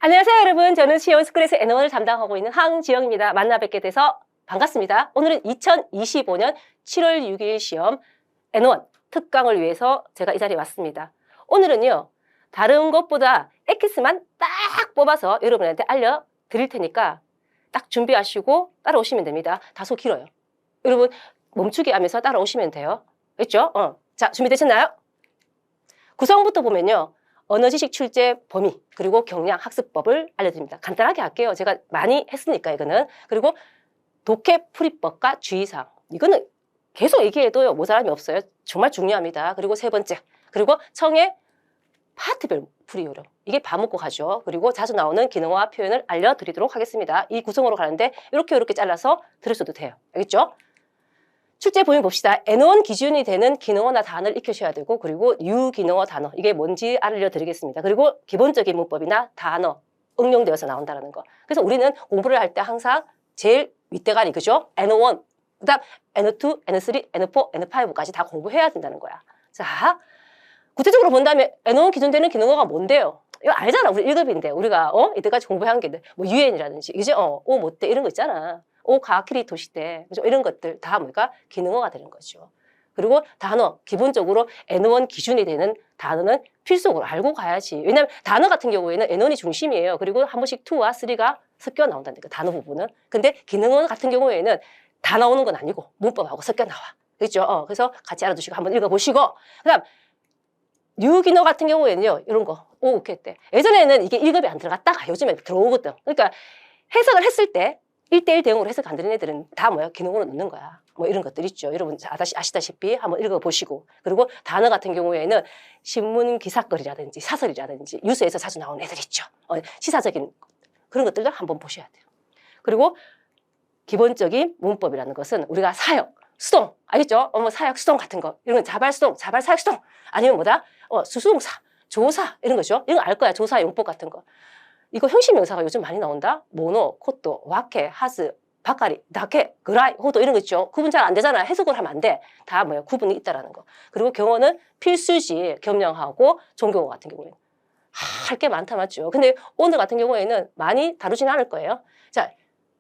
안녕하세요 여러분, 저는 시온스쿨에서 N1을 담당하고 있는 황지영입니다. 만나 뵙게 돼서 반갑습니다. 오늘은 2025년 7월 6일 시험 N1 특강을 위해서 제가 이 자리에 왔습니다. 오늘은요, 다른 것보다 엑기스만 딱 뽑아서 여러분한테 알려드릴 테니까 딱 준비하시고 따라오시면 됩니다. 다소 길어요. 여러분 멈추기 하면서 따라오시면 돼요. 됐죠? 자, 준비되셨나요? 구성부터 보면요, 언어 지식 출제 범위, 그리고 경량 학습법을 알려드립니다. 간단하게 할게요. 제가 많이 했으니까 이거는. 그리고 독해 풀이법과 주의사항. 이거는 계속 얘기해도요, 모자람이 없어요. 정말 중요합니다. 그리고 세 번째, 그리고 청의 파트별 풀이 요령. 이게 봐먹고 가죠. 그리고 자주 나오는 기능어와 표현을 알려드리도록 하겠습니다. 이 구성으로 가는데 이렇게 잘라서 들으셔도 돼요. 알겠죠? 출제 범위 봅시다. N1 기준이 되는 기능어나 단어를 익히셔야 되고, 그리고 유기능어 단어, 이게 뭔지 알려드리겠습니다. 그리고 기본적인 문법이나 단어, 응용되어서 나온다는 거. 그래서 우리는 공부를 할 때 항상 제일 윗대가리, 그죠? N1, 그 다음 N2, N3, N4, N5까지 다 공부해야 된다는 거야. 자, 구체적으로 본다면 N1 기준 되는 기능어가 뭔데요? 이거 알잖아. 우리 1급인데. 우리가, 이때까지 공부한 게 뭐 유엔이라든지, 이제, 오, 뭐 때, 이런 거 있잖아. 오, 가키리 도시대. 그죠? 이런 것들 다 뭐가 기능어가 되는 거죠. 그리고 단어, 기본적으로 N1 기준이 되는 단어는 필수적으로 알고 가야지. 왜냐면 단어 같은 경우에는 N1이 중심이에요. 그리고 한 번씩 2와 3가 섞여 나온다니까, 단어 부분은. 근데 기능어 같은 경우에는 다 나오는 건 아니고 문법하고 섞여 나와. 그렇죠? 그래서 같이 알아두시고 한번 읽어보시고. 그 다음, 유기능어 같은 경우에는요, 이런 거. 오, 오케이 때. 예전에는 이게 1급이 안 들어갔다가 요즘에 들어오거든. 그러니까 해석을 했을 때 1대1 대응으로 해석 안 되는 애들은 다 뭐야? 기능으로 넣는 거야. 뭐 이런 것들 있죠. 여러분 아시다시피 한번 읽어보시고. 그리고 단어 같은 경우에는 신문 기사거리라든지 사설이라든지 뉴스에서 자주 나오는 애들 있죠. 시사적인 그런 것들도 한번 보셔야 돼요. 그리고 기본적인 문법이라는 것은 우리가 사역, 수동, 알겠죠? 뭐 사역, 수동 같은 거. 이런 건 자발 수동, 자발 사역 수동. 아니면 뭐다? 수동사, 조사, 이런 거죠. 이런 거 알 거야. 조사 용법 같은 거. 이거 형식 명사가 요즘 많이 나온다? 모노, 코토, 와케, 하스, 바카리, 다케, 그라이, 호도 이런 거 있죠. 구분 잘 안 되잖아. 해석을 하면 안 돼. 다 뭐야? 구분이 있다라는 거. 그리고 경어는 필수지, 겸용하고 종교어 같은 경우에는. 할 게 많다, 맞죠? 근데 오늘 같은 경우에는 많이 다루지는 않을 거예요. 자,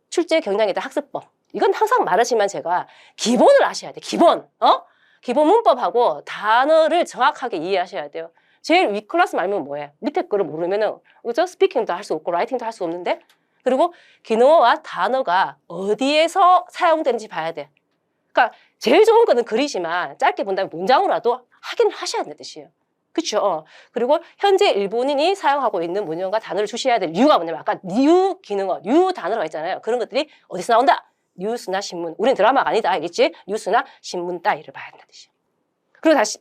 출제 경량에다 학습법. 이건 항상 말하지만 제가 기본을 아셔야 돼. 기본. 기본 문법하고 단어를 정확하게 이해하셔야 돼요. 제일 위 클래스 말면 뭐해? 밑에 거를 모르면은, 그죠? 스피킹도 할 수 없고, 라이팅도 할 수 없는데? 그리고 기능어와 단어가 어디에서 사용되는지 봐야 돼. 그러니까 제일 좋은 거는 글이지만 짧게 본다면 문장으로라도 확인을 하셔야 된다는 뜻이에요. 그쵸? 그리고 현재 일본인이 사용하고 있는 문형과 단어를 주셔야 될 이유가 뭐냐면 아까 뉴 기능어, 뉴 단어가 있잖아요. 그런 것들이 어디서 나온다? 뉴스나 신문. 우리는 드라마가 아니다, 알겠지? 뉴스나 신문 따위를 봐야 된다는 뜻이에요. 그리고 다시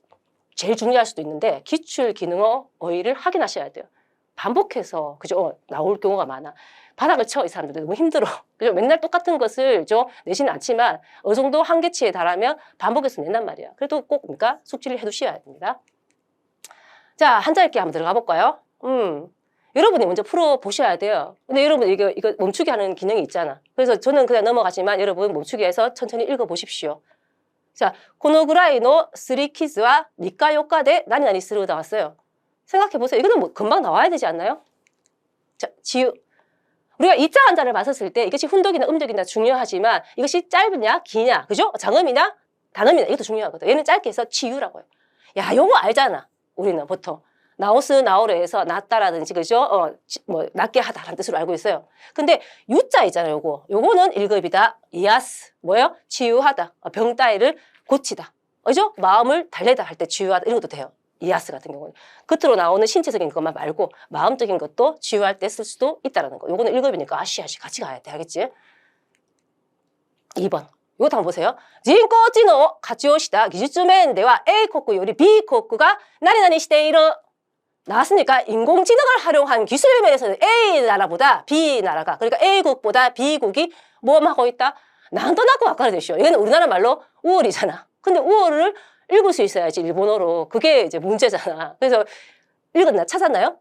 제일 중요할 수도 있는데 기출 기능어 어휘를 확인하셔야 돼요. 반복해서 그죠? 나올 경우가 많아. 바닥을 쳐, 이 사람들 너무 힘들어. 그죠? 맨날 똑같은 것을 내지는 않지만 어느 정도 한계치에 달하면 반복해서 낸단 말이야. 그래도 꼭 그러니까 숙지를 해두셔야 됩니다. 자, 한자 읽기 한번 들어가 볼까요? 여러분이 먼저 풀어 보셔야 돼요. 근데 여러분 이거 멈추기 하는 기능이 있잖아. 그래서 저는 그냥 넘어가지만 여러분 멈추기 해서 천천히 읽어 보십시오. 자, このぐらいのすり傷は3日4日で何々する나왔어요. 생각해 보세요. 이거는 뭐 금방 나와야 되지 않나요? 자, 지유. 우리가 이자 한자를 맞았을 때 이것이 훈독이나 음독이나 중요하지만 이것이 짧으냐 기냐, 그죠? 장음이냐 단음이냐 이것도 중요하거든. 얘는 짧게 해서 지유라고 해요. 야, 요거 알잖아. 우리는 보통 나오스 나오르에서 낫다라든지, 그죠? 뭐 낫게 하다라는 뜻으로 알고 있어요. 근데 유자 있잖아요. 요거는 1급이다. 이아스 뭐예요? 치유하다. 병 따위를 고치다. 그죠? 마음을 달래다 할 때 치유하다 이런 것도 돼요. 이아스 같은 경우는 겉으로 나오는 신체적인 것만 말고 마음적인 것도 치유할 때 쓸 수도 있다라는 거. 요거는 1급이니까 아시아시 같이 가야 돼. 알겠지? 2번. 이것도 한번 보세요. 인공지능 가치오시다 기준면대와 A 코크 요리 B 코크가 나리나리 시대이르 나왔으니까 인공지능을 활용한 기술 면에서는 A 나라보다 B 나라가, 그러니까 A국보다 B국이 모험하고 있다. 난도 낳고 아까를 되시오. 이거는 우리나라 말로 우월이잖아. 근데 우월을 읽을 수 있어야지 일본어로. 그게 이제 문제잖아. 그래서 읽었나? 찾았나요?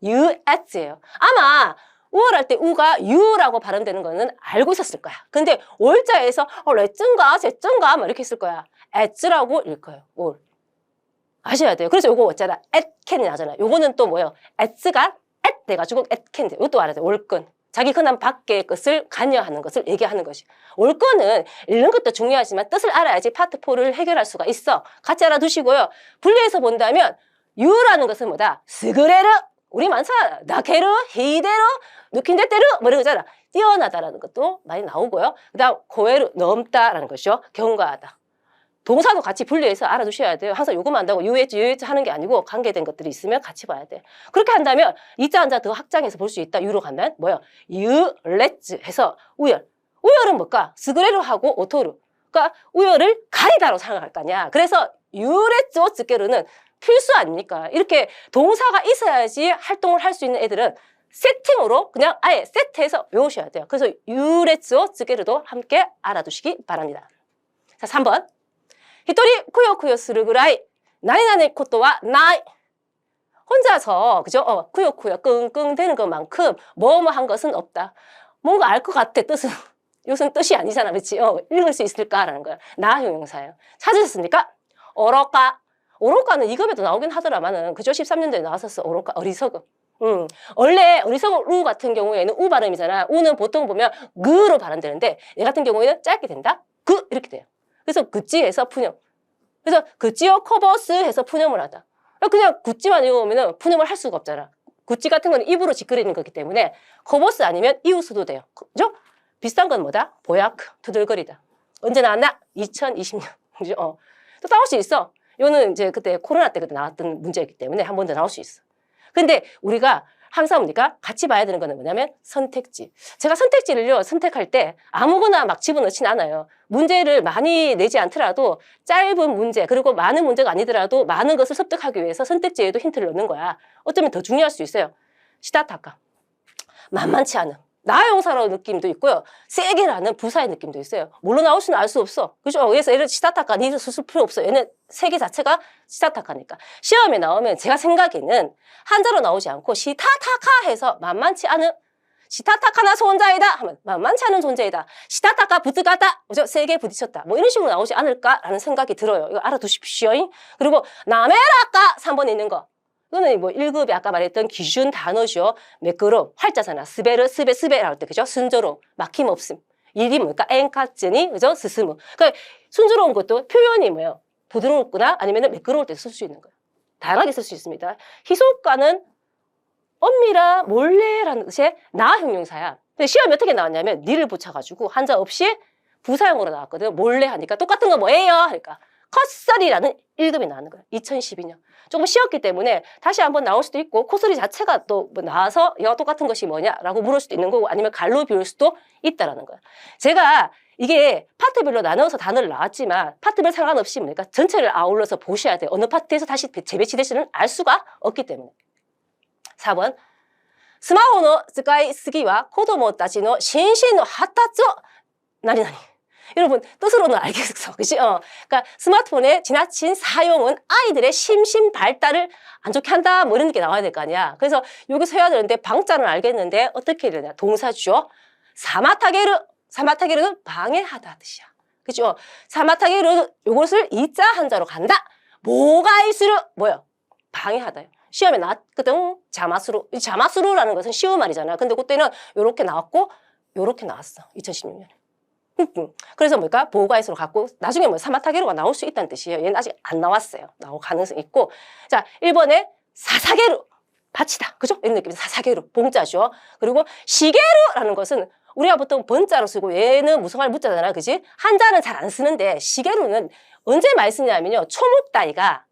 US예요. 아마 우월할 때 우가 유라고 발음되는 거는 알고 있었을 거야. 근데 월자에서 레쯤가 제쯤가 막 이렇게 했을 거야. 에츠라고 읽어요. 올. 아셔야 돼요. 그래서 요거 있잖아. 앳캔이 나잖아요. 요거는 또 뭐예요? 에츠가 앳 돼가지고 atcan데 이것도 알아야 돼. 올건. 자기 근한 밖의 것을 관여하는 것을 얘기하는 것이. 올건은 읽는 것도 중요하지만 뜻을 알아야지 파트 4를 해결할 수가 있어. 같이 알아두시고요. 분리해서 본다면 유라는 것은 뭐다? 스그레르, 우리 많잖아. 나케르, 히데르, 누킨데테르 뭐 이런 거잖아. 뛰어나다라는 것도 많이 나오고요. 그 다음 고에르, 넘다라는 것이죠. 경과하다. 동사도 같이 분리해서 알아두셔야 돼요. 항상 요거만 한다고 유해지 하는 게 아니고 관계된 것들이 있으면 같이 봐야 돼. 그렇게 한다면 이자 한자 더 확장해서 볼 수 있다. 유로 가면 뭐야? 유, 렛즈 해서 우열. 우열은 뭘까? 스그레르하고 오토르. 그러니까 우열을 가리다로 사용할 거냐. 그래서 유레츠 오츠게르는 필수 아닙니까? 이렇게 동사가 있어야지 활동을 할 수 있는 애들은 세팅으로 그냥 아예 세트해서 외우셔야 돼요. 그래서 유레츠오 츠게르도 함께 알아두시기 바랍니다. 자, 3번. 히토리 쿠요쿠요 스르 구라이 나니나니 코토와 나이. 혼자서 그죠? 쿠요쿠요 끙끙 되는 것만큼 뭐뭐한 것은 없다. 뭔가 알 것 같아. 뜻은. 이것은 뜻이 아니잖아. 그렇지? 읽을 수 있을까라는 거야. 나 형용사예요. 찾으셨습니까? 오로카. 오로카는 이급에도 나오긴 하더라마는 그죠? 13년도에 나왔었어. 오로카 어리석음. 원래 어리석은 우 같은 경우에는 우 발음이잖아. 우는 보통 보면 그로 발음되는데 얘 같은 경우에는 짧게 된다. 그 이렇게 돼요. 그래서 그찌해서 푸념. 그래서 그찌어 커버스 해서 푸념을 하다. 그냥 구찌만 읽으면 푸념을 할 수가 없잖아. 구찌 같은 건 입으로 짓거리는 거기 때문에 커버스 아니면 이웃수도 돼요. 그죠? 비슷한 건 뭐다? 보야크, 투들거리다. 언제 나왔나? 2020년. 그죠? 또 나올 수 있어. 이거는 이제 그때 코로나 때 그때 나왔던 문제이기 때문에 한 번 더 나올 수 있어. 근데 우리가 항상 뭡니까? 같이 봐야 되는 거는 뭐냐면 선택지. 제가 선택지를요, 선택할 때 아무거나 막 집어넣진 않아요. 문제를 많이 내지 않더라도 짧은 문제, 그리고 많은 문제가 아니더라도 많은 것을 습득하기 위해서 선택지에도 힌트를 넣는 거야. 어쩌면 더 중요할 수 있어요. 시다타카. 만만치 않은. 나용사로 느낌도 있고요. 세게라는 부사의 느낌도 있어요. 물론 나올 수는 알 수 없어. 그죠? 그래서 얘를 시다타카 니를 쓸 필요 없어. 얘는 세계 자체가 시다타카니까. 시험에 나오면 제가 생각에는 한자로 나오지 않고 시타타카 해서 만만치 않은 시타타카나 존재이다 하면 만만치 않은 존재이다. 시타타카 부드가다. 그죠? 세게 부딪혔다. 뭐 이런 식으로 나오지 않을까라는 생각이 들어요. 이거 알아두십시오. 그리고 나메라까 3번에 있는 거. 이거는 뭐 1급에 아까 말했던 기준 단어죠. 매끄러 활자잖아. 스베르, 스베라고 할 때, 그죠? 순조로움, 막힘없음. 일이 뭘까? 엔카츠니, 그죠? 스스무. 그러니까 순조로운 것도 표현이 뭐예요? 부드럽구나? 아니면 매끄러울 때 쓸 수 있는 거예요. 다양하게 쓸 수 있습니다. 희소가는 엄밀한 몰래라는 뜻의 나 형용사야. 근데 시험이 어떻게 나왔냐면, 니를 붙여가지고 한자 없이 부사형으로 나왔거든. 몰래 하니까 똑같은 거 뭐예요? 하니까. 컷살이라는 1급이 나오는 거예요. 2012년. 조금 쉬었기 때문에 다시 한번 나올 수도 있고 코스리 자체가 또 뭐 나와서 이와 똑같은 것이 뭐냐라고 물을 수도 있는 거고 아니면 갈로 비울 수도 있다라는 거예요. 제가 이게 파트별로 나눠서 단어를 나왔지만 파트별 상관없이 뭡니까? 전체를 아울러서 보셔야 돼요. 어느 파트에서 다시 재배치될지는 알 수가 없기 때문에. 4번. 스마호의 쓰가이 쓰기와 코도모 따지의 신신의発達 나리나리. 여러분 뜻으로는 알겠어. 그치? 그러니까 스마트폰의 지나친 사용은 아이들의 심신 발달을 안 좋게 한다 뭐 이런 게 나와야 될 거 아니야. 그래서 여기서 해야 되는데 방자는 알겠는데 어떻게 해야 되냐. 동사죠. 사마타게르는 방해하다 뜻이야. 그죠? 사마타게르 요것을 이자 한자로 간다. 뭐가 있으르 뭐야? 방해하다요. 시험에 나왔거든. 자마스루라는 것은 쉬운 말이잖아. 근데 그때는 요렇게 나왔고 요렇게 나왔어. 2016년에. 그래서 뭘까? 보호가이스로 갖고 나중에 뭐 사마타게루가 나올 수 있다는 뜻이에요. 얘는 아직 안 나왔어요. 나올 가능성이 있고. 자, 1번에 사사게루. 바치다. 그죠? 이런 느낌이 사사게루. 봉자죠. 그리고 시게루라는 것은 우리가 보통 번자로 쓰고 얘는 무성할 무자잖아. 그지? 한자는 잘 안 쓰는데 시게루는 언제 많이 쓰냐면요. 초목다이가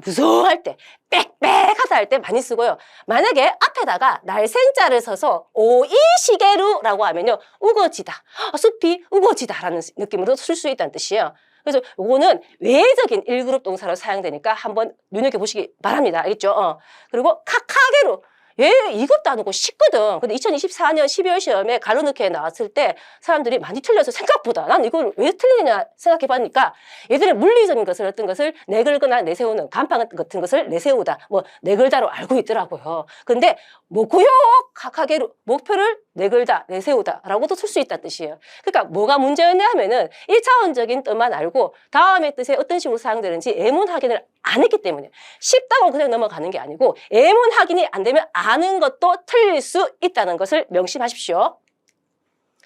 무서워할 때, 빽빽하다 할 때 많이 쓰고요. 만약에 앞에다가 날생자를 써서 오이시게루라고 하면요. 우거지다. 숲이 우거지다라는 느낌으로 쓸 수 있다는 뜻이에요. 그래서 요거는 외적인 1그룹 동사로 사용되니까 한번 눈여겨보시기 바랍니다. 알겠죠? 그리고 카카게루. 얘 이것도 안 오고 쉽거든. 근데 2024년 12월 시험에 가로넣기에 나왔을 때 사람들이 많이 틀려서 생각보다 난 이걸 왜 틀리냐 생각해봤니까 얘들은 물리적인 것을 어떤 것을 내걸거나 내세우는 간판 같은 것을 내세우다 뭐 내걸다로 알고 있더라고요. 근데 목표요 카카게루 목표를 내걸다, 내세우다 라고도 쓸 수 있다는 뜻이에요. 그러니까 뭐가 문제였냐 하면은 1차원적인 뜻만 알고 다음의 뜻에 어떤 식으로 사용되는지 예문 확인을 안 했기 때문에 쉽다고 그냥 넘어가는 게 아니고 예문 확인이 안 되면 아는 것도 틀릴 수 있다는 것을 명심하십시오.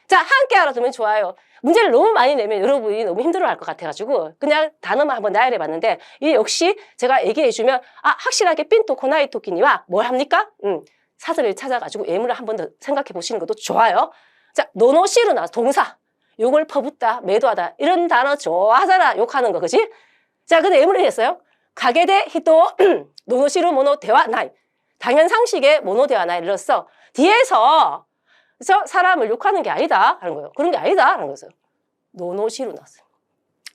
자, 함께 알아두면 좋아요. 문제를 너무 많이 내면 여러분이 너무 힘들어할 것 같아가지고 그냥 단어만 한번 나열해봤는데 이 역시 제가 얘기해주면 확실하게 핀토 코나이토키니와 뭘 합니까? 사전을 찾아가지고 예문을 한 번 더 생각해 보시는 것도 좋아요. 자, 노노시르나 동사. 욕을 퍼붓다, 매도하다 이런 단어 좋아하잖아. 욕하는 거, 그지? 자, 근데 예문을 했어요. 가게대 히토 노노시르 모노 대화 나이. 당연 상식의 모노 대화 나이를 넣었어. 뒤에서 사람을 욕하는 게 아니다 하는 거예요. 그런 게 아니다 하는 거죠. 노노시로 나왔어요.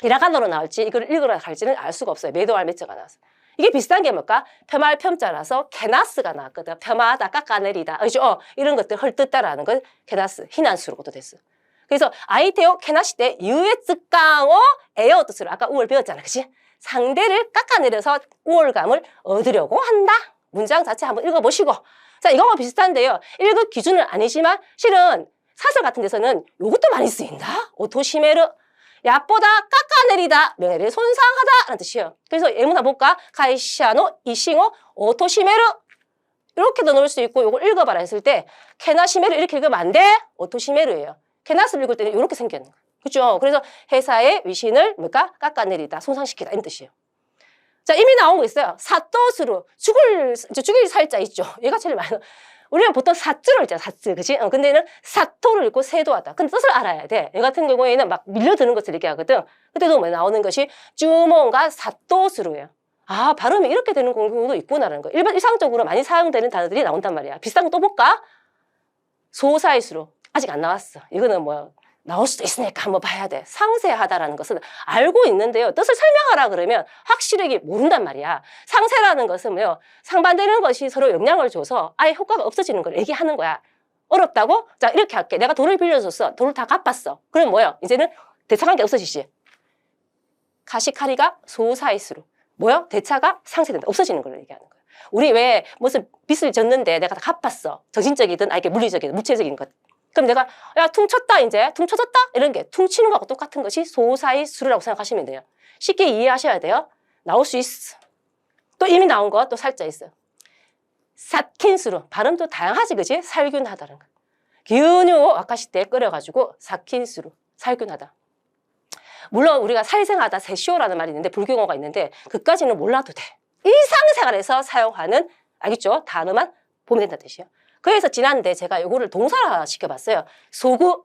히라가나로 나올지 이걸 읽으라 할지는 알 수가 없어요. 매도할 매자가 나왔어요. 이게 비슷한 게 뭘까? 펴말 펴자라서 케나스가 나왔거든. 펴마다 깎아내리다. 그죠? 이런 것들 헐뜯다라는 건 케나스, 희난수로도 됐어요. 그래서 아이테오 케나시 때 유의 쯔깡어 에어 뜻으로 아까 우월 배웠잖아. 그치? 상대를 깎아내려서 우월감을 얻으려고 한다. 문장 자체 한번 읽어보시고. 자, 이거와 비슷한데요. 1급 기준은 아니지만 실은 사설 같은 데서는 요것도 많이 쓰인다. 오토시메르. 얕보다 깎아내리다. 명예를 손상하다. 라는 뜻이에요. 그래서 예문 한번 볼까? 카이샤노 이싱어 오토시메르. 이렇게도 넣을 수 있고 요걸 읽어봐라 했을 때 케나시메르 이렇게 읽으면 안 돼. 오토시메르예요. 케나스를 읽을 때는 이렇게 생겼는 거예요. 그죠? 그래서 회사의 위신을 뭘까? 깎아내리다. 손상시키다. 이런 뜻이에요. 자, 이미 나온 거 있어요. 사또스루. 죽일 살자 있죠. 얘가 제일 많이 우리는 보통 사쯔를 읽잖아, 사쯔. 그치? 근데 얘는 사토를 읽고 세도하다. 근데 뜻을 알아야 돼. 얘 같은 경우에는 막 밀려드는 것을 얘기하거든. 그때도 뭐 나오는 것이 주몽과 사또스루예요. 발음이 이렇게 되는 경우도 있구나라는 거. 일상적으로 많이 사용되는 단어들이 나온단 말이야. 비슷한 거 또 볼까? 소사이스루. 아직 안 나왔어. 이거는 뭐 나올 수도 있으니까 한번 봐야 돼. 상세하다라는 것은 알고 있는데요. 뜻을 설명하라 그러면 확실하게 모른단 말이야. 상세라는 것은 뭐요? 상반되는 것이 서로 영향을 줘서 아예 효과가 없어지는 걸 얘기하는 거야. 어렵다고? 자, 이렇게 할게. 내가 돈을 빌려줬어. 돈을 다 갚았어. 그럼 뭐요? 이제는 대차관계 없어지지. 카시카리가 소사이스로. 뭐요? 대차가 상쇄된다. 없어지는 걸 얘기하는 거야. 우리 왜 무슨 빚을 졌는데 내가 다 갚았어. 정신적이든 이게 물리적이든 무체적인 것. 그럼 내가 야 퉁쳤다 이제 퉁쳐졌다 이런 게 퉁치는 거하고 똑같은 것이 소사이수라고 생각하시면 돼요. 쉽게 이해하셔야 돼요. 나올 수 있어. 또 이미 나온 거 또 살짝 있어요. 사킨수로 발음도 다양하지 그지? 살균하다는 거. 기운요 아카시 때 끓여가지고 사킨수로 살균하다. 물론 우리가 살생하다 세쇼라는 말이 있는데 불경어가 있는데 그까지는 몰라도 돼. 일상생활에서 사용하는 알겠죠? 단어만 보면 된다는 뜻이에요. 그래서 지난데 제가 요거를 동사화 시켜봤어요. 소구,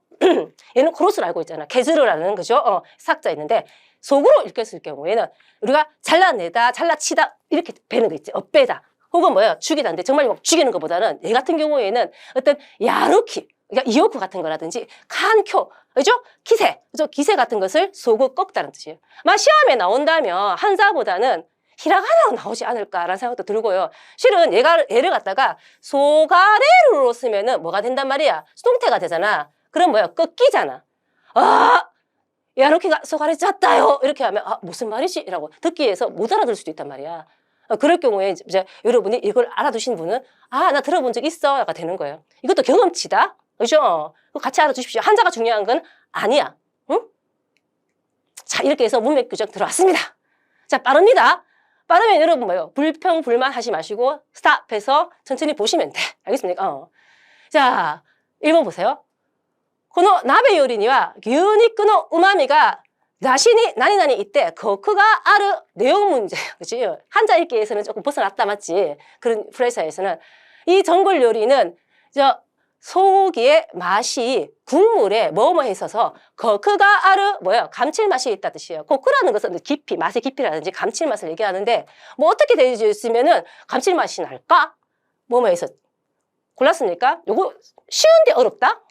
얘는 크로스를 알고 있잖아. 게즈르라는 그죠? 삭자 있는데 속으로 읽혔을 경우에는 우리가 잘라내다, 잘라치다 이렇게 배는 거 있지. 엇배다. 혹은 뭐야 죽이다인데 정말 막 죽이는 것보다는 얘 같은 경우에는 어떤 야루키, 그러니까 이오쿠 같은 거라든지 칸쿄, 그죠? 기세, 그죠? 기세 같은 것을 소구 꺾다는 뜻이에요. 시험에 나온다면 한자보다는 히라가나로 나오지 않을까라는 생각도 들고요. 실은 얘를 갖다가 소가레루로 쓰면은 뭐가 된단 말이야? 수동태가 되잖아. 그럼 뭐야? 꺾이잖아. 야루키가 소가레 짰다요. 이렇게 하면 무슨 말이지? 라고 듣기 위해서 못 알아들 수도 있단 말이야. 그럴 경우에 이제 여러분이 이걸 알아두신 분은 나 들어본 적 있어. 약간 되는 거예요. 이것도 경험치다. 그죠? 같이 알아두십시오. 한자가 중요한 건 아니야. 응? 자, 이렇게 해서 문맥 규정 들어왔습니다. 자, 빠릅니다. 빠르면 여러분 뭐요? 불평, 불만 하지 마시고 스탑해서 천천히 보시면 돼. 알겠습니까? 자, 1번 보세요. この鍋よりには牛肉の旨味が出汁に何々言ってコクがある 내용 문제. 그치? 한자 읽기에서는 조금 벗어났다 맞지? 그런 프레이즈에서는 이 전골 요리는 소고기의 맛이 국물에 뭐뭐 있어서 거크가 아르 뭐야 감칠맛이 있다 뜻이에요. 거크라는 것은 깊이 맛의 깊이라든지 감칠맛을 얘기하는데 뭐 어떻게 되어 있으면은 감칠맛이 날까? 뭐뭐 해서 골랐습니까? 요거 쉬운데 어렵다?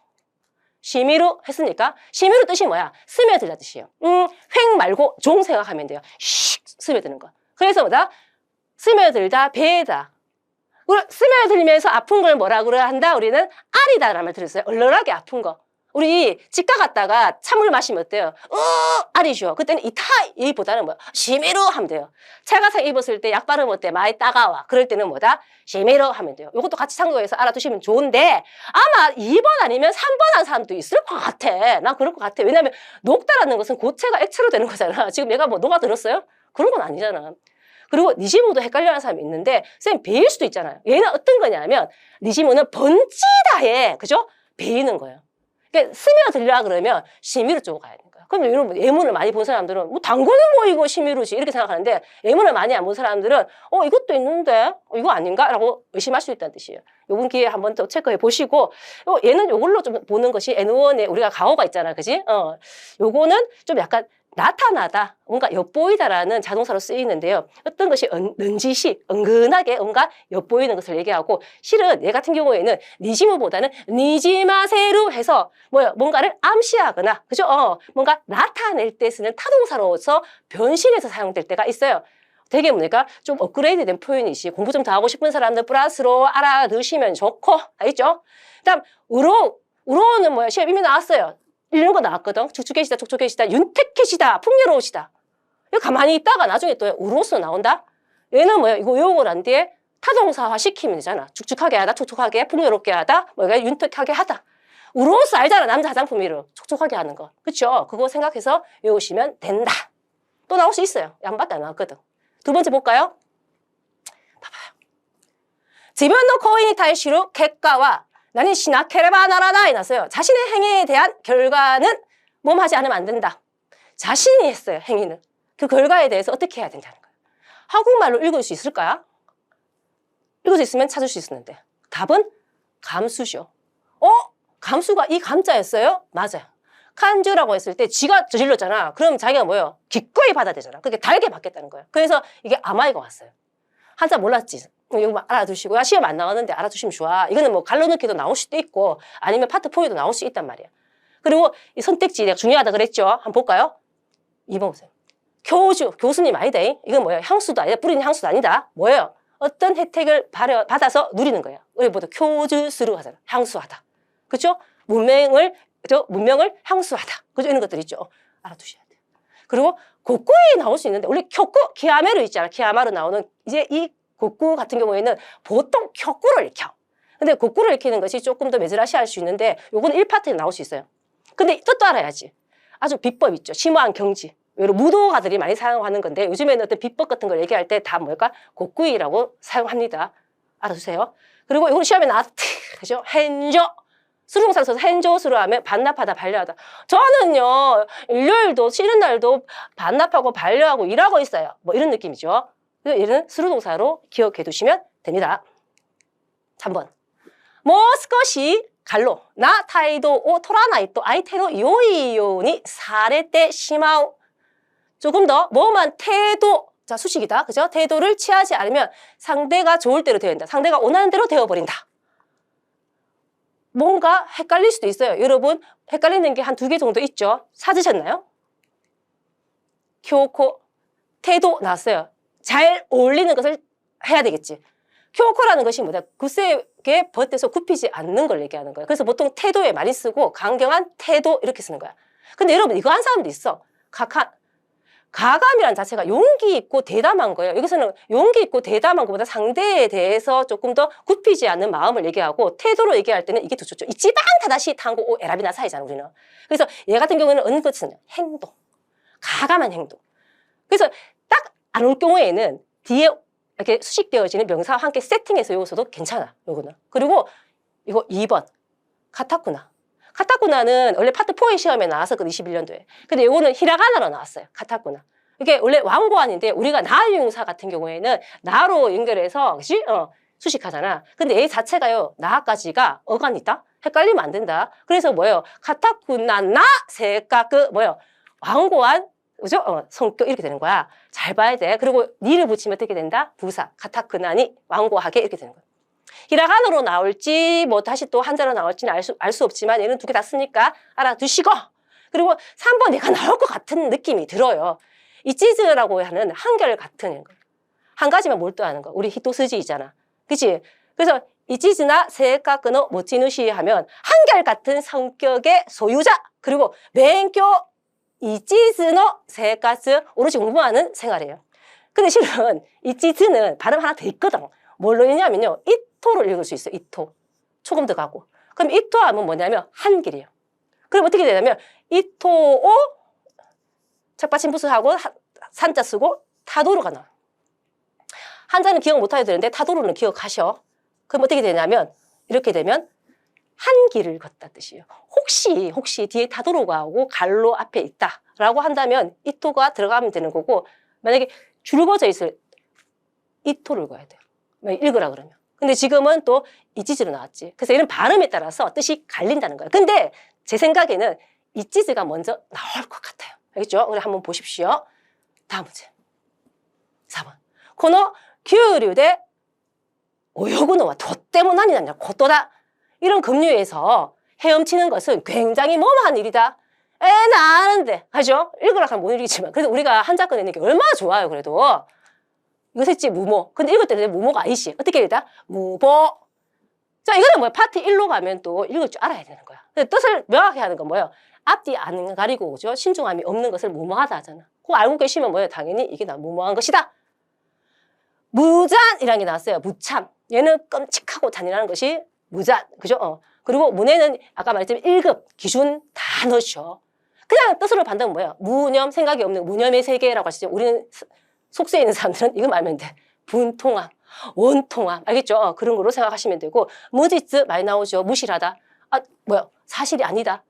시미루 했으니까 시미루 뜻이 뭐야? 스며들다 뜻이에요. 횡 말고 종 생각하면 돼요. 슉 스며드는 거. 그래서 뭐다? 스며들다 배다. 스며들면서 아픈 걸 뭐라 그래 한다? 우리는 아리다라는 말 들었어요. 얼얼하게 아픈 거. 우리 치과 갔다가 찬물 마시면 어때요? 아리죠. 그때는 이보다는 뭐 시미루 하면 돼요. 찰가상 입었을 때 약 바르면 어때? 많이 따가워. 그럴 때는 뭐다? 시미루 하면 돼요. 이것도 같이 참고해서 알아두시면 좋은데 아마 2번 아니면 3번 한 사람도 있을 것 같아. 난 그럴 것 같아. 왜냐하면 녹다라는 것은 고체가 액체로 되는 거잖아. 지금 얘가 뭐 녹아들었어요? 그런 건 아니잖아. 그리고 니지모도 헷갈려하는 사람이 있는데 선생님 베일 수도 있잖아요. 얘는 어떤 거냐면 니지모는 번지다에 그죠? 베이는 거예요. 그러니까 스며들려 그러면 시미루 쪽으로 가야 되는 거야. 그럼 이런 예문을 많이 본 사람들은 뭐 당근은 뭐 이거 시미루지 이렇게 생각하는데 예문을 많이 안 본 사람들은 이것도 있는데 이거 아닌가? 라고 의심할 수 있다는 뜻이에요. 요번 기회에 한번 또 체크해 보시고 얘는 요걸로 좀 보는 것이 N1에 우리가 가오가 있잖아. 그지? 요거는 좀 약간 나타나다, 뭔가 엿보이다라는 자동사로 쓰이는데요. 어떤 것이 넌지시, 은근하게 뭔가 엿보이는 것을 얘기하고 실은 얘 같은 경우에는 니지무보다는 니지마세루 해서 뭔가를 암시하거나 그죠? 뭔가 나타낼 때 쓰는 타동사로서 변신해서 사용될 때가 있어요. 되게 뭡니까? 좀 업그레이드 된 표현이시 공부 좀 더 하고 싶은 사람들 플러스로 알아두시면 좋고 알겠죠? 그다음 우로는 뭐야? 시험 이미 나왔어요. 이런 거 나왔거든. 축축해시다, 촉촉해시다, 윤택해시다, 풍요로우시다. 이거 가만히 있다가 나중에 또 우로스 나온다? 얘는 뭐야? 이거 요걸 한 뒤에 타동사화 시키면 되잖아. 축축하게 하다, 촉촉하게, 풍요롭게 하다, 윤택하게 하다. 우로스 알잖아. 남자 화장품 이름. 촉촉하게 하는 거. 그쵸? 그거 생각해서 외우시면 된다. 또 나올 수 있어요. 양밖에 안 나왔거든. 두 번째 볼까요? 봐봐요. 지면노 코인이 탈시루 객가와 나는 시나케레바 나라다 이났어요. 자신의 행위에 대한 결과는 몸하지 않으면 안 된다. 자신이 했어요. 행위는. 그 결과에 대해서 어떻게 해야 된다는 거예요. 한국말로 읽을 수 있을까요? 읽을 수 있으면 찾을 수 있었는데 답은 감수죠. 감수가 이 감자였어요? 맞아요. 칸주라고 했을 때 지가 저질렀잖아. 그럼 자기가 뭐예요? 기꺼이 받아야 되잖아. 그게 달게 받겠다는 거예요. 그래서 이게 아마이가 왔어요. 한자 몰랐지? 이거 알아두시고 시험 안 나왔는데 알아두시면 좋아. 이거는 뭐 갈로 넣기도 나올 수도 있고 아니면 파트 포에도 나올 수 있단 말이야. 그리고 이 선택지 내가 중요하다 그랬죠. 한번 볼까요? 2번 보세요. 교수님 아니다. 이건 뭐예요? 향수도 아니다. 뿌리는 향수도 아니다. 뭐예요? 어떤 혜택을 받아서 누리는 거예요. 우리 모두 교주스루 하잖아. 향수하다. 그렇죠? 문명을 향수하다. 그죠? 이런 것들 있죠. 알아두셔야 돼요. 그리고 곡구에 나올 수 있는데 원래 쿄쿠, 키아메루 있잖아. 키아마루 나오는 이제 이 곡구 같은 경우에는 보통 쿄쿠를 익혀. 근데 곡구를 익히는 것이 조금 더 메즈라시할 수 있는데 요거는 1파트에 나올 수 있어요. 근데 뜻도 알아야지. 아주 비법 있죠. 심오한 경지. 무도가들이 많이 사용하는 건데 요즘에는 어떤 비법 같은 걸 얘기할 때 다 뭘까? 곡구이라고 사용합니다. 알아두세요. 그리고 이건 시험에 나왔지. 그죠? 헨조. 수능상 써서 헨조수로 하면 반납하다, 반려하다. 저는요, 일요일도 쉬는 날도 반납하고 반려하고 일하고 있어요. 뭐 이런 느낌이죠. 얘는 수루동사로 기억해 두시면 됩니다. 3번. 스컷이 갈로, 나 타이도 오 토라나이또 아이테노 요이요니 사레때 시마오. 조금 더, 뭐만 태도, 자, 수식이다. 그죠? 태도를 취하지 않으면 상대가 좋을 대로 되어야 된다. 상대가 원하는 대로 되어버린다. 뭔가 헷갈릴 수도 있어요. 여러분, 헷갈리는 게 한 2개 정도 있죠? 찾으셨나요? 교코, 태도 나왔어요. 잘 어울리는 것을 해야 되겠지. 교코라는 것이 뭐냐? 굳세게 벗대서 굽히지 않는 걸 얘기하는 거예요. 그래서 보통 태도에 많이 쓰고 강경한 태도 이렇게 쓰는 거야. 근데 여러분 이거 한 사람도 있어. 가감이라는 자체가 용기 있고 대담한 거예요. 여기서는 용기 있고 대담한 것보다 상대에 대해서 조금 더 굽히지 않는 마음을 얘기하고 태도로 얘기할 때는 이게 더 좋죠. 이치방 타다시 tango 오 에라비나 사이잖아 우리는. 그래서 얘 같은 경우에는 은것은 행동, 가감한 행동. 그래서 딱 안 올 경우에는 뒤에 이렇게 수식되어지는 명사와 함께 세팅해서 요소도 괜찮아. 요거는. 그리고 이거 2번 카타쿠나. 카타쿠나는 원래 파트 4의 시험에 나왔었거든 21년도에. 근데 이거는 히라가나로 나왔어요. 카타쿠나. 이게 원래 왕고안인데 우리가 나유용사 같은 경우에는 나로 연결해서 그치? 수식하잖아. 근데 얘 자체가요 나까지가 어간이 있다. 헷갈리면 안 된다. 그래서 뭐예요? 카타쿠나 나 세카크 뭐예요? 왕고안 그죠? 성격 이렇게 되는 거야. 잘 봐야 돼. 그리고 니를 붙이면 어떻게 된다? 부사 카타쿠나니 왕고하게 이렇게 되는 거야. 히라가나로 나올지 뭐 다시 또 한자로 나올지는 알 수 없지만 얘는 2개 다 쓰니까 알아두시고 그리고 3번 얘가 나올 것 같은 느낌이 들어요. 이치즈라고 하는 한결 같은 거. 한 가지만 몰두하는 거. 우리 히토스지 있잖아. 그치? 그래서 이치즈나 세카쿠노 모치누시 하면 한결같은 성격의 소유자 그리고 맹교 이치즈노 세카츠 오로지 공부하는 생활이에요. 근데 실은 이치즈는 발음 하나 더 있거든. 뭘로 읽냐면요. 이토를 읽을 수 있어요. 이토. 초금 들어가고. 그럼 이토 하면 뭐냐면 한길이에요. 그럼 어떻게 되냐면 이토오 책받침 부수하고 산자 쓰고 타도로가 나와요. 한자는 기억 못해도 되는데 타도로는 기억하셔. 그럼 어떻게 되냐면 이렇게 되면 한 길을 걷다 뜻이에요. 혹시 뒤에 타도로가 오고 갈로 앞에 있다라고 한다면 이토가 들어가면 되는 거고 만약에 줄거져 있을 이토를 읽어야 돼요. 읽으라 그러면. 근데 지금은 또 이치즈로 나왔지. 그래서 이런 발음에 따라서 뜻이 갈린다는 거예요. 근데 제 생각에는 이치즈가 먼저 나올 것 같아요. 알겠죠? 우리 한번 보십시오. 다음 문제. 4번. この 규류대 오요구노와 도때문 아니냐 고또다. 이런 급류에서 헤엄치는 것은 굉장히 뭐뭐한 일이다. 나 아는데 하죠? 읽으라 하면 못 읽지만 그래도 우리가 한자권 내는 게 얼마나 좋아요. 그래도 이거 셋째 무모. 근데 읽을 때는 무모가 아니지. 어떻게 읽다? 무보. 자, 이거는 뭐야? 파트 1로 가면 또 읽을 줄 알아야 되는 거야. 뜻을 명확히 하는 건 뭐예요? 앞뒤 안 가리고 그죠? 신중함이 없는 것을 무모하다 하잖아. 그거 알고 계시면 뭐예요? 당연히 이게 나 무모한 것이다. 무잔이라는 게 나왔어요. 무참. 얘는 끔찍하고 잔인한 것이 무잔. 그죠? 그리고 문에는 아까 말했지만 1급 기준 다 넣으셔. 그냥 뜻으로 반대면 뭐예요? 무념, 생각이 없는 무념의 세계라고 하시죠. 우리는 속세에 있는 사람들은 이거 말면 돼. 분통함, 원통함. 알겠죠? 그런 거로 생각하시면 되고 무지츠 많이 나오죠. 무실하다. 사실이 아니다.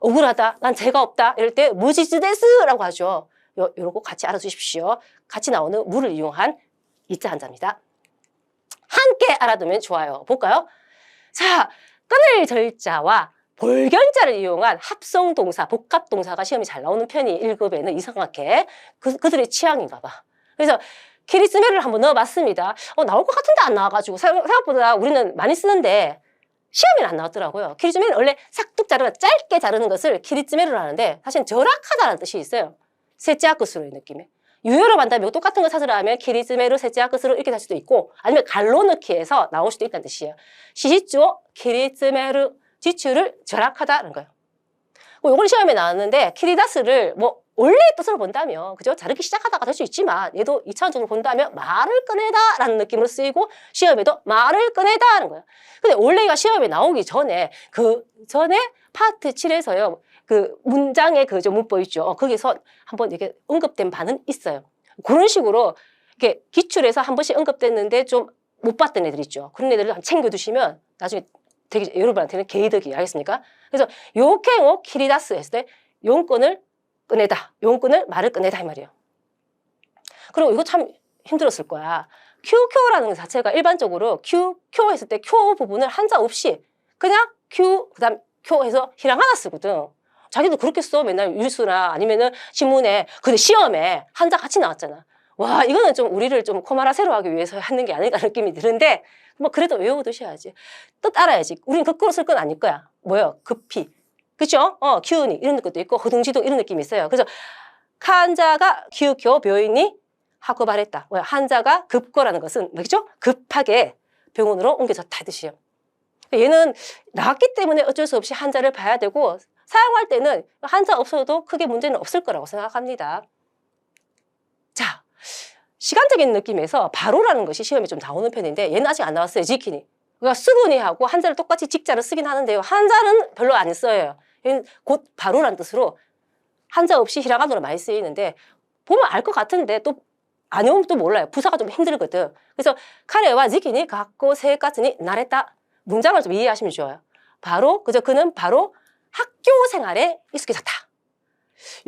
억울하다. 난 죄가 없다. 이럴 때 무지츠 데스라고 하죠. 요거 같이 알아두십시오. 같이 나오는 무를 이용한 이자 한자입니다. 함께 알아두면 좋아요. 볼까요? 자, 끊을 절자와 볼견자를 이용한 합성동사, 복합동사가 시험이 잘 나오는 편이 1급에는 이상하게 그들의 취향인가 봐. 그래서 키리스메를 한번 넣어봤습니다. 나올 것 같은데 안 나와가지고 생각보다 우리는 많이 쓰는데 시험에는 안 나왔더라고요. 키리스메는 원래 싹둑 자르면 짧게 자르는 것을 키리스메를 하는데 사실 절약하다는 뜻이 있어요. 세찌아크스로의 느낌에. 유효로 만다면 똑같은 거 찾으라 하면 키리스메르 세찌아크스로 이렇게 할 수도 있고 아니면 갈로 넣기 해서 나올 수도 있다는 뜻이에요. 시시쭈오 키리스메르 지추를 절약하다는 거예요. 요건 시험에 나왔는데 키리다스를 원래 뜻으로 본다면 그죠? 자르기 시작하다가 될 수 있지만 얘도 2차원적으로 본다면 말을 꺼내다라는 느낌으로 쓰이고 시험에도 말을 꺼내다는 거예요. 근데 원래가 시험에 나오기 전에 파트 7에서요. 그 문장의 그 문법 있죠. 거기서 한번 이렇게 언급된 바는 있어요. 그런 식으로 이렇게 기출해서 한 번씩 언급됐는데 좀 못 봤던 애들 있죠. 그런 애들을 한번 챙겨두시면 나중에 되게 여러분한테는 개이득이 알겠습니까? 그래서 요케오 키리다스 했을 때 용건을 꺼내다, 용건을 말을 꺼내다 이 말이에요. 그리고 이거 참 힘들었을 거야. 큐큐라는 것 자체가 일반적으로 큐 했을 때 큐 부분을 한자 없이 그냥 큐 그다음 큐 해서 희랑 하나 쓰거든. 자기도 그렇게 써. 맨날 뉴스나 아니면은 신문에. 근데 시험에 한자 같이 나왔잖아. 와, 이거는 좀 우리를 좀 코마라세로 하기 위해서 하는 게 아닐까 느낌이 드는데 그래도 외워두셔야지. 뜻 알아야지. 우린 거꾸로 쓸 건 아닐 거야. 뭐요? 급히. 그쵸? 기운이 이런 것도 있고 허둥지둥 이런 느낌이 있어요. 그래서 한자가 기우교 묘인이 하고 발했다. 한자가 급거라는 것은 뭐죠? 급하게 병원으로 옮겨졌다 뜻이에요. 얘는 나왔기 때문에 어쩔 수 없이 한자를 봐야 되고 사용할 때는 한자 없어도 크게 문제는 없을 거라고 생각합니다. 자, 시간적인 느낌에서 바로라는 것이 시험에 좀 나오는 편인데 얘는 아직 안 나왔어요. 지키니. 그러니까 수근이하고 한자를 똑같이 직자를 쓰긴 하는데요. 한자는 별로 안 써요. 얘는 곧 바로라는 뜻으로 한자 없이 히라가나로 많이 쓰이는데 보면 알 것 같은데 또 안 오면 또 몰라요. 부사가 좀 힘들거든. 그래서 카레와 지키니 갖고 세까지니 나랬다. 문장을 좀 이해하시면 좋아요. 그는 바로 학교 생활에 익숙해졌다.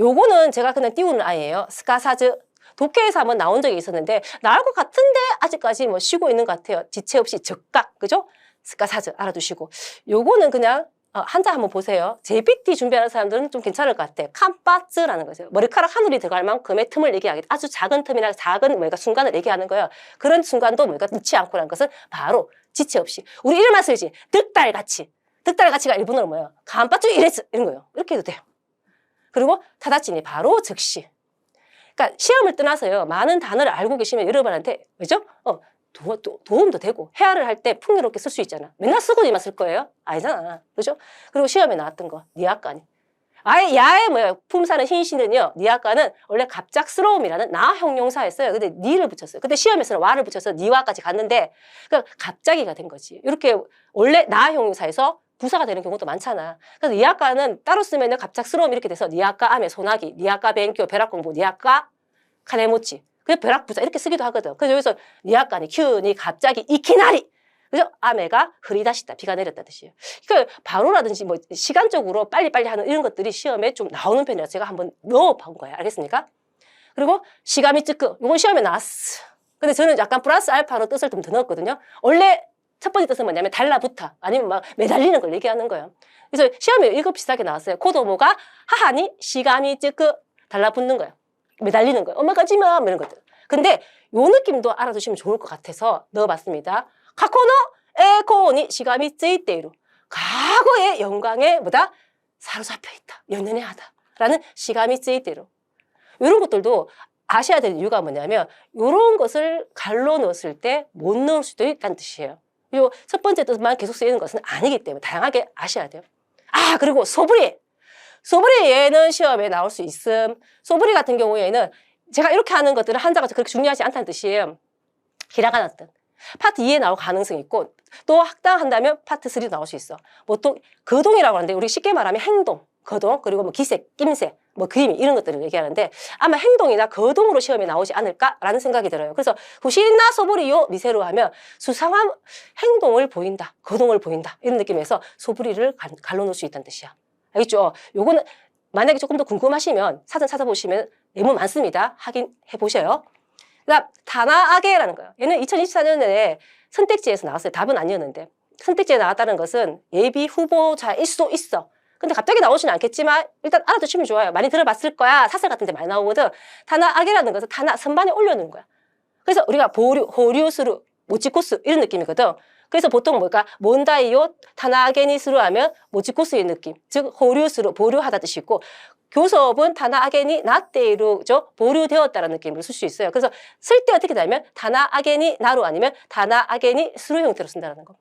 요거는 제가 그냥 띄우는 아이예요. 스카사즈. 독해에서 한번 나온 적이 있었는데 나올 것 같은데 아직까지 쉬고 있는 것 같아요. 지체 없이 적각, 그죠? 스카사즈 알아두시고 요거는 그냥 한자 한번 보세요. JPT 준비하는 사람들은 좀 괜찮을 것 같아요. 캄빠츠라는 거죠. 머리카락 하늘이 들어갈 만큼의 틈을 얘기하겠다. 아주 작은 틈이나 작은 순간을 얘기하는 거예요. 그런 순간도 넣지 않고라는 것은 바로 지체 없이. 우리 이름만 쓰지. 득달같이. 득달같이가 일본어로 뭐예요? 캄빠츠 이레스 이런 거예요. 이렇게 해도 돼요. 그리고 타다치니 바로 즉시. 그러니까 시험을 떠나서요. 많은 단어를 알고 계시면 여러분한테 그죠? 도움도 되고 회화를 할 때 풍요롭게 쓸 수 있잖아. 맨날 쓰고만 쓸 거예요? 아니잖아. 그죠? 그리고 시험에 나왔던 거 니아까니. 아예 야의 뭐야 품사는 hin시는요. 니아까는 원래 갑작스러움이라는 나 형용사였어요. 근데 니를 붙였어요. 근데 시험에서는 와를 붙여서 니와까지 갔는데 그러니까 갑자기가 된 거지. 이렇게 원래 나 형용사에서 부사가 되는 경우도 많잖아. 그래서 니아까는 따로 쓰면 갑작스러움 이렇게 돼서 니아까 아메 소나기, 니아까 뱅교 벼락 공부, 니아까 카네모치. 그래서 벼락 부사 이렇게 쓰기도 하거든. 그래서 여기서 니아까니 큐니 갑자기 이키나리. 그죠? 아메가 흐리다시다. 비가 내렸다 뜻이에요. 그러니까 바로라든지 뭐 시간적으로 빨리빨리 하는 이런 것들이 시험에 좀 나오는 편이라 제가 한번 넣어본 거예요. 알겠습니까? 그리고 시가미츠크. 이건 시험에 나왔어. 근데 저는 약간 플러스 알파로 뜻을 좀 더 넣었거든요. 원래 첫 번째 뜻은 뭐냐면 달라붙어. 아니면 막 매달리는 걸 얘기하는 거예요. 그래서 시험에 이거 비슷하게 나왔어요. 코도모가 하하니 시가미츠크 달라붙는 거예요. 매달리는 거예요. 엄마 가지마 이런 것들. 근데 요 느낌도 알아두시면 좋을 것 같아서 넣어봤습니다. 카코노 에코니 시가미 쯔이테이루. 과거의 영광에 뭐다? 사로잡혀 있다. 연연해하다. 라는 시가미 쯔이테이루. 이런 것들도 아셔야 될 이유가 뭐냐면 이런 것을 갈로 넣었을 때 못 넣을 수도 있다는 뜻이에요. 요 첫 번째 뜻만 계속 쓰이는 것은 아니기 때문에 다양하게 아셔야 돼요. 아 그리고 소부리. 소부리 얘는 시험에 나올 수 있음. 소부리 같은 경우에는 제가 이렇게 하는 것들은 한자가 그렇게 중요하지 않다는 뜻이에요. 히라가나 뜻. 파트 2에 나올 가능성이 있고 또 학당한다면 파트 3도 나올 수 있어. 보통 거동이라고 하는데 우리 쉽게 말하면 행동, 거동 그리고 뭐 기색, 낌새, 뭐 그림 이런 것들을 얘기하는데 아마 행동이나 거동으로 시험에 나오지 않을까라는 생각이 들어요. 그래서 후시나 소부리요 미세로 하면 수상한 행동을 보인다, 거동을 보인다 이런 느낌에서 소부리를 갈로 넣을 수 있다는 뜻이야. 알겠죠? 요거는 만약에 조금 더 궁금하시면 사전 찾아보시면 내용 많습니다. 확인해 보셔요. 그다음 다나아게라는 거예요. 얘는 2024년에 선택지에서 나왔어요. 답은 아니었는데 선택지에 나왔다는 것은 예비 후보자일 수도 있어. 근데 갑자기 나오지는 않겠지만 일단 알아두시면 좋아요. 많이 들어봤을 거야. 사설 같은 데 많이 나오거든. 다나아게라는 것은 다나 선반에 올려놓는 거야. 그래서 우리가 보류, 호류스루, 모치코스 이런 느낌이거든. 그래서 보통 뭘까? 몬다이요 타나아게니스루 하면 모치코스의 느낌. 즉 호류스루 보류하다 뜻이 있고 교섭은 타나아게니 나테이루죠. 보류되었다라는 느낌으로 쓸 수 있어요. 그래서 쓸 때 어떻게 되냐면 타나아게니 나루 아니면 타나아게니 스루 형태로 쓴다는 거.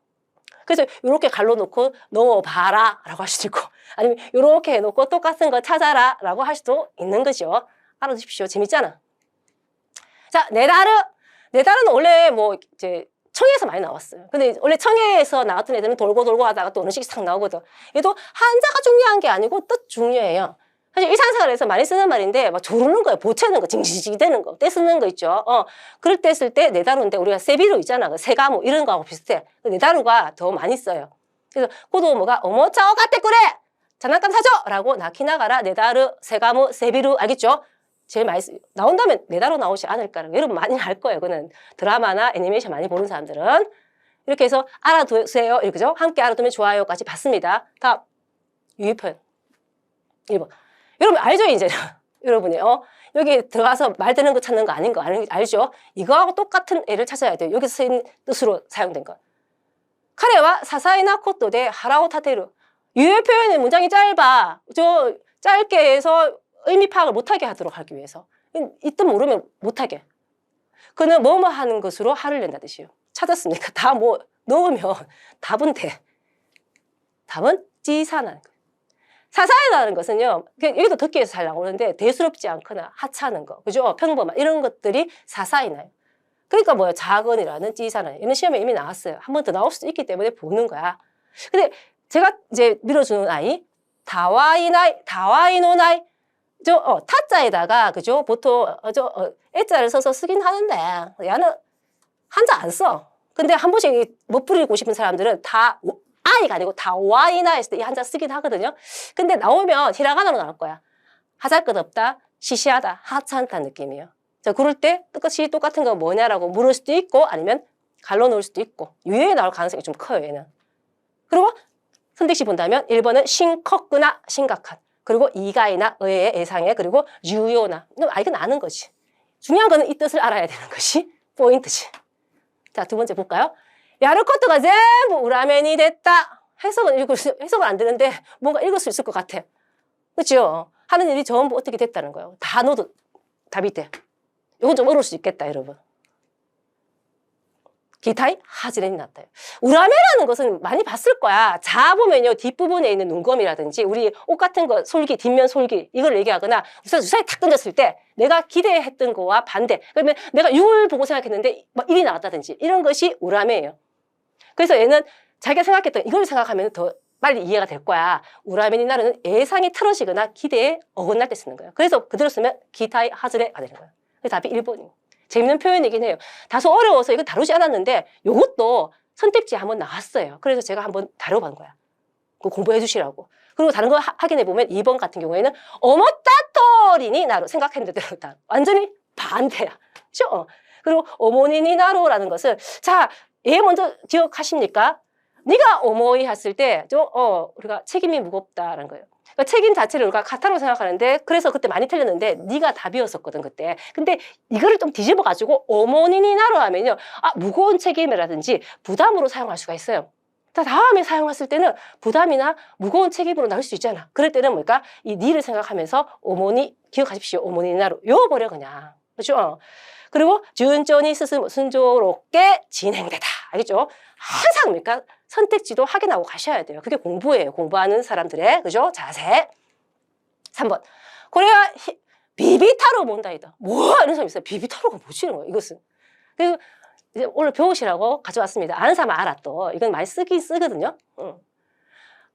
그래서 이렇게 갈로 놓고 넣어봐라 라고 할 수도 있고 아니면 이렇게 해놓고 똑같은 거 찾아라 라고 할 수도 있는 거죠. 알아두십시오. 재밌잖아. 자, 네다르. 네다르는 원래 뭐 이제 청해에서 많이 나왔어요. 근데 원래 청해에서 나왔던 애들은 돌고 하다가 또 어느 식이 싹 나오거든. 얘도 한자가 중요한 게 아니고 뜻 중요해요. 사실 일상생활에서 많이 쓰는 말인데 막 조르는 거예요. 보채는 거, 징징징 되는 거, 떼쓰는 거 있죠. 그럴 때 쓸 때 네다루인데 우리가 세비루 있잖아. 그 세가모 이런 거하고 비슷해. 네다루가 더 많이 써요. 그래서 고도모가 어머차 어가떼 꾸레 장난감 사줘! 라고 나키나가라 네다루, 세가모, 세비루 알겠죠? 제일 많이 나온다면 네다루 나오지 않을까. 여러분 많이 알 거예요. 그거는 드라마나 애니메이션 많이 보는 사람들은. 이렇게 해서 알아두세요. 이렇게죠? 함께 알아두면 좋아요까지 받습니다. 다음 유의표현 1번. 여러분 알죠 이제? 여러분이 여기 들어가서 말 되는 거 찾는 거 아닌 거 알죠? 이거하고 똑같은 애를 찾아야 돼요. 여기서 쓰인 뜻으로 사용된 거. 카레와 사사이나 코토데 하라오 타테루. 유효 표현의 문장이 짧아. 짧게 해서 의미 파악을 못하게 하도록 하기 위해서. 이 뜻 모르면 못하게. 그는 뭐뭐 하는 것으로 화를 낸다 뜻이에요. 찾았으니까 다 뭐 넣으면 답은 돼. 답은 찌사나는 거예요. 사사이라는 것은요, 여기도 듣기에서 잘 나오는데 대수롭지 않거나 하찮은 거, 그죠? 평범한 이런 것들이 사사이나요. 그러니까 뭐예요? 작은이라는 찌사나요. 얘는 시험에 이미 나왔어요. 한 번 더 나올 수도 있기 때문에 보는 거야. 근데 제가 이제 밀어주는 아이, 다와이노나이, 타자에다가, 그죠? 보통, 애자를 써서 쓰긴 하는데, 얘는 한자 안 써. 근데 한 번씩 못 부리고 싶은 사람들은 아이가 아니고 다와이나 했을 때 이 한자 쓰긴 하거든요. 근데 나오면 히라가나로 나올 거야. 하잘 것 없다, 시시하다, 하찮다는 느낌이에요. 자, 그럴 때 뜻이 똑같은 거 뭐냐라고 물을 수도 있고 아니면 갈로 넣을 수도 있고 유예에 나올 가능성이 좀 커요, 얘는. 그리고 선택지 본다면 1번은 심컸구나, 심각한. 그리고 이가이나 의의 예상에 그리고 유요나. 알긴 아는 거지. 중요한 거는 이 뜻을 알아야 되는 것이 포인트지. 자, 두 번째 볼까요? 야르코트가 전부 우라멘이 됐다. 해석은 안 되는데 뭔가 읽을 수 있을 것 같아. 그렇죠? 하는 일이 전부 어떻게 됐다는 거예요. 다 넣어도 답이 돼. 이건 좀 어려울 수 있겠다, 여러분. 기타의 하즈렌이 났다. 우라메라는 것은 많이 봤을 거야. 자 보면요, 뒷부분에 있는 눈금이라든지 우리 옷 같은 거 솔기, 뒷면 솔기 이걸 얘기하거나 우선 주사위 탁 던졌을 때 내가 기대했던 거와 반대. 그러면 내가 6을 보고 생각했는데 막 1이 나왔다든지 이런 것이 우라메예요. 그래서 얘는 자기가 생각했던 이걸 생각하면 더 빨리 이해가 될 거야. 우라메니 나르는 예상이 틀어지거나 기대에 어긋날 때 쓰는 거예요. 그래서 그대로 쓰면 기타의 하즈레가 되는 거예요. 그래서 답이 1번이에요. 재밌는 표현이긴 해요. 다소 어려워서 이거 다루지 않았는데 이것도 선택지에 한번 나왔어요. 그래서 제가 한번 다뤄본 거야. 그거 공부해 주시라고. 그리고 다른 거 확인해 보면 2번 같은 경우에는 어머따토리니 나로 생각했는데 완전히 반대야. 그죠? 그리고 어머니니 나로라는 것은 자, 얘 먼저 기억하십니까? 네가 어머니 했을 때 우리가 책임이 무겁다라는 거예요. 그러니까 책임 자체를 우리가 카타로 생각하는데 그래서 그때 많이 틀렸는데 네가 답이었었거든 그때. 근데 이거를 좀 뒤집어 가지고 어머니니 나로 하면요, 무거운 책임이라든지 부담으로 사용할 수가 있어요. 다음에 사용했을 때는 부담이나 무거운 책임으로 나올 수 있잖아. 그럴 때는 뭘까? 이 니를 생각하면서 어머니 기억하십시오. 어머니 나로 외워버려 그냥. 그렇죠? 그리고 준전이 스스로 순조롭게 진행되다. 알겠죠? 항상 그러니까 선택지도 확인하고 가셔야 돼요. 그게 공부예요. 공부하는 사람들의 그죠? 자세. 3번. 코레아 비비타로 몬다이다. 뭐야? 이런 사람 있어요. 비비타로가 뭐지? 이런 거예요. 이것은. 그리고 이제 오늘 배우시라고 가져왔습니다. 아는 사람 알아 또. 이건 많이 쓰긴 쓰거든요.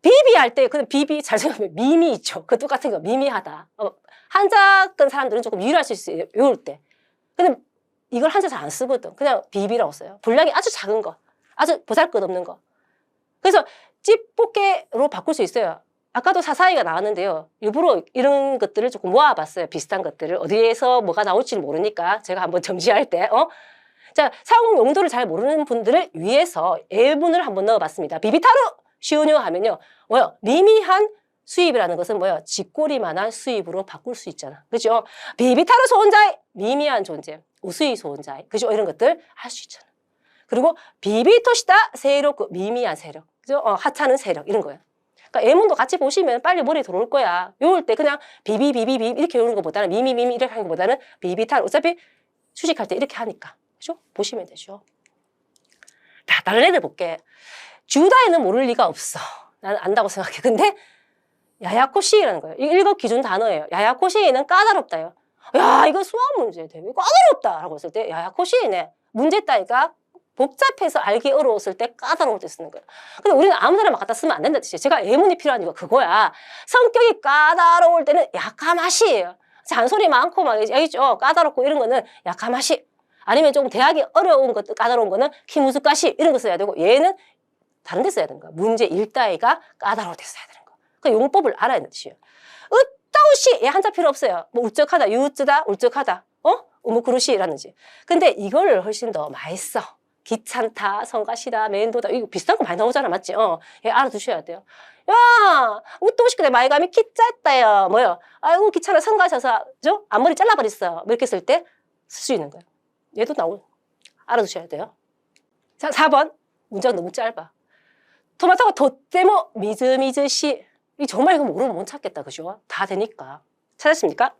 비비할 때 그냥 비비 잘 생각하면 미미 있죠. 그 똑같은 거 미미하다. 한자권 사람들은 조금 유일할 수 있어요. 외울 때. 근데 이걸 한자 잘 안 쓰거든. 그냥 비비라고 써요. 분량이 아주 작은 거. 아주 보잘것없는 거. 그래서 찌뿌게로 바꿀 수 있어요. 아까도 사사이가 나왔는데요. 일부러 이런 것들을 조금 모아봤어요. 비슷한 것들을. 어디에서 뭐가 나올지를 모르니까 제가 한번 점지할 때. 자, 사용 용도를 잘 모르는 분들을 위해서 예문을 한번 넣어봤습니다. 비비타로 쉬우뇨 하면요. 뭐요? 미미한 수입이라는 것은 뭐예요? 쥐꼬리만한 수입으로 바꿀 수 있잖아. 그죠? 비비타로 소혼자의 미미한 존재. 우수의 소혼자의. 그죠? 이런 것들 할 수 있잖아. 그리고 비비토시다 세력, 미미한 세력. 그죠? 하찮은 세력. 이런 거예요. 그러니까 예문도 같이 보시면 빨리 머리 들어올 거야. 외울 때 그냥 비비비비비 이렇게 외우는 것보다는 미미미미 이렇게 하는 것보다는 비비타로. 어차피 수식할 때 이렇게 하니까. 그죠? 보시면 되죠. 자, 다른 애들 볼게. 주다에는 모를 리가 없어. 나는 안다고 생각해. 근데 야야코시라는 거예요. 일급 기준 단어예요. 야야코시는 까다롭다요. 야, 이거 수학 문제 되게 까다롭다라고 했을 때 야야코시네. 문제 따위가 복잡해서 알기 어려웠을 때 까다로울 때 쓰는 거예요. 근데 우리는 아무 데나 막 갖다 쓰면 안 된다 뜻이에요. 제가 예문이 필요한 이유가 그거야. 성격이 까다로울 때는 야카마시예요. 잔소리 많고 막 알겠죠? 까다롭고 이런 거는 야카마시. 아니면 조금 대하기 어려운 것, 까다로운 거는 키무즈까시 이런 거 써야 되고 얘는 다른 데 써야 되는 거야. 문제 일따위가 까다로울 때 써야 되는 거야. 그 용법을 알아야 되는 뜻이에요. 으따우시 얘 한자 필요 없어요. 뭐 울적하다, 유으쯔다, 울적하다, 우무쿠루시라는지. 근데 이거를 훨씬 더 많이 써. 귀찮다, 성가시다, 맨도다 이거 비슷한 거 많이 나오잖아, 맞지? 얘 알아두셔야 돼요. 야, 우또시크대 마이감이 키짜했다요. 뭐요? 아이고 귀찮아, 성가셔서 저 앞머리 잘라버렸어. 뭐 이렇게 쓸 때 쓸 수 있는 거예요. 얘도 알아두셔야 돼요. 자, 4번 문제가 너무 짧아. 토마토가 도떼모 미즈미즈시. 정말 이거 모르면 못 찾겠다, 그죠? 다 되니까. 찾았습니까?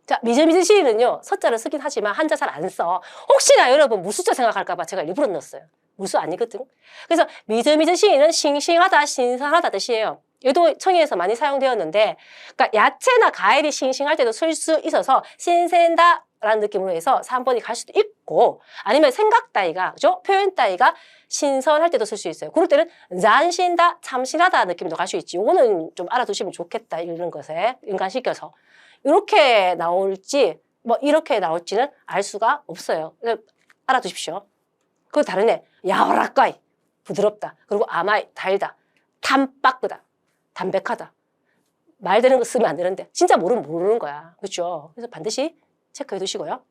자, 미즈미즈시는요, 서자를 쓰긴 하지만 한자 잘 안 써. 혹시나 여러분 무수자 생각할까봐 제가 일부러 넣었어요. 무수 아니거든. 그래서 미즈미즈시는 싱싱하다, 신선하다 뜻이에요. 얘도 청해에서 많이 사용되었는데, 그러니까 야채나 과일이 싱싱할 때도 쓸 수 있어서 신鮮다 라는 느낌으로 해서 3번이 갈 수도 있고, 아니면 생각 따위가, 그죠? 표현 따위가 신선할 때도 쓸 수 있어요. 그럴 때는 잔신다, 참신하다 느낌도 갈 수 있지. 요거는 좀 알아두시면 좋겠다, 이런 것에 연관시켜서. 이렇게 나올지, 뭐 이렇게 나올지는 알 수가 없어요. 알아두십시오. 그리고 다른 애, 야오라까이, 부드럽다. 그리고 아마이, 달다. 탐빡끄다, 담백하다. 말되는 거 쓰면 안 되는데 진짜 모르면 모르는 거야. 그렇죠? 그래서 반드시 체크해 두시고요.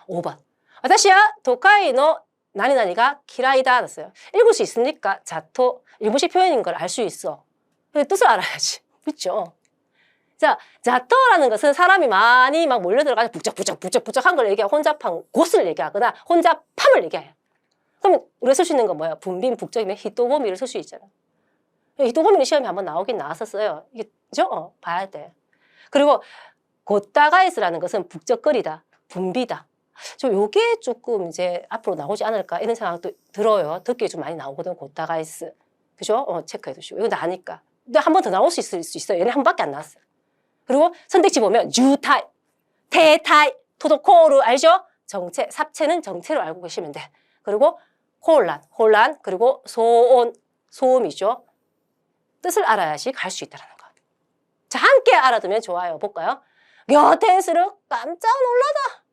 5번. 와타시야 도카이노 나니나니가 키라이다 났어요. 읽을 수 있으니까 자토, 일본식 표현인 걸 알 수 있어. 근데 뜻을 알아야지. 그렇죠? 자, 자토라는 것은 사람이 많이 막 몰려들어가지고 북적북적한 걸 얘기하고 혼잡한 곳을 얘기하거나 혼잡함을 얘기해요. 그럼 우리가 쓸 수 있는 건 뭐야? 분빈, 북적이면 히토고미를 쓸 수 있잖아. 히토고미는 시험에 한번 나오긴 나왔었어요. 이게, 봐야 돼. 그리고 고따가에스라는 것은 북적거리다, 분비다. 좀 요게 조금 이제 앞으로 나오지 않을까 이런 생각도 들어요. 듣기에 좀 많이 나오거든. 고타가이스. 그죠? 체크해 두시고. 이거 나니까. 근데 한 번 더 나올 수 있어요. 얘네 한 번밖에 안 나왔어요. 그리고 선택지 보면 주타이, 테타이, 토도코르 알죠? 정체, 삽체는 정체로 알고 계시면 돼. 그리고 혼란, 그리고 소온, 소음이죠. 뜻을 알아야지 갈 수 있다는 거. 자, 함께 알아두면 좋아요. 볼까요? 여텐스르 깜짝 놀라다.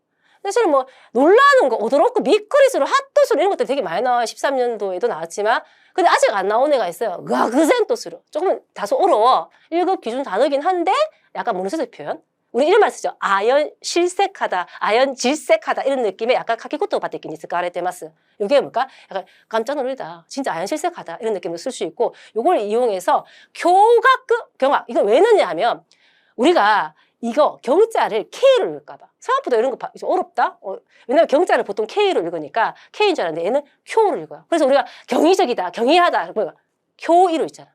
사실 뭐 놀라는 거, 오도로크, 미끄리스로, 핫도스로 이런 것들 되게 많이 나와요. 13년도에도 나왔지만 근데 아직 안 나온 애가 있어요. 으아그센토스로. 조금 다소 어려워. 1급 기준 단어긴 한데 약간 모노세스 표현. 우리 이런 말 쓰죠. 아연 실색하다, 아연 질색하다 이런 느낌의 약간 카키코토 바테킨 있을까 아레테마스. 이게 뭘까? 약간 깜짝 놀라다. 진짜 아연 실색하다 이런 느낌으로 쓸 수 있고 요걸 이용해서 교각급 경악. 이거 왜 넣냐 하면 우리가 이거 경자를 K로 읽을까봐. 생각보다 이런 거 어렵다? 왜냐면 경자를 보통 K로 읽으니까 K인 줄 알았는데 얘는 Q로 읽어요. 그래서 우리가 경이적이다, 경이하다, 교이로 있잖아.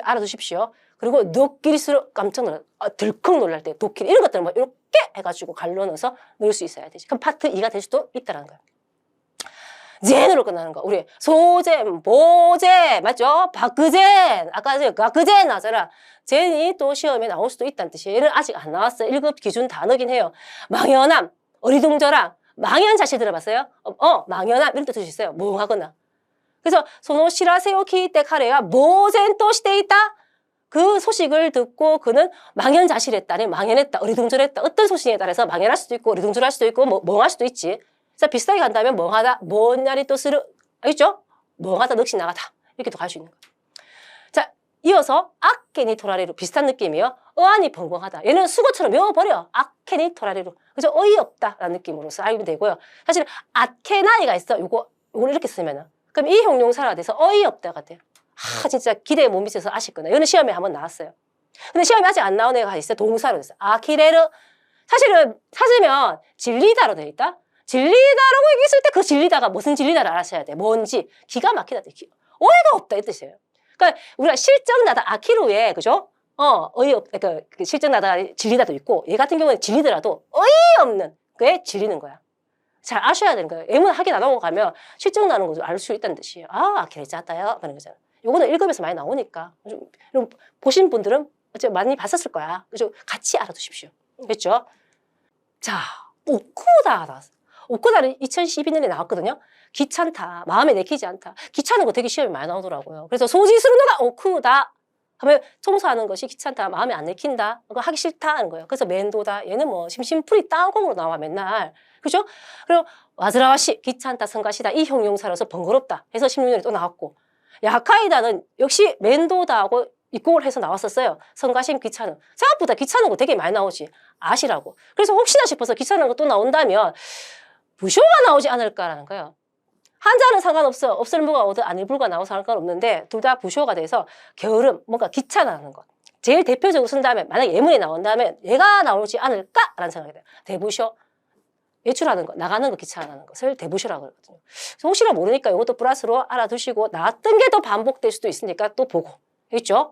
알아두십시오. 그리고 노끼리스로 깜짝 놀라, 들컥 놀랄 때 도끼리 이런 것들은 뭐 이렇게 해가지고 갈로 넣어서 넣을 수 있어야 되지. 그럼 파트 2가 될 수도 있다는 거야. 젠으로 끝나는 거. 우리 소젠, 보젠, 맞죠? 바크젠. 아까 가크젠 나잖아. 젠이 또 시험에 나올 수도 있다는 뜻이에요. 얘는 아직 안 나왔어요. 1급 기준 단어긴 해요. 망연함, 어리둥절함, 망연자실 들어봤어요? 망연함 이런 뜻이 있어요. 멍하거나. 그래서 소노 시라세요 키이테 카레가 모젠 또 시대 있다. 그 소식을 듣고 그는 망연자실했다, 아니면 망연했다, 어리둥절했다. 어떤 소식에 따라서 망연할 수도 있고 어리둥절할 수도 있고 멍할 수도 있지. 자, 비슷하게 간다면 멍하다, 뭔냐리 또 쓰르, 알겠죠? 멍하다, 넋이 나가다. 이렇게도 갈 수 있는 거예요. 자, 이어서 아케니 토라리루 비슷한 느낌이에요. 어안이 벙벙하다. 얘는 수거처럼 외워버려. 아케니 토라리루. 그죠? 어이없다라는 느낌으로서 알면 되고요. 사실 아케나이가 있어. 요걸 이렇게 쓰면은. 그럼 이 형용사가 돼서 어이없다가 돼요. 진짜 기대에 못 미쳐서 아쉽구나. 이거는 시험에 한번 나왔어요. 근데 시험에 아직 안 나온 애가 있어요. 동사로 됐어. 아키레르. 사실은 찾으면 진리다로 돼 있다. 진리다라고 얘기했을 때 그 진리다가 무슨 진리다를 알아셔야 돼. 뭔지. 기가 막히다. 어이가 없다 이 뜻이에요. 그러니까 우리가 실정나다 아키루에 그죠? 어이없. 그러니까 실정나다 진리다도 있고 얘 같은 경우는 진리더라도 어이없는 그게 진리는 거야. 잘 아셔야 되는 거예요. 예문 하긴 안 하고 가면 실정나는 거 좀 알 수 있다는 뜻이에요. 아키레 짜다요. 그런 거잖아. 요거는 1급에서 많이 나오니까. 좀 보신 분들은 많이 봤었을 거야. 그죠? 같이 알아두십시오. 그렇죠? 자, 오쿠다 나왔어. 오쿠다는 2012년에 나왔거든요. 귀찮다. 마음에 내키지 않다. 귀찮은 거 되게 시험이 많이 나오더라고요. 그래서 소지스루노가 오쿠다 하면 청소하는 것이 귀찮다. 마음에 안 내킨다. 그거 하기 싫다 하는 거예요. 그래서 멘도다. 얘는 뭐 심심풀이 땅콩으로 나와 맨날. 그죠? 그리고 와즈라와시 귀찮다, 성가시다. 이 형용사로서 번거롭다 해서 16년에 또 나왔고 야카이다는 역시 멘도다하고 입곡을 해서 나왔었어요. 성가심 귀찮은. 생각보다 귀찮은 거 되게 많이 나오지. 아시라고. 그래서 혹시나 싶어서 귀찮은 거 또 나온다면 부쇼가 나오지 않을까라는 거예요. 한자는 상관없어. 없을무가 오든 아닐불가 나오고 상관없는데 둘 다 부쇼가 돼서 게으름, 뭔가 귀찮아하는 것. 제일 대표적으로 쓴다면 만약에 예문이 나온다면 얘가 나오지 않을까라는 생각이 돼요. 대부쇼. 외출하는 거, 나가는 거 귀찮아하는 것을 대부쇼라고 그러거든요. 혹시나 모르니까 이것도 플러스로 알아두시고 나왔던 게 더 반복될 수도 있으니까 또 보고. 있죠?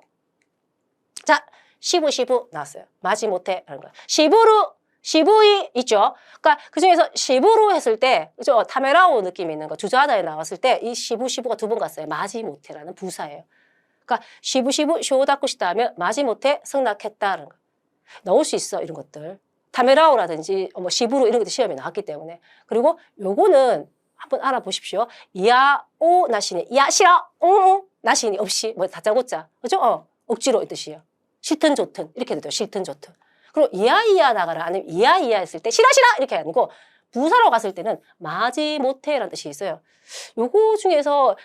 자, 시부 나왔어요. 마지못해 라는 거예요. 시부루, 시부이 있죠? 그러니까 그 중에서 시부루 했을 때, 그죠? 타메라오 느낌이 있는 거, 주저하다에 나왔을 때 이 시부가 2번 갔어요. 마지못해라는 부사예요. 그러니까 시부, 쇼다쿠시다 하면 마지못해 승낙했다라는 거. 나올 수 있어, 이런 것들. 타메라오라든지 뭐 시부루 이런 것도 시험에 나왔기 때문에. 그리고 요거는 한번 알아보십시오. 이야오 나시니, 이야 싫어, 나시니 없이 뭐 다짜고짜, 그죠? 억지로 이 뜻이에요. 싫든 좋든 이렇게 되죠. 싫든 좋든. 그리고 이야 나가라 아니면 이야 했을 때 싫어 이렇게 아니고 부사로 갔을 때는 마지못해라는 뜻이 있어요. 요거 중에서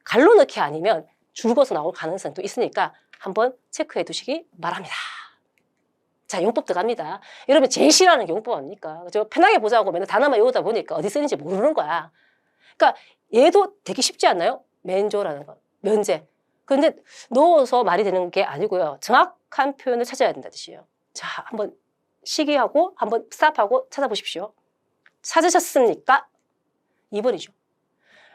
갈로 넣기 아니면 줄거서 나올 가능성도 있으니까 한번 체크해 두시기 바랍니다. 자, 용법 들어갑니다. 여러분 제일 싫어하는 게 용법 아닙니까? 그죠? 편하게 보자고 맨날 단어만 외우다 보니까 어디 쓰는지 모르는 거야. 그러니까 얘도 되게 쉽지 않나요? 맨조라는 거. 면제. 근데 넣어서 말이 되는 게 아니고요. 정확한 표현을 찾아야 된다는 뜻이에요. 자, 한번 시기하고 한번 스탑하고 찾아보십시오. 찾으셨습니까? 2번이죠.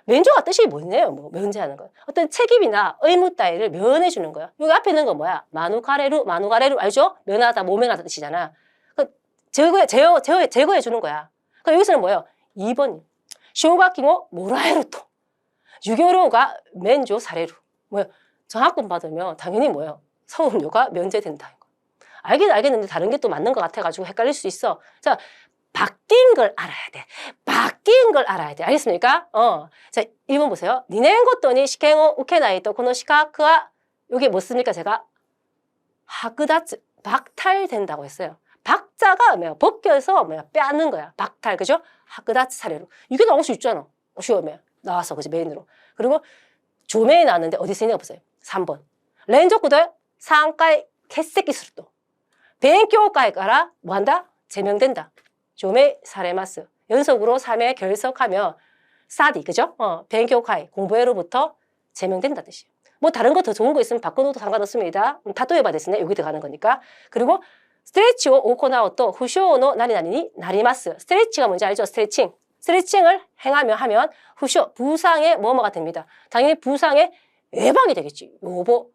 면조가 뜻이 뭐냐요? 뭐 면제하는 거. 어떤 책임이나 의무 따위를 면해주는 거야. 여기 앞에 있는 건 뭐야? 마누가레루 알죠? 면하다, 모면하다 뜻이잖아. 제거해 주는 거야. 그러니까 여기서는 뭐예요? 2번. 쇼가킹오 모라에루토. 유교료가 면조 사례로. 뭐예요? 장학금 받으면 당연히 뭐예요? 서울료가 면제된다. 알긴 알겠는데 다른 게 또 맞는 것 같아가지고 헷갈릴 수 있어. 자, 바뀐 걸 알아야 돼. 바뀐 걸 알아야 돼. 알겠습니까? 자, 1번 보세요. 니넨 것도니 시켄오 우케나이토 코노 시카크와 이게 뭐 씁니까? 제가 하그다츠 박탈된다고 했어요. 박자가 뭐야? 벗겨서 뭐야? 빼앗는 거야. 박탈, 그죠? 하그다츠 사례로. 이게 나올 수 있잖아. 시험에 나와서 그지 메인으로. 그리고 조메에 나왔는데 어디 쓰이냐 보세요. 3번. 렌조쿠도에 상가의 개새끼 수도. 벤교가에 가라 뭐한다? 제명된다. 조메 사레마스. 연속으로 3회 결석하면 사디, 그죠? 벤교카이 공부회로부터 제명된다 뜻이에요. 뭐 다른 거 더 좋은 거 있으면 바꿔놓어도 상관없습니다. 다토에바 됐으네. 여기 들어가는 거니까. 그리고 스트레치오 오코나오또 후쇼노 나리나리니 나리마스. 스트레치가 뭔지 알죠? 스트레칭. 스트레칭을 행하며 하면 후쇼 부상의 뭐뭐가 됩니다. 당연히 부상의 예방이 되겠지. 요거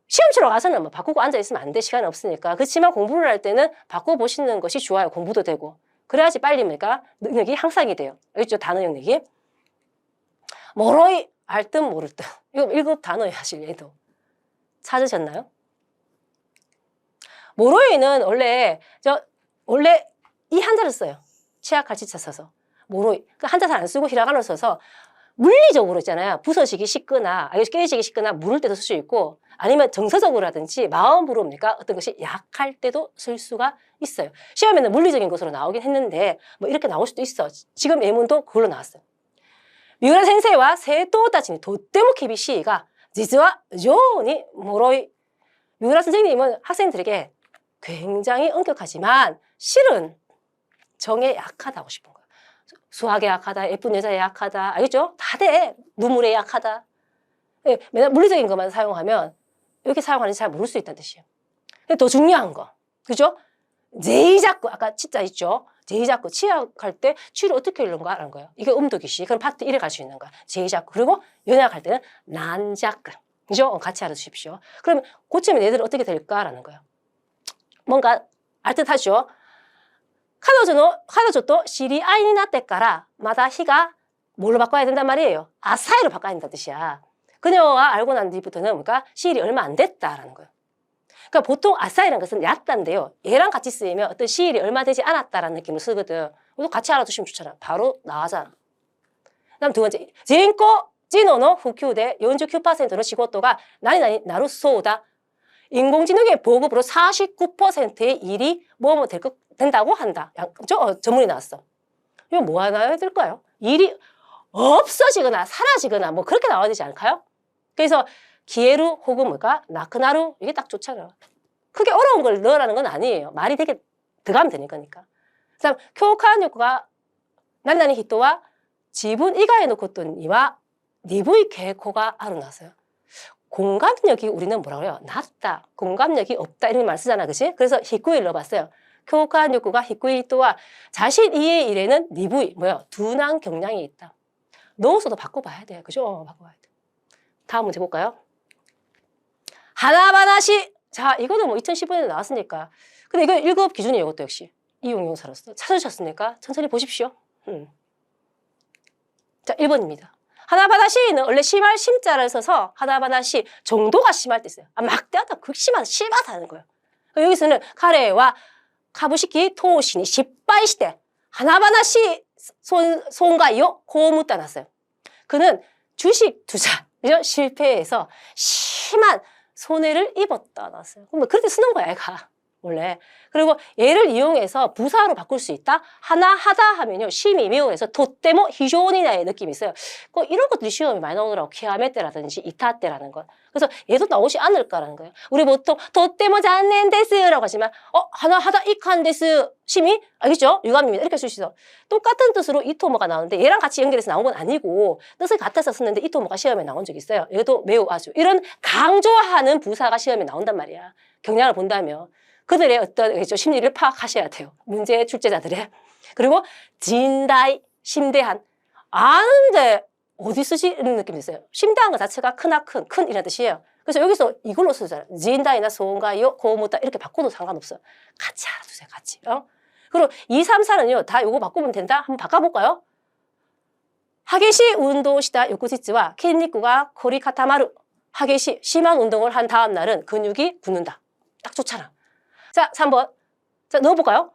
시험 치러 가서는 뭐 바꾸고 앉아있으면 안 돼. 시간이 없으니까. 그렇지만 공부를 할 때는 바꿔보시는 것이 좋아요. 공부도 되고. 그래야지 빨리 뭐니까 능력이 향상이 돼요. 알겠죠? 단어 영역이. 뭐로이 알 듯 모를 듯. 이거 1급 단어예요. 사실 얘도. 찾으셨나요? 모로이는 원래 이 한자를 써요. 치약 갈치자 써서. 모로이. 그 한자 잘 안 쓰고 히라가나를 써서 물리적으로 있잖아요. 부서지기 쉽거나 깨지기 쉽거나 물을 때도 쓸 수 있고 아니면 정서적으로라든지 마음으로 뭡니까? 어떤 것이 약할 때도 쓸 수가 있어요. 시험에는 물리적인 것으로 나오긴 했는데 뭐 이렇게 나올 수도 있어. 지금 예문도 그걸로 나왔어요. 미우라 센세이와 세토다치니 도떼모 키비시가 지즈와 요니 모로이. 미우라 선생님은 학생들에게 굉장히 엄격하지만 실은 정에 약하다고 싶은 거예요. 수학에 약하다, 예쁜 여자에 약하다, 알겠죠? 다 돼. 눈물에 약하다. 맨날 물리적인 것만 사용하면 이렇게 사용하는지 잘 모를 수 있다는 뜻이에요. 더 중요한 거, 그죠? 제이자쿠, 아까 치자 있죠? 제이자쿠, 치약할 때 치를 어떻게 읽는가 하는 거예요. 이게 음도기시, 그럼 파트 1에 갈 수 있는 거야. 제이자쿠. 그리고 연약할 때는 난자쿠, 그죠? 같이 알아두십시오. 그러면 고치면 얘들은 어떻게 될까라는 거예요. 뭔가 알 듯하죠? 카도조도 시리아이니 나때까라 마다 히가 뭘로 바꿔야 된단 말이에요. 아사히로 바꿔야 된다는 뜻이야. 그녀와 알고 난 뒤부터는 뭔가 시일이 얼마 안 됐다라는 거예요. 그러니까 보통 아사히라는 것은 얕다인데요. 얘랑 같이 쓰이면 어떤 시일이 얼마 되지 않았다라는 느낌으로 쓰거든. 그래서 같이 알아두시면 좋잖아. 바로 나와잖아. 그다음 두 번째, 진코 진노노 후큐대 49%는仕事が 나니 나루 소다. 인공지능의 보급으로 49%의 일이 뭐뭐 된다고 한다. 전문이 나왔어. 이거 뭐 하나 해야 될까요? 일이 없어지거나 사라지거나 뭐 그렇게 나와야 되지 않을까요? 그래서 기에루 혹은 뭐가 나크나루 이게 딱 좋잖아요. 크게 어려운 걸 넣으라는 건 아니에요. 말이 되게 들어가면 되는 거니까. 그다음 교칸 요구가 난나니 히토와 지분 이가에 놓고 또 니와 니부이 계코가 아루나서요. 공감력이 우리는 뭐라고 해요? 낮다. 공감력이 없다. 이런 말 쓰잖아. 그치? 그래서 히쿠이를 넣어봤어요. 교관 욕구가 히쿠이 또와 자신 이의 일에는 니부이, 둔한 경향이 있다. 넣어서도 바꿔봐야 돼요. 그죠? 바꿔봐야 돼. 다음 문제 볼까요? 하나바나시. 자, 이거는 뭐 2015년에 나왔으니까. 근데 이거 1급 기준이에요. 이것도 역시. 이용용사로서. 찾으셨습니까? 천천히 보십시오. 자, 1번입니다. 하나바다시는 원래 심할 심자를 써서 하나바다시 정도가 심할 때 써요. 막대하다, 극심하다, 심하다는 거예요. 여기서는 카레와 카부시키 토신이 십바이시대 하나바다시 손가요 고무 따놨어요. 그는 주식 투자 실패해서 심한 손해를 입었다 놨어요. 그럼 그렇게 쓰는 거야, 얘가. 원래. 그리고 얘를 이용해서 부사로 바꿀 수 있다? 하나 하다 하면요. 심이 미오에서 도떼모 히조니나의 느낌이 있어요. 이런 것들이 시험에 많이 나오더라고. 키아메 때라든지 이타 때라는 것. 그래서 얘도 나오지 않을까라는 거예요. 우리 보통 도떼모 잔넨데스라고 하지만 하나 하다 이칸데스 심이 알겠죠? 유감입니다. 이렇게 쓸 수 있어. 똑같은 뜻으로 이토모가 나오는데 얘랑 같이 연결해서 나온 건 아니고 뜻을 같아서 썼는데 이토모가 시험에 나온 적이 있어요. 얘도 매우 아주 이런 강조하는 부사가 시험에 나온단 말이야. 경향을 본다면. 그들의 어떤 심리를 파악하셔야 돼요. 문제 출제자들의. 그리고 진다이, 심대한. 아는데 어디 쓰시는 느낌이 있어요. 심대한 것 자체가 크나 큰 이런 뜻이에요. 그래서 여기서 이걸로 쓰잖아요. 진다이나 소은가요, 고무다 이렇게 바꿔도 상관없어요. 같이 알아두세요. 같이. 그리고 2, 3, 4는요. 다 요거 바꾸면 된다. 한번 바꿔볼까요? 하게시 운동시다 요코지츠와 킨니쿠가 코리 카타마루. 하게시 심한 운동을 한 다음 날은 근육이 굳는다. 딱 좋잖아. 자, 3번. 자, 넣어볼까요?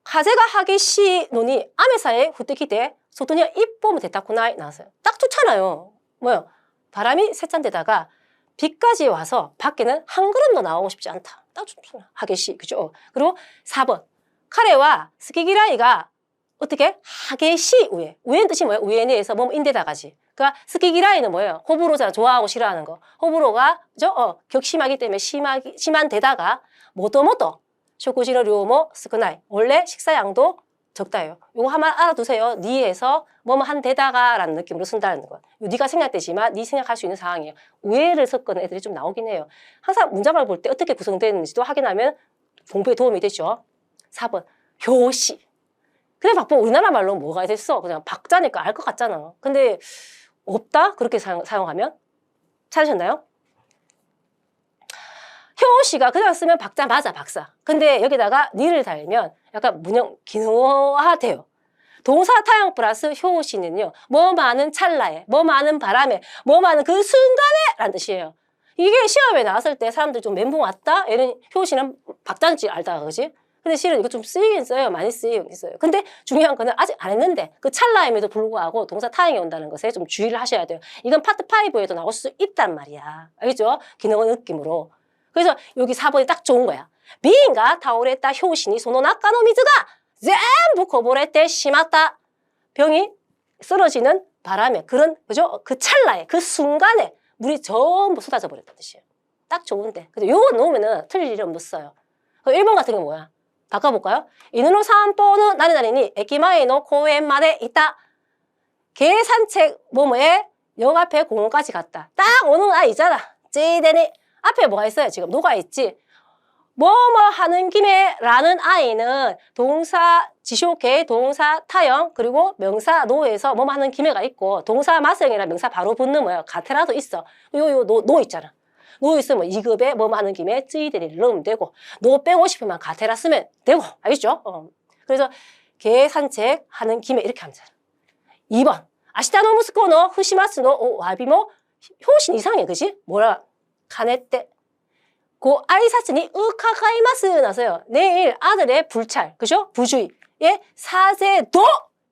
가제가 하게시 노니 아메사에 후때키때 소토니가 입보면 됐다쿠나이 나왔어요. 딱 좋잖아요. 뭐요? 바람이 세찬데다가 비까지 와서 밖에는 한 걸음도 나오고 싶지 않다. 딱 좋잖아. 하게시. 그죠? 그리고 4번. 카레와 스키기라이가 어떻게? 하게시 우에. 우에는 뜻이 뭐예요? 우에네에서 몸 인데다가지. 그러니까 스키기라이는 뭐예요? 호불호잖아. 좋아하고 싫어하는 거. 호불호가 그죠? 격심하기 때문에 심한 데다가 모토모토 쇼쿠지로 료모 스쿠나이. 원래 식사량도 적다예요. 요거 한번 알아두세요. 니에서 뭐뭐 한 데다가 라는 느낌으로 쓴다는 거예요. 네가 생각되지만 네 생각할 수 있는 상황이에요. 우애를 섞은 애들이 좀 나오긴 해요. 항상 문장을 볼 때 어떻게 구성되는지도 확인하면 공부에 도움이 되죠. 4번 효시. 그냥 바쁘 우리나라 말로 뭐가 됐어? 그냥 박자니까 알 것 같잖아. 근데 없다? 그렇게 사용하면? 찾으셨나요? 효시가 그냥 쓰면 박자 맞아, 박사. 근데 여기다가 니를 달면 약간 문형 기능화돼요. 동사 타용 플러스 효시는요. 뭐 많은 찰나에, 뭐 많은 바람에, 뭐 많은 그 순간에 라는 뜻이에요. 이게 시험에 나왔을 때 사람들 좀 멘붕 왔다? 이런 효시는 박자인지 알다가 그지? 근데 실은 이거 좀 쓰이긴 써요. 많이 쓰이긴 있어요. 근데 중요한 거는 아직 안 했는데 그 찰나임에도 불구하고 동사 타용이 온다는 것에 좀 주의를 하셔야 돼요. 이건 파트 5에도 나올 수 있단 말이야. 알겠죠? 기능어 느낌으로. 그래서 여기 4번이 딱 좋은 거야. 비인가 타오레타 효신이 소노 나카노 미즈가 전부 거보레테 심았다. 병이 쓰러지는 바람에 그런 그죠? 그 찰나에 그 순간에 물이 전부 쏟아져 버렸다는 뜻이에요. 딱 좋은데. 근데 요거 놓으면은 틀릴 일이 없어요. 1번 같은 건 뭐야? 바꿔볼까요? 이누노 산보는 나리나리니 에키마에노 코엔마데 있다. 개 산책 뭐뭐에 역 앞에 공원까지 갔다. 딱 오는 아이 있잖아. 찌대니 앞에 뭐가 있어요? 지금 노가 있지. 뭐뭐 하는 김에 라는 아이는 동사 지쇼개 동사 타형 그리고 명사 노에서 뭐뭐 하는 김에가 있고 동사 마성이랑 명사 바로 붙는 뭐야 가테라도 있어. 요 노 있잖아. 노 있으면 2급에 뭐뭐 하는 김에 쯔이데리를 넣으면 되고 노 빼고 싶으면 가테라 쓰면 되고 알겠죠? 그래서 개 산책 하는 김에 이렇게 하면 되잖아. 2번 아시타노 무스코노 후시마스노 와비모 효신 이상해 그지? 뭐라 가네떼 고 아이사츠니 으카가이마스 나서요. 내일 아들의 불찰, 그죠? 부주의에 사제도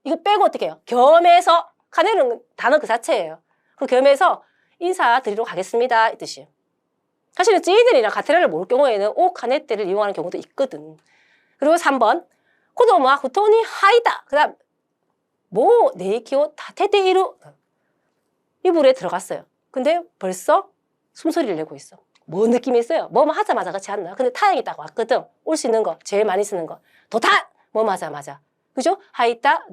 이거 빼고 어떻게 해요? 겸해서 카네는 단어 그 자체예요. 그 겸해서 인사드리러 가겠습니다 이 뜻이에요. 사실은 찌이들이랑 가테라를 모를 경우에는 오 카네떼를 이용하는 경우도 있거든. 그리고 3번 코도모와 후토니 하이다. 그다음 모 네이키오 다테데이루 이불에 들어갔어요. 근데 벌써 숨소리를 내고 있어. 뭐 느낌이 있어요? 뭐뭐 하자마자 그렇지 않나? 근데 타양이 딱 왔거든. 올 수 있는 거, 제일 많이 쓰는 거. 도탄! 뭐 맞아. 그죠? 하이타,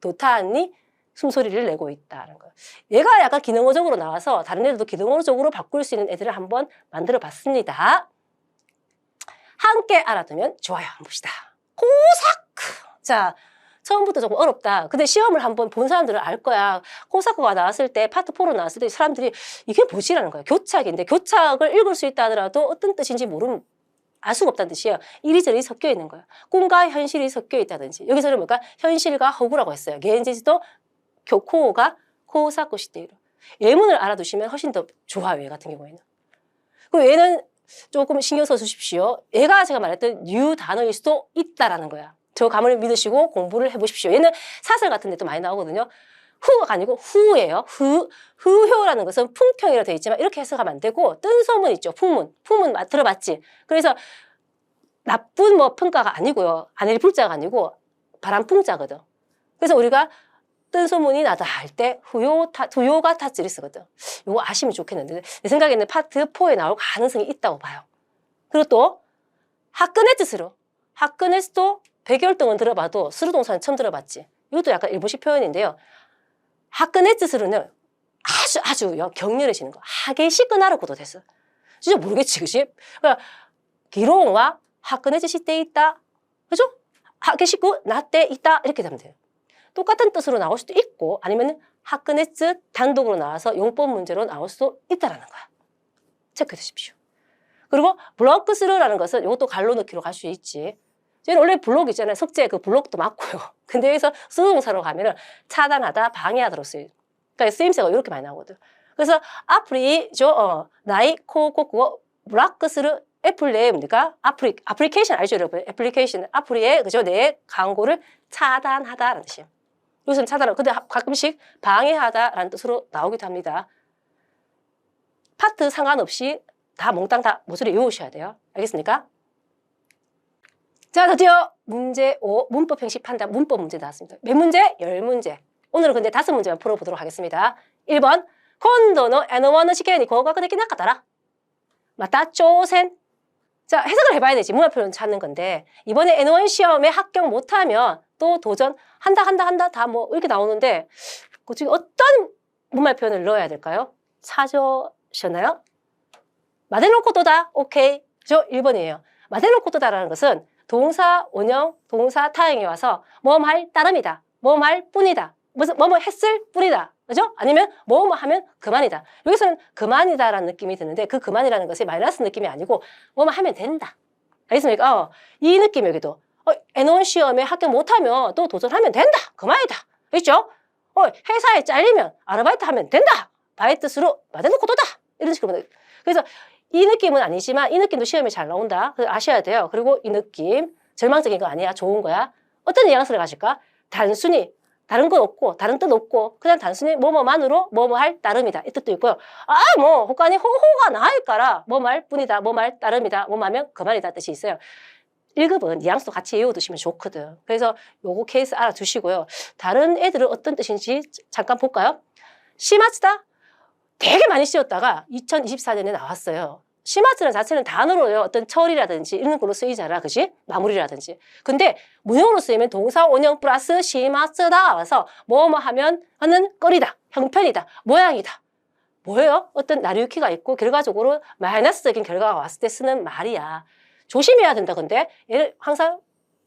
도탄이 숨소리를 내고 있다는 거. 얘가 약간 기능어적으로 나와서 다른 애들도 기능어적으로 바꿀 수 있는 애들을 한번 만들어 봤습니다. 함께 알아두면 좋아요. 한번 봅시다. 코사쿠! 자, 처음부터 조금 어렵다. 근데 시험을 한번 본 사람들은 알 거야. 코사쿠가 나왔을 때, 파트 4로 나왔을 때 사람들이 이게 뭐지라는 거야. 교착인데 교착을 읽을 수 있다 하더라도 어떤 뜻인지 모르면 알 수가 없다는 뜻이에요. 이리저리 섞여 있는 거야. 꿈과 현실이 섞여 있다든지. 여기서는 뭘까? 현실과 허구라고 했어요. 겐지지도 교코가 코사쿠 시테이로. 예문을 알아두시면 훨씬 더 좋아요. 얘 같은 경우에는. 그리고 얘는 조금 신경 써 주십시오. 얘가 제가 말했던 뉴 단어일 수도 있다라는 거야. 저 감을 믿으시고 공부를 해보십시오. 얘는 사설 같은 데도 많이 나오거든요. 후가 아니고 후예요. 후효라는 것은 풍평이라고 되어 있지만 이렇게 해석하면 안 되고 뜬소문 있죠. 풍문 들어봤지. 그래서 나쁜 뭐 평가가 아니고요. 아닐 불자가 아니고 바람풍자거든. 그래서 우리가 뜬소문이 나다 할 때 후요가 타찌를 쓰거든. 이거 아시면 좋겠는데 내 생각에는 파트 4에 나올 가능성이 있다고 봐요. 그리고 또 하크네츠스로 하크네츠도 백열등은 들어봐도 스루동사는 처음 들어봤지. 이것도 약간 일본식 표현인데요. 하크네츠스루는 아주 격렬해지는 거. 하게시 끄나르고도 됐어. 진짜 모르겠지, 그치? 그러니까 기롱와 하크네츠시 때 있다. 그죠? 하게시쿠 나때 있다. 이렇게 되면 돼요. 똑같은 뜻으로 나올 수도 있고 아니면 하크네츠 단독으로 나와서 용법 문제로 나올 수도 있다라는 거야. 체크해 두십시오. 그리고 블럭스루라는 것은 이것도 갈로 넣기로 갈 수 있지. 저희는 원래 블록 있잖아요. 석재 그 블록도 맞고요. 근데 여기서 수동사로 가면은 차단하다, 방해하다로 쓰여요. 그러니까 쓰임새가 이렇게 많이 나오거든. 그래서 앞으리죠. 나이, 코, 코, 그거, 브라크스를 애플 내에 뭡니까? 애플리케이션 알죠, 여러분? 애플리케이션. 앞으리에, 그죠? 내 광고를 차단하다라는 뜻이에요. 여기서는 차단하고, 근데 가끔씩 방해하다라는 뜻으로 나오기도 합니다. 파트 상관없이 다 몽땅 다 모서리 외우셔야 돼요. 알겠습니까? 자, 드디어 문제 5, 문법 형식 판단, 문법 문제 나왔습니다. 몇 문제? 10문제. 오늘은 근데 5문제만 풀어보도록 하겠습니다. 1번, 今度の N1 試験に合格できなかったら 맞다, 쪼센. 자, 해석을 해봐야 되지. 문화 표현 찾는 건데 이번에 N1 시험에 합격 못하면 또 도전 한다 다 뭐 이렇게 나오는데 그 중에 어떤 문화 표현을 넣어야 될까요? 찾으셨나요? 마데노코토다. 오케이. 저 1번이에요. 마데노코토다라는 것은 동사 원형, 동사 타형이 와서 뭐할 따름이다. 뭐할 뿐이다. 무슨 뭐뭐 했을 뿐이다. 그죠? 아니면 뭐뭐 하면 그만이다. 여기서는 그만이다라는 느낌이 드는데 그 그만이라는 것이 마이너스 느낌이 아니고 뭐뭐 하면 된다. 알겠습니까? 이 느낌 여기도. N1 시험에 합격 못하면 또 도전하면 된다. 그만이다. 그렇죠? 회사에 잘리면 아르바이트 하면 된다. 바의 뜻으로 마데노코토다. 이런 식으로. 그래서 이 느낌은 아니지만 이 느낌도 시험에 잘 나온다. 그래서 아셔야 돼요. 그리고 이 느낌 절망적인 거 아니야. 좋은 거야. 어떤 뉘앙스를 가질까? 단순히 다른 건 없고 다른 뜻 없고 그냥 단순히 뭐뭐만으로 뭐뭐할 따름이다. 이 뜻도 있고요. 뭐 호가니 호호가 나을까라 뭐뭐할 뿐이다. 뭐뭐할 따름이다. 뭐뭐하면 그만이다 뜻이 있어요. 1급은 뉘앙스도 같이 외워두시면 좋거든. 그래서 요거 케이스 알아두시고요. 다른 애들은 어떤 뜻인지 잠깐 볼까요? 시마츠다. 되게 많이 씌웠다가 2024년에 나왔어요. 시마츠는 자체는 단어로요. 어떤 처리라든지 이런 걸로 쓰이잖아. 그지? 마무리라든지. 근데 문형으로 쓰이면 동사 원형 플러스 시마츠다 와서 뭐뭐 하면 하는 거리다. 형편이다. 모양이다. 뭐예요? 어떤 나리유키가 있고 결과적으로 마이너스적인 결과가 왔을 때 쓰는 말이야. 조심해야 된다. 근데 얘는 항상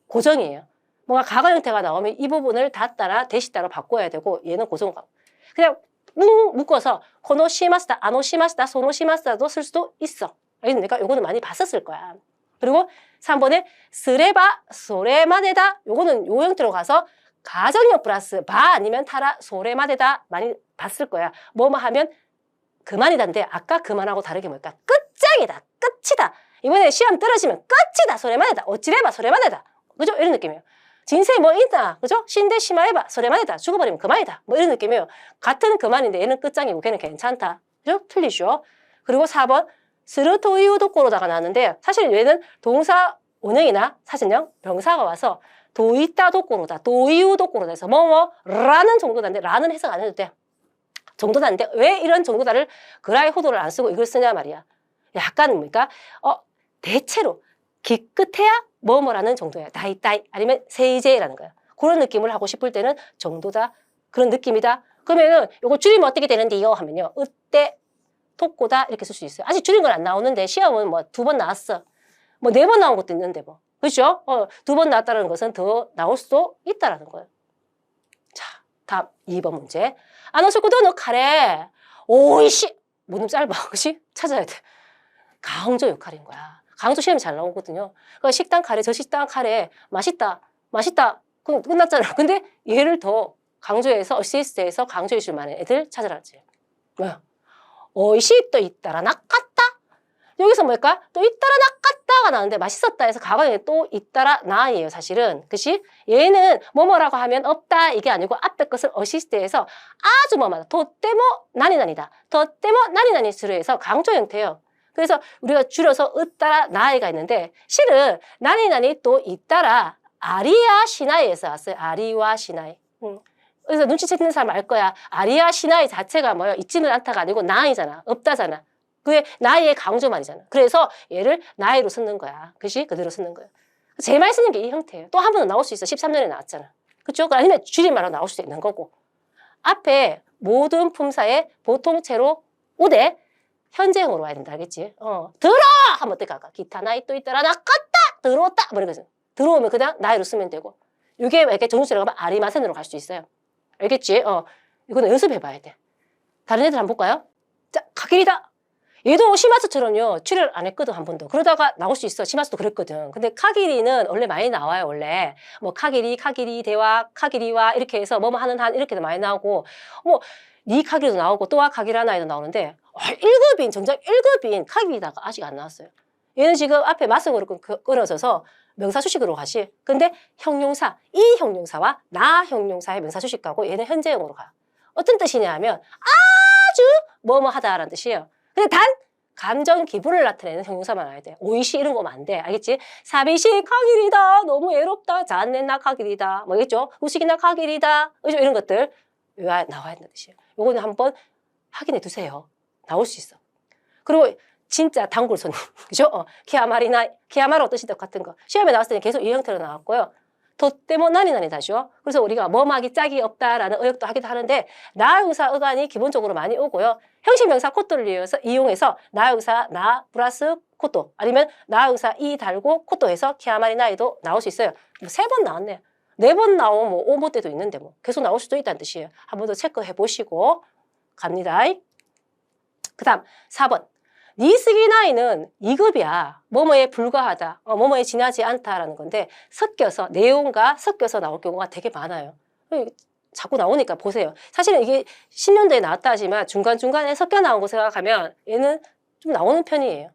고정이에요. 뭔가 가가 형태가 나오면 이 부분을 닫다나 대시다로 바꿔야 되고 얘는 고정가. 그냥 묶어서 코노 시마스다, 아노 시마스다, 소노 시마스다도 쓸 수도 있어. 알겠습니까? 요거는 많이 봤었을 거야. 그리고 3번에 스레바, 소레마데다. 요거는 요 형태로 가서 가정형 플러스 바 아니면 타라, 소레마데다 많이 봤을 거야. 뭐뭐 하면 그만이다인데 아까 그만하고 다르게 뭘까? 끝장이다, 끝이다. 이번에 시험 떨어지면 끝이다, 소레마데다. 어찌래봐, 소레마데다. 그죠? 이런 느낌이에요. 진세 뭐 있다. 그죠? 신대 심화해봐. 소리만이다. 죽어버리면 그만이다. 뭐 이런 느낌이에요. 같은 그만인데 얘는 끝장이고 걔는 괜찮다. 그죠? 틀리죠? 그리고 4번 스르토이우도꼬로다가 나왔는데 사실 얘는 동사 원형이나 사진형 명사가 와서 도이따도꼬로다. 도이우도꼬로다 해서 뭐뭐라는 정도다인데 라는 해석 안 해도 돼. 정도다인데 왜 이런 정도다를 그라이 호도를 안 쓰고 이걸 쓰냐 말이야. 약간 뭡니까? 대체로 기껏해야 뭐뭐라는 정도야. 다이다이 아니면 세이제라는 거야. 그런 느낌을 하고 싶을 때는 정도다. 그런 느낌이다. 그러면은 요거 줄이면 어떻게 되는데요? 하면요. 으때 토꼬다 이렇게 쓸 수 있어요. 아직 줄인 건 안 나오는데 시험은 뭐 2번 나왔어. 뭐 4번 나온 것도 있는데 뭐. 그렇죠? 2번 나왔다는 것은 더 나올 수도 있다라는 거예요. 자, 다음 2번 문제. 아노소코도노 카레 오이시. 뭐 좀 짧아. 그치? 찾아야 돼. 강조 역할인 거야. 강조 시험이 잘 나오거든요. 그러니까 식당 카레, 저 식당 카레 맛있다, 맛있다. 그럼 끝났잖아. 근데 얘를 더 강조해서 어시스트해서 강조해 줄 만한 애들 찾아라지. 뭐야? 오이시 또 있다라 낚았다. 여기서 뭘까? 또 있다라 낚았다가 나오는데 맛있었다 해서 과거에 또 있다라 나이에요. 사실은. 그치? 얘는 뭐뭐라고 하면 없다 이게 아니고 앞에 것을 어시스트해서 아주 뭐마다 도떼모 나니나니다. 도떼모 나니나니스로 해서 강조 형태예요. 그래서 우리가 줄여서 으따라 나이가 있는데 실은 나니나니 또 있따라 아리아 시나이에서 왔어요. 아리와 시나이. 그래서 눈치채는 사람 알 거야. 아리아 시나이 자체가 뭐야? 있지는 않다가 아니고 나이잖아. 없다잖아. 그게 나이의 강조말이잖아. 그래서 얘를 나이로 쓰는 거야. 그치? 그대로 쓰는 거야. 제일 많이 쓰는 게 이 형태예요. 또 한 번은 나올 수 있어. 13년에 나왔잖아. 그쵸? 아니면 줄임말로 나올 수도 있는 거고. 앞에 모든 품사의 보통체로 우대 현재형으로 와야 된다. 알겠지? 들어! 하면 어떻게 할까? 기타 나이 또 있더라. 나갔다! 들어왔다! 뭐 이런 거. 들어오면 그냥 나이로 쓰면 되고. 이게 이렇게 정수치라고 하면 아리마센으로 갈 수 있어요. 알겠지? 이거는 연습해 봐야 돼. 다른 애들 한번 볼까요? 자, 가길이다. 얘도 시마스처럼요 출혈 안 했거든 한 번도. 그러다가 나올 수 있어. 시마스도 그랬거든. 근데 카기리는 원래 많이 나와요. 원래 뭐 카기리 대화 카기리와 이렇게 해서 뭐뭐 하는 한 이렇게도 많이 나오고 뭐 니 카기리도 나오고 또와 카기라나이도 나오는데 1급인 정작 1급인 카기리다가 아직 안 나왔어요. 얘는 지금 앞에 마스으로 끊어져서 명사 수식으로 가시. 근데 형용사 이 형용사와 나 형용사의 명사 수식 가고 얘는 현재형으로 가. 어떤 뜻이냐 하면 아주 뭐뭐 하다라는 뜻이에요. 근데 단 감정 기분을 나타내는 형용사만 와야 돼. 오이시 이런 거면 안 돼. 알겠지? 사비시 카기리다. 너무 외롭다. 잔넨나 카기리다. 뭐겠죠? 우식이나 카기리다. 그죠? 이런 것들 나와야 된다는 뜻이에요. 요거는 한번 확인해 두세요. 나올 수 있어. 그리고 진짜 단골 손님. 그죠? 키아마르 어떤 시도 같은 거. 시험에 나왔을 때는 계속 이 형태로 나왔고요. 덧대모 나니나니다죠. 그래서 우리가 뭐막이 짝이 없다라는 의역도 하기도 하는데 나형사 어간이 기본적으로 많이 오고요. 형식명사 코토를 이용해서 나형사 나 플러스 코토 아니면 나형사 이 달고 코토 해서 키아마리나이도 나올 수 있어요. 뭐 3번 나왔네. 4번 나오면 뭐 5번 때도 있는데 뭐 계속 나올 수도 있다는 뜻이에요. 한 번 더 체크해 보시고 갑니다. 그 다음 4번. 니스기나이는 2급이야. 뭐뭐에 불과하다. 뭐뭐에 지나지 않다라는 건데 섞여서 내용과 섞여서 나올 경우가 되게 많아요. 자꾸 나오니까 보세요. 사실은 이게 10년대에 나왔다 하지만 중간중간에 섞여 나온 거 생각하면 얘는 좀 나오는 편이에요.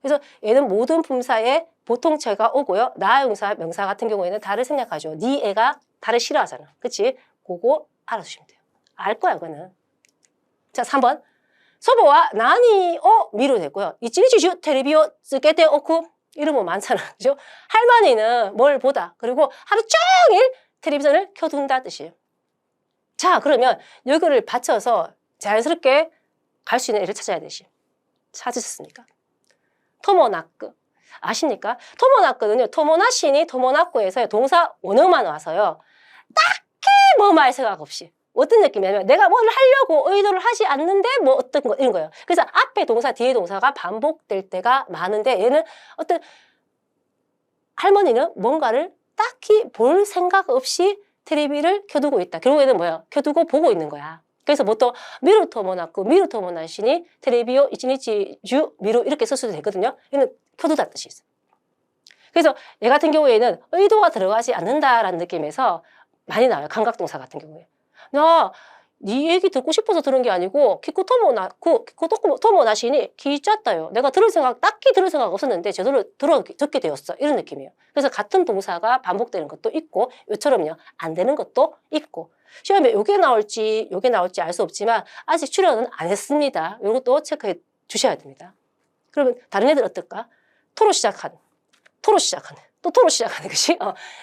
그래서 얘는 모든 품사에 보통체가 오고요. 나용사, 명사 같은 경우에는 다를 생략하죠. 니 애가 다를 싫어하잖아. 그치? 그거 알아두시면 돼요. 알 거야, 그거는. 자, 3번. 소보와 나니 미로 됐고요. 이치니치슈 테레비오 쓰게테 오쿠 이런 거 많잖아. 그죠? 할머니는 뭘 보다. 그리고 하루 종일 텔레비전을 켜둔다 뜻이에요. 자, 그러면 여기를 받쳐서 자연스럽게 갈 수 있는 애를 찾아야 되시. 찾으셨습니까? 토모나크. 아십니까? 토모나크는요. 토모나시니 토모나쿠에서 동사 원어만 와서요. 딱히 뭐 말 생각 없이. 어떤 느낌이냐면 내가 뭘 하려고 의도를 하지 않는데 뭐 어떤 거 이런 거예요. 그래서 앞에 동사 뒤에 동사가 반복될 때가 많은데 얘는 어떤 할머니는 뭔가를 딱히 볼 생각 없이 텔레비를 켜두고 있다. 결국에는 뭐야? 켜두고 보고 있는 거야. 그래서 보통 미루 토모나쿠, 미루 토모나시니 텔레비오 이치니치 주 미루 이렇게 썼어도 되거든요. 얘는 켜두다 뜻이 있어요. 그래서 얘 같은 경우에는 의도가 들어가지 않는다라는 느낌에서 많이 나와요. 감각동사 같은 경우에. 네 얘기 듣고 싶어서 들은 게 아니고 키코토모나시니 기짰다요. 내가 딱히 들을 생각 없었는데 제대로 듣게 되었어. 이런 느낌이에요. 그래서 같은 동사가 반복되는 것도 있고 이처럼요. 안 되는 것도 있고 시험에 요게 나올지 알 수 없지만 아직 출연은 안 했습니다. 이것도 체크해 주셔야 됩니다. 그러면 다른 애들 어떨까? 토로 시작하는 것이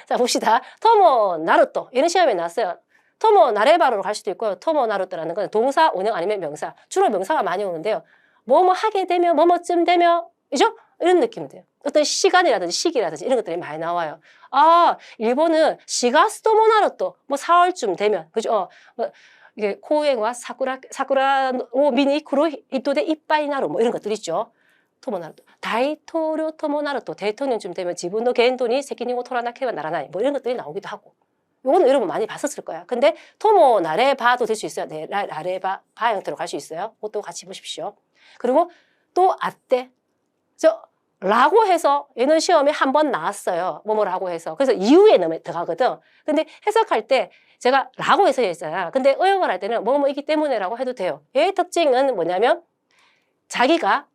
자 봅시다. 토모 나루토 이런 시험에 나왔어요. 토모 나레바로로 갈 수도 있고요. 토모 나루토라는 건 동사, 원형 아니면 명사. 주로 명사가 많이 오는데요. 뭐뭐 하게 되면, 뭐뭐쯤 되면, 그죠? 이런 느낌이 돼요. 어떤 시간이라든지 시기라든지 이런 것들이 많이 나와요. 아, 일본은 시가스 토모 나루토, 뭐 4월쯤 되면, 그죠? 뭐 이게 코엔와 사쿠라 오 미니 쿠로 히토데 이빠이 나루 뭐 이런 것들 있죠. 토모 나루토. 다이토료 토모 나루토. 대통령쯤 되면 지분도 개인돈이 세키니고 토라나케바 나라나이 뭐 이런 것들이 나오기도 하고. 요거는 여러분 많이 봤었을 거야. 근데 토모 나레바도 될 수 있어요. 네, 나레바 바 형태로 갈 수 있어요. 그것도 같이 보십시오. 그리고 또 아떼 라고 해서 얘는 시험에 한 번 나왔어요. 뭐뭐라고 해서. 그래서 이후에 들어가거든. 근데 해석할 때 제가 라고 해서 했잖아. 근데 의역을 할 때는 뭐뭐이기 때문에라고 해도 돼요. 얘의 특징은 뭐냐면 자기가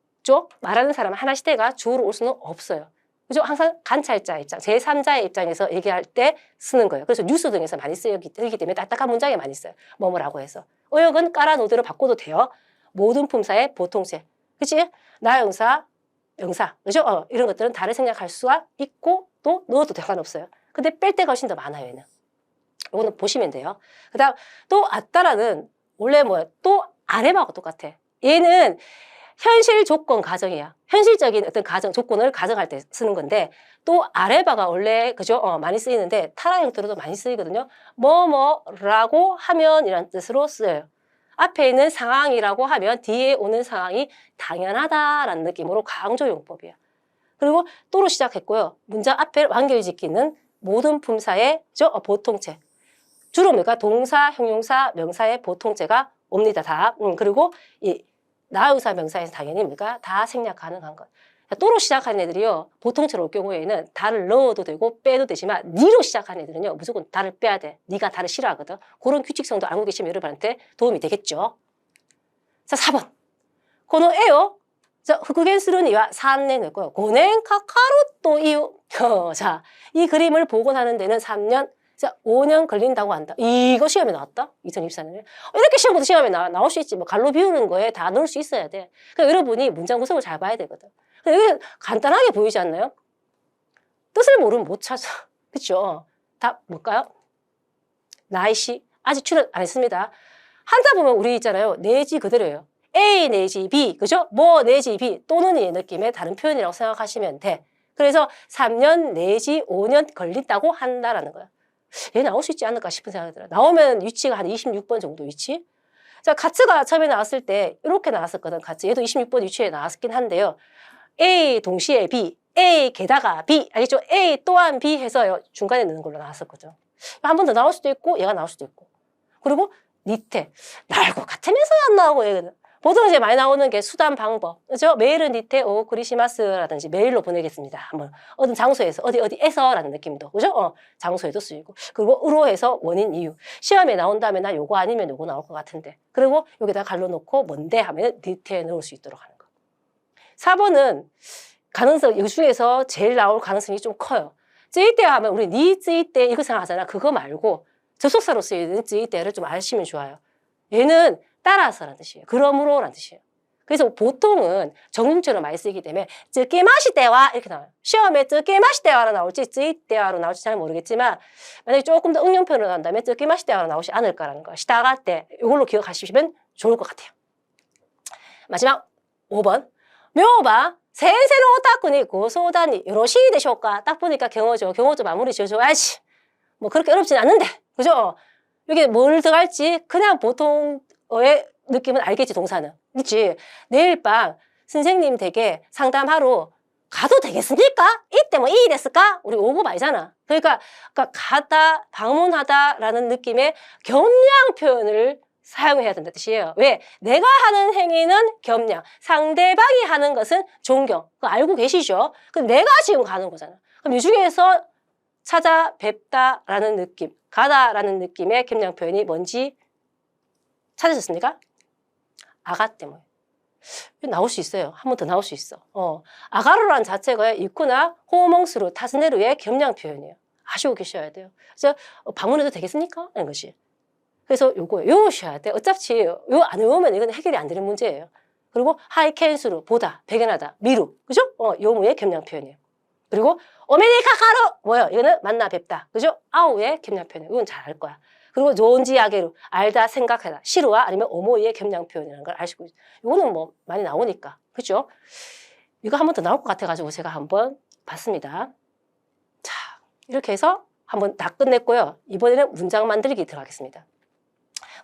말하는 사람 하나 시대가 주어로 올 수는 없어요. 그죠? 항상 관찰자 입장, 제3자의 입장에서 얘기할 때 쓰는 거예요. 그래서 뉴스 등에서 많이 쓰이기 때문에 딱딱한 문장에 많이 써요. 뭐뭐라고 해서. 의역은 깔아놓대로 바꿔도 돼요. 모든 품사의 보통체. 그치? 나형사, 명사. 그죠? 이런 것들은 다를 생략할 수가 있고 또 넣어도 상관없어요. 근데 뺄 때가 훨씬 더 많아요, 얘는. 이거는 보시면 돼요. 그 다음 또 아따라는 원래 또 아레바하고 똑같아. 얘는 현실 조건 가정이야. 현실적인 어떤 조건을 가정할 때 쓰는 건데 또 아레바가 원래 그죠? 많이 쓰이는데 타라 형태로도 많이 쓰이거든요. 뭐뭐라고 하면 이란 뜻으로 쓰여요. 앞에 있는 상황이라고 하면 뒤에 오는 상황이 당연하다라는 느낌으로 강조용법이에요. 그리고 또로 시작했고요. 문장 앞에 완결 짓기는 모든 품사의 보통체. 주로 동사, 형용사, 명사의 보통체가 옵니다. 다. 그리고 이 나의사 명사에서 당연히 뭡니까? 다 생략 가능한 것. 또로 시작하는 애들이요. 보통처럼 올 경우에는 다를 넣어도 되고 빼도 되지만 니로 시작하는 애들은요. 무조건 다를 빼야 돼. 니가 다를 싫어하거든. 그런 규칙성도 알고 계시면 여러분한테 도움이 되겠죠. 자, 4번. 고노에요. 자, 흑우겐스루니와 산내는고요. 고넨 카카로또 이유. 자, 이 그림을 복원하는 데는 3년, 자, 5년 걸린다고 한다. 이거 시험에 나왔다? 2024년에. 이렇게 시험부터 시험에 나올 수 있지. 뭐 갈로 비우는 거에 다 넣을 수 있어야 돼. 그러니까 여러분이 문장 구성을 잘 봐야 되거든. 이게 간단하게 보이지 않나요? 뜻을 모르면 못 찾아. 그쵸? 답 뭘까요? 나이시. 아직 출연 안 했습니다. 한자 보면 우리 있잖아요. 내지 그대로예요. A 내지 B, 그죠? 뭐 내지 B 또는 이 느낌의 다른 표현이라고 생각하시면 돼. 그래서 3년 내지 5년 걸린다고 한다라는 거야. 얘 나올 수 있지 않을까 싶은 생각이 들어요. 나오면 위치가 한 26번 정도 위치. 자, 가츠가 처음에 나왔을 때 이렇게 나왔었거든. 가츠. 얘도 26번 위치에 나왔긴 한데요. A 동시에 B, A 게다가 B, 알겠죠? A 또한 B 해서 중간에 넣는 걸로 나왔었거든. 한 번 더 나올 수도 있고 얘가 나올 수도 있고. 그리고 니테. 나올 것 같으면서 안 나오고 얘는. 보통 이제 많이 나오는 게 수단 방법. 그죠? 메일은 니테 오 크리시마스라든지 메일로 보내겠습니다. 한번 어떤 장소에서 어디에서라는 느낌도. 그죠? 장소에도 쓰이고. 그리고 으로해서 원인 이유. 시험에 나온다면 나 요거 아니면 요거 나올 것 같은데. 그리고 여기다 갈로 놓고 뭔데 하면 니테에 넣을 수 있도록 하는 거. 4번은 가능성, 이 중에서 제일 나올 가능성이 좀 커요. 쯔이때 하면 우리 니 쯔이때 이거 생각하잖아. 그거 말고 접속사로 쓰이는 쯔이때를 좀 아시면 좋아요. 얘는 따라서라는 뜻이에요. 그러므로라는 뜻이에요. 그래서 보통은 정중처럼 많이 쓰이기 때문에 쯔게마시때와 이렇게 나와요. 시험에 쯔게마시때와로 나올지 쯔이때와로 나올지 잘 모르겠지만 만약에 조금 더 응용표현으로 나온다면 쯔게마시때와로 나오지 않을까라는 거. 시다가 때 이걸로 기억하시면 좋을 것 같아요. 마지막 5번. 묘바 센세노 오타쿠니 고소다니 요러시 되쇼까? 딱 보니까 경어죠. 경어 좀 마무리 지어줘야지. 뭐 그렇게 어렵진 않는데. 그죠? 여기 뭘 들어갈지 그냥 보통의 느낌은 알겠지, 동사는. 그치? 내일 밤 선생님 댁에 상담하러 가도 되겠습니까? 이때 뭐 이 됐을까? 우리 오고 말잖아. 그러니까 가다, 방문하다라는 느낌의 겸양 표현을 사용해야 된다는 뜻이에요. 왜? 내가 하는 행위는 겸양, 상대방이 하는 것은 존경. 그거 알고 계시죠? 그럼 내가 지금 가는 거잖아. 그럼 이 중에서 찾아뵙다라는 느낌, 가다라는 느낌의 겸양 표현이 뭔지 찾으셨습니까? 아가 때문에. 나올 수 있어요. 한 번 더 나올 수 있어. 아가로라는 자체가 이쿠나 호몽스루 타스네루의 겸양 표현이에요. 아시고 계셔야 돼요. 그래서 방문해도 되겠습니까? 하는 것이. 그래서 요거 외우셔야 돼. 어차피 요 안 외우면 이건 해결이 안 되는 문제예요. 그리고 하이켄수루 보다, 배견하다, 미루. 그죠? 요무의 겸양 표현이에요. 그리고 오메데카카로 뭐요? 이거는 만나 뵙다. 그죠? 아우의 겸양 표현이에요. 이건 잘 알 거야. 그리고 좋은지 야게루 알다 생각하다 시루와 아니면 오모이의 겸양 표현이라는 걸 아시고 이거는 뭐 많이 나오니까. 그죠? 이거 한 번 더 나올 것 같아가지고 제가 한번 봤습니다. 자, 이렇게 해서 한번 다 끝냈고요. 이번에는 문장 만들기 들어가겠습니다.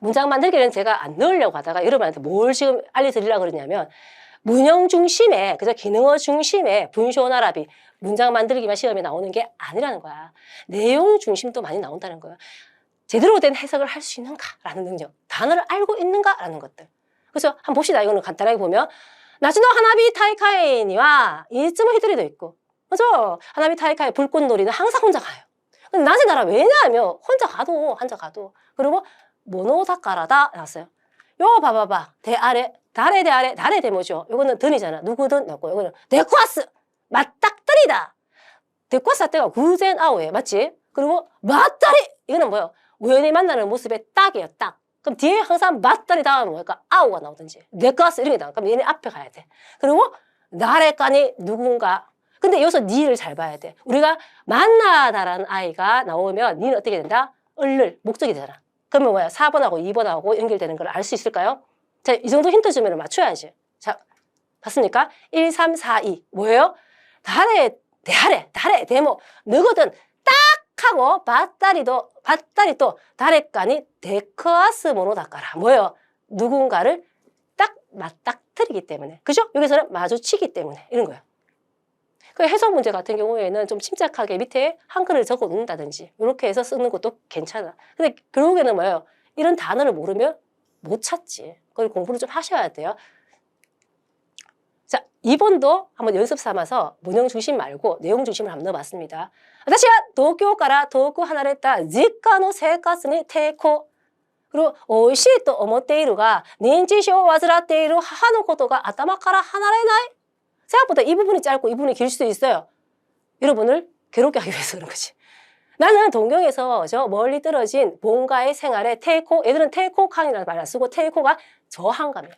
문장 만들기는 제가 안 넣으려고 하다가 여러분한테 뭘 지금 알려드리려고 그러냐면 문형 중심에, 그죠? 기능어 중심에 분쇼나라비 문장 만들기만 시험에 나오는 게 아니라는 거야. 내용 중심도 많이 나온다는 거야. 제대로 된 해석을 할 수 있는가라는 능력, 단어를 알고 있는가라는 것들. 그래서 한번 봅시다. 이거는 간단하게 보면 나즈노 하나비 타이카이니와 이츠모 히토리도 있고, 그죠? 하나비 타이카이 불꽃놀이는 항상 혼자 가요. 근데 낮에 나라 왜냐하면 혼자 가도 그리고 모노다카라다 나왔어요. 요거 봐봐봐. 대 아래, 달에 대 아래, 달에 대모죠. 요거는 든이잖아. 누구든 나고. 요거는 데쿠아스 맞닥뜨리다. 데쿠아스 할 때가 구젠 아우에 맞지? 그리고 맞다리 이거는 뭐예요? 우연히 만나는 모습의 딱이에요. 딱. 그럼 뒤에 항상 맞다리 다음은 뭘까? 아우가 나오든지 데쿠아스 이런 게 나와. 그럼 얘네 앞에 가야 돼. 그리고 나래까니 누군가. 근데 여기서 니를 잘 봐야 돼. 우리가 만나다라는 아이가 나오면 니는 어떻게 된다? 을를 목적이 되잖아. 그러면 뭐야? 4번하고 2번하고 연결되는 걸 알 수 있을까요? 자, 이 정도 힌트 주면 맞춰야지. 자, 봤습니까? 1, 3, 4, 2. 뭐예요? 달에 대모. 너거든 딱 하고 밭다리 또 달에까니 데크아스 모노다까라. 뭐예요? 누군가를 딱 맞닥뜨리기 때문에. 그죠? 여기서는 마주치기 때문에. 이런 거예요. 그 해석 문제 같은 경우에는 좀 침착하게 밑에 한글을 적어 놓는다든지 이렇게 해서 쓰는 것도 괜찮아. 근데 결국에는 뭐예요? 이런 단어를 모르면 못 찾지. 그걸 공부를 좀 하셔야 돼요. 2번도 한번 연습 삼아서 문형 중심 말고 내용 중심을 한번 넣어봤습니다. 다시가 도쿄から遠く離れた実家の生活に抵抗 그리고 美味しいと思っているが認知症を患っている母のことが頭から離れない 생각보다 이 부분이 짧고 이 부분이 길 수도 있어요. 여러분을 괴롭게 하기 위해서 그런 거지. 나는 동경에서 저 멀리 떨어진 뭔가의 생활에 테이코, 얘들은 테이코캉이라는 말을 안 쓰고 테이코가 저항감이에요.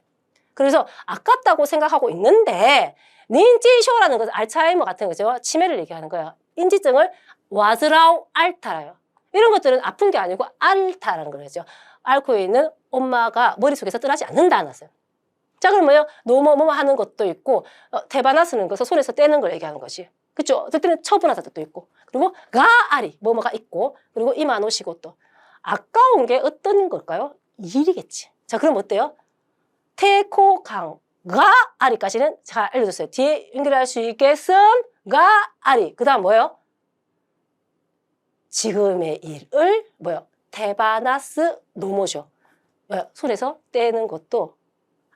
그래서 아깝다고 생각하고 있는데 닌지쇼라는 것은 알츠하이머 같은 거죠. 치매를 얘기하는 거예요. 인지증을 와즈라우 알타라요. 이런 것들은 아픈 게 아니고 알타라는 거죠. 앓고 있는 엄마가 머릿속에서 떠나지 않는다는 거예요. 자, 그럼 뭐요? 뭐뭐 하는 것도 있고 테바나 쓰는 것을 손에서 떼는 걸 얘기하는 거지. 그쵸? 그때는 처분하다 뜻도 있고 그리고 가아리 뭐뭐가 있고 그리고 이마노 시고또 아까운 게 어떤 걸까요? 일이겠지. 자, 그럼 어때요? 테코강 가아리까지는 잘 알려줬어요. 뒤에 연결할 수 있겠음 가아리 그 다음 뭐예요? 지금의 일을 뭐요? 테바나스 노모죠. 손에서 떼는 것도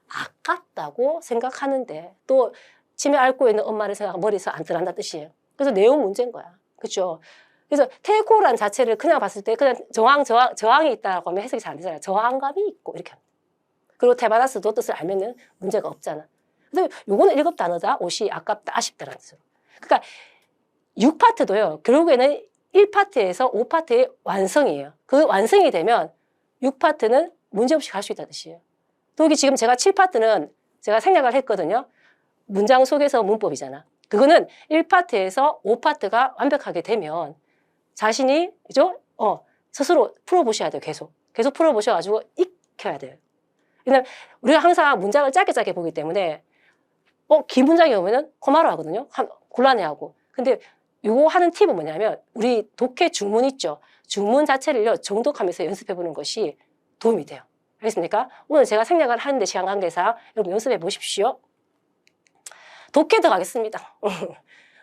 아깝다고 생각하는데 또 치매 앓고 있는 엄마를 생각하면 머리에서 안 들어간다 뜻이에요. 그래서 내용 문제인 거야. 그렇죠? 그래서 테이코란 자체를 그냥 봤을 때 그냥 저항이 있다고 하면 해석이 잘 안 되잖아요. 저항감이 있고 이렇게 합니다. 그리고 테바나스도 뜻을 알면은 문제가 없잖아. 근데 요거는 1급 단어다. 옷이 아깝다, 아쉽다라는 뜻으로. 그러니까 6파트도요. 결국에는 1파트에서 5파트의 완성이에요. 그 완성이 되면 6파트는 문제없이 갈 수 있다는 뜻이에요. 또 여기 지금 제가 7파트는 제가 생략을 했거든요. 문장 속에서 문법이잖아. 그거는 1파트에서 5파트가 완벽하게 되면 자신이 그죠? 스스로 풀어보셔야 돼요. 계속 풀어보셔가지고 익혀야 돼요. 왜냐면 우리가 항상 문장을 짧게 보기 때문에 긴 문장이 오면은 코마로 하거든요. 곤란해하고. 근데 요거 하는 팁은 뭐냐면 우리 독해 중문 있죠. 중문 자체를요 정독하면서 연습해보는 것이 도움이 돼요. 알겠습니까? 오늘 제가 생략을 하는데 시간 관계상 여러분 연습해 보십시오. 독해 들어가겠습니다.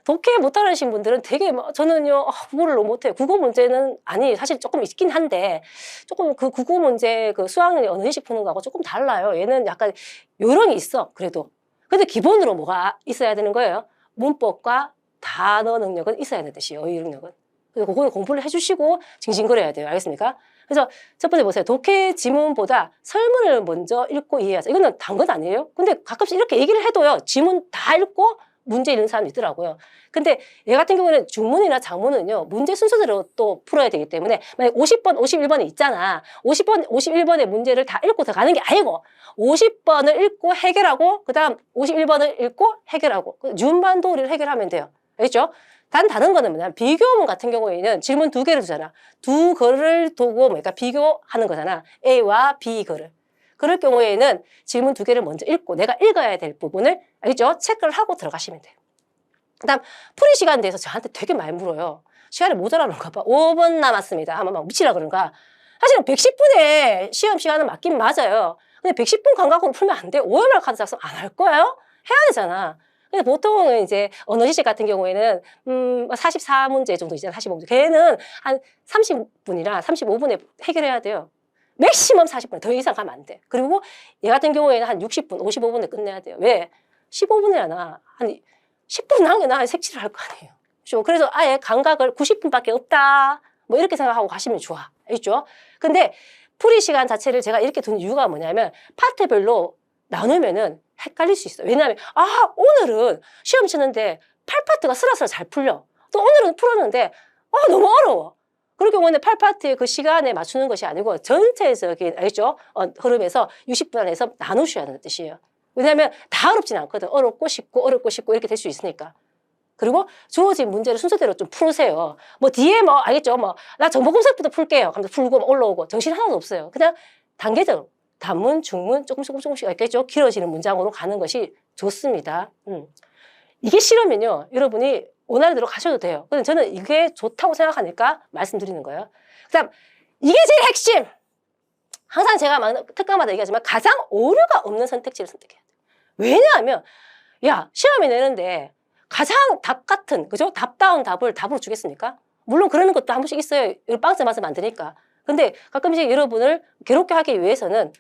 독해 못하시는 분들은 되게 저는요 국어를 너무 못해요. 국어 문제는 아니 사실 조금 있긴 한데 조금 그 국어 문제 그 수학을 어느 식 푸는 거하고 조금 달라요. 얘는 약간 요령이 있어 그래도. 근데 기본으로 뭐가 있어야 되는 거예요? 문법과 단어 능력은 있어야 되는 뜻이에요. 어휘 능력은. 그래서 그거는 공부를 해주시고 징징거려야 돼요. 알겠습니까? 그래서 첫 번째 보세요. 독해 지문보다 설문을 먼저 읽고 이해하자. 이거는 단 건 아니에요. 근데 가끔씩 이렇게 얘기를 해도요. 지문 다 읽고 문제 읽는 사람이 있더라고요. 근데 얘 같은 경우는 중문이나 장문은요. 문제 순서대로 또 풀어야 되기 때문에 만약 50번, 51번이 있잖아. 50번, 51번의 문제를 다 읽고 들어가는 게 아니고 50번을 읽고 해결하고 그 다음 51번을 읽고 해결하고 준반도리를 해결하면 돼요. 알겠죠? 다른 거는 뭐냐 비교문 같은 경우에는 질문 2개를 두잖아. 2거를 두고 그러니까 비교하는 거잖아. A와 B 거를. 그럴 경우에는 질문 2개를 먼저 읽고 내가 읽어야 될 부분을 알겠죠? 체크를 하고 들어가시면 돼요. 그 다음 풀이 시간에 대해서 저한테 되게 많이 물어요. 시간이 모자라는가 봐. 5분 남았습니다. 하면 막 미치라 그런가. 사실은 110분에 시험 시간은 맞긴 맞아요. 근데 110분 간격으로 풀면 안 돼. OMR 카드 작성 안 할 거예요? 해야 되잖아. 근데 보통은 이제 언어 지식 같은 경우에는 44문제 정도 있잖아요. 45문제. 걔는 한 30분이나 35분에 해결해야 돼요. 맥시멈 40분, 더 이상 가면 안 돼. 그리고 얘 같은 경우에는 한 60분, 55분에 끝내야 돼요. 왜? 15분이나 한 10분 남겨놔 한 색칠을 할 거 아니에요. 그렇죠? 그래서 아예 감각을 90분밖에 없다. 뭐 이렇게 생각하고 가시면 좋아. 알겠죠? 근데 풀이 시간 자체를 제가 이렇게 둔 이유가 뭐냐면 파트별로 나누면은 헷갈릴 수 있어요. 왜냐하면 오늘은 시험 치는데 8파트가 스라스라 잘 풀려. 또 오늘은 풀었는데 너무 어려워. 그럴 경우는 8파트의 그 시간에 맞추는 것이 아니고 전체적인 알겠죠? 흐름에서 60분 안에서 나누셔야 하는 뜻이에요. 왜냐하면 다 어렵진 않거든. 어렵고 쉽고 이렇게 될 수 있으니까. 그리고 주어진 문제를 순서대로 좀 풀으세요. 뒤에 알겠죠? 나 정보검색부터 풀게요. 하면서 풀고 올라오고 정신 하나도 없어요. 그냥 단계적으로 단문, 중문 조금씩 있겠죠? 길어지는 문장으로 가는 것이 좋습니다. 이게 싫으면요. 여러분이 원하는 대로 가셔도 돼요. 근데 저는 이게 좋다고 생각하니까 말씀드리는 거예요. 그 다음 이게 제일 핵심! 항상 제가 특강마다 얘기하지만 가장 오류가 없는 선택지를 선택해야 돼요. 왜냐하면 시험이 내는데 가장 답 같은 그죠? 답다운 답을 답으로 주겠습니까? 물론 그러는 것도 한 번씩 있어요. 빵스 맞으면 안 되니까. 근데 가끔씩 여러분을 괴롭게 하기 위해서는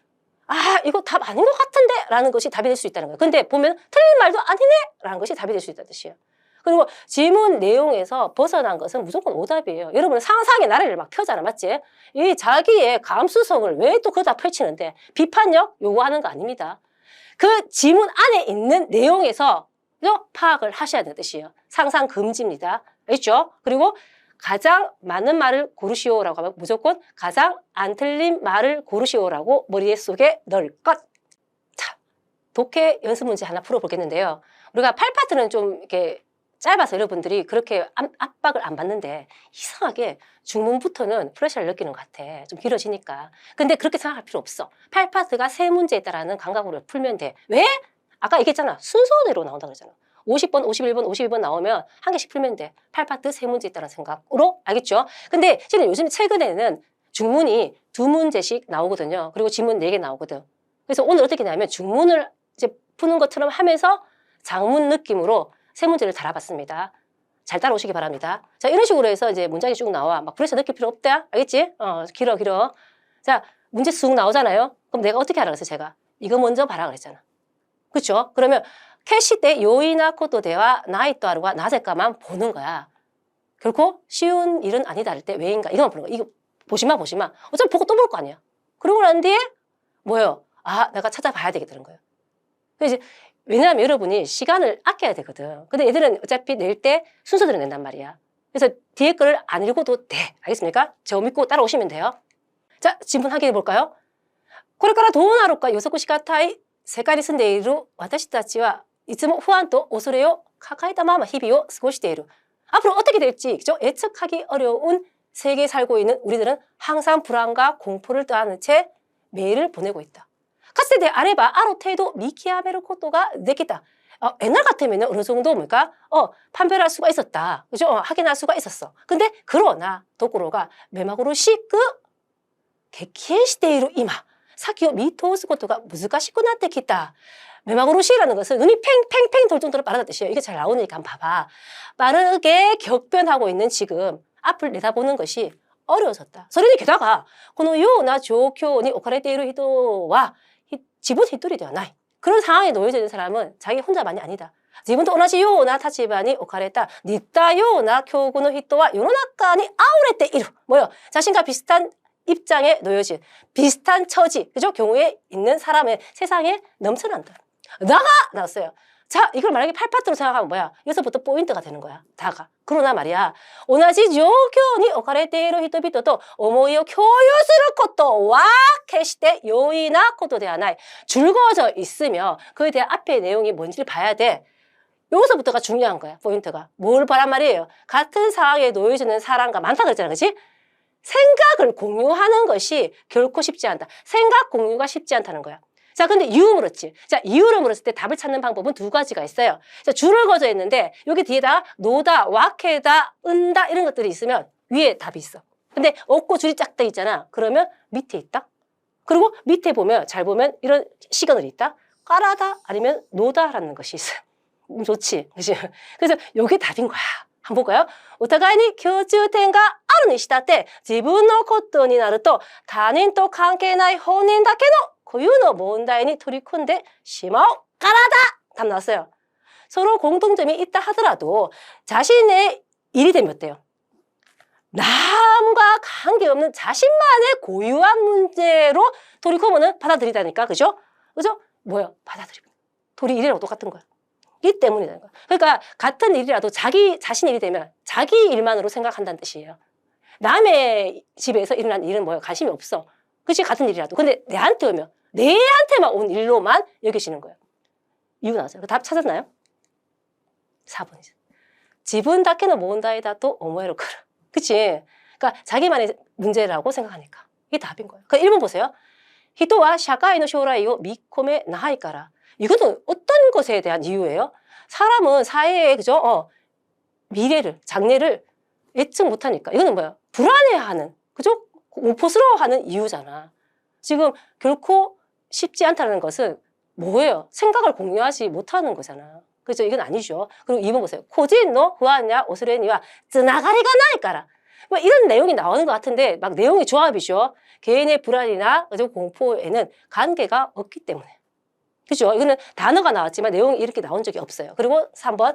아, 이거 답 아닌 것 같은데? 라는 것이 답이 될 수 있다는 거예요. 근데 보면 틀린 말도 아니네? 라는 것이 답이 될 수 있다는 뜻이에요. 그리고 질문 내용에서 벗어난 것은 무조건 오답이에요. 여러분 상상의 나래를 막 펴잖아, 맞지? 이 자기의 감수성을 왜 또 그러다 펼치는데 비판력 요구하는 거 아닙니다. 그 지문 안에 있는 내용에서 파악을 하셔야 되는 뜻이에요. 상상 금지입니다. 알겠죠? 그리고 가장 맞는 말을 고르시오라고 하면 무조건 가장 안 틀린 말을 고르시오라고 머릿속에 넣을 것. 자, 독해 연습 문제 하나 풀어보겠는데요. 우리가 8파트는 좀 이렇게 짧아서 여러분들이 그렇게 압박을 안 받는데 이상하게 중문부터는 프레셔를 느끼는 것 같아. 좀 길어지니까. 근데 그렇게 생각할 필요 없어. 8파트가 3문제에 있다라는 감각으로 풀면 돼. 왜? 아까 얘기했잖아. 순서대로 나온다 그랬잖아. 50번, 51번, 52번 나오면 한 개씩 풀면 돼. 8파트 3문제 있다는 생각으로. 알겠죠? 근데 실은 요즘 최근에는 중문이 2문제씩 나오거든요. 그리고 지문 4개 나오거든. 그래서 오늘 어떻게 하냐면 중문을 이제 푸는 것처럼 하면서 장문 느낌으로 3문제를 달아봤습니다. 잘 따라오시기 바랍니다. 자, 이런 식으로 해서 이제 문장이 쭉 나와. 막 프레셔 느낄 필요 없다. 알겠지? 길어. 자, 문제 쑥 나오잖아요. 그럼 내가 어떻게 하라 그랬어, 제가? 이거 먼저 봐라 그랬잖아. 그렇죠? 그러면 캐시 때 요이나 코토대와 나이토아루가 나제까만 보는 거야. 결코 쉬운 일은 아니다 할 때 왜인가? 이거만 보는 거야. 이거 보시마. 어차피 보고 또 볼 거 아니야. 그러고 난 뒤에 뭐예요? 아, 내가 찾아봐야 되겠다는 거예요. 그래서 왜냐하면 여러분이 시간을 아껴야 되거든. 근데 얘들은 어차피 낼 때 순서대로 낸단 말이야. 그래서 뒤에 거를 안 읽어도 돼. 알겠습니까? 저 믿고 따라오시면 돼요. 자, 질문 확인해 볼까요? これからどうなるか予測しがたい世界に住んでいる私たちはいつも不安と恐れを抱えたまま日々を過ごしている. 앞으로 어떻게 될지 그죠? 예측하기 어려운 세계에 살고 있는 우리들은 항상 불안과 공포를 떠안은 채 매일을 보내고 있다. かつてであればある程度見極めることができた. 옛날 같으면 어느 정도 뭘까? 판별할 수가 있었다. 그죠? 확인할 수가 있었어. 근데 그러나 도쿠로가 메마고로 시크激変している今先を見通すことが難しくなってきた. 메마고로시라는 것은 눈이 팽팽팽 돌 정도로 빠르다는 뜻이에요. 이게 잘 나오니까 한번 봐봐. 빠르게 격변하고 있는 지금 앞을 내다보는 것이 어려워졌다. それに 게다가 このような状況に置かれている人は 自分一人ではない. 그런 상황에 놓여져 있는 사람은 자기 혼자만이 아니다. 自分と同じような立場に置かれた似たような境遇の人は世の中に溢れている. 뭐요? 자신과 비슷한 입장에 놓여진 비슷한 처지, 그죠? 경우에 있는 사람의 세상에 넘쳐난다. 나가! 나왔어요. 자, 이걸 만약에 8파트로 생각하면 뭐야? 여기서부터 포인트가 되는 거야. 다가. 그러나 말이야. 同じ状況に置かれている人々と思いを共有することは決して容易なことではない. 줄거져 있으면 그에 대한 앞의 내용이 뭔지를 봐야 돼. 여기서부터가 중요한 거야. 포인트가. 뭘 보란 말이에요? 같은 상황에 놓여지는 사람과 많다 그랬잖아. 그치? 생각을 공유하는 것이 결코 쉽지 않다. 생각 공유가 쉽지 않다는 거야. 자, 근데 이유 물었지. 자, 이유를 물었을 때 답을 찾는 방법은 2가지가 있어요. 자, 줄을 그어져 있는데 여기 뒤에다 노다, 와케다, 은다 이런 것들이 있으면 위에 답이 있어. 근데 없고 줄이 쫙 돼 있잖아. 그러면 밑에 있다. 그리고 밑에 보면 잘 보면 이런 시그널이 있다. 까라다 아니면 노다라는 것이 있어요. 좋지. 그치? 그래서 이게 답인 거야. 한번 볼까요? お互いに共通点があるにしたって自分のことになると他人と関係ない本人だけの固有の問題に取り組んでしまうからだ! 답 나왔어요. 서로 공통점이 있다 하더라도 자신의 일이 되면 어때요? 남과 관계없는 자신만의 고유한 문제로 돌이켜보면 받아들이다니까. 그죠? 그죠? 뭐야? 받아들이고. 둘이 일이랑 똑같은 거야. 이 때문이라는 거야. 그러니까 같은 일이라도 자신 일이 되면 자기 일만으로 생각한다는 뜻이에요. 남의 집에서 일어난 일은 뭐예요? 관심이 없어. 그치? 같은 일이라도. 근데 내한테 오면 내한테만 온 일로만 여기시는 거예요. 이유 나왔어요. 답 찾았나요? 4번이죠. 지분だけの問題だと思えるから. 그치? 그러니까 자기만의 문제라고 생각하니까. 이게 답인 거예요. 그러니까 1번 보세요. 人は社会の将来を見込めないから. 이거는 어떤 것에 대한 이유예요? 사람은 사회의 그죠? 미래를, 장래를 예측 못하니까. 이거는 뭐야? 불안해하는, 그죠? 공포스러워하는 이유잖아. 지금 결코 쉽지 않다는 것은 뭐예요? 생각을 공유하지 못하는 거잖아. 그죠? 이건 아니죠. 그리고 2번 보세요. 個人の不安や恐れにはつながりがないから. 뭐 이런 내용이 나오는 것 같은데 막 내용이 조합이죠. 개인의 불안이나 공포에는 관계가 없기 때문에. 그죠? 이거는 단어가 나왔지만 내용이 이렇게 나온 적이 없어요. 그리고 3번.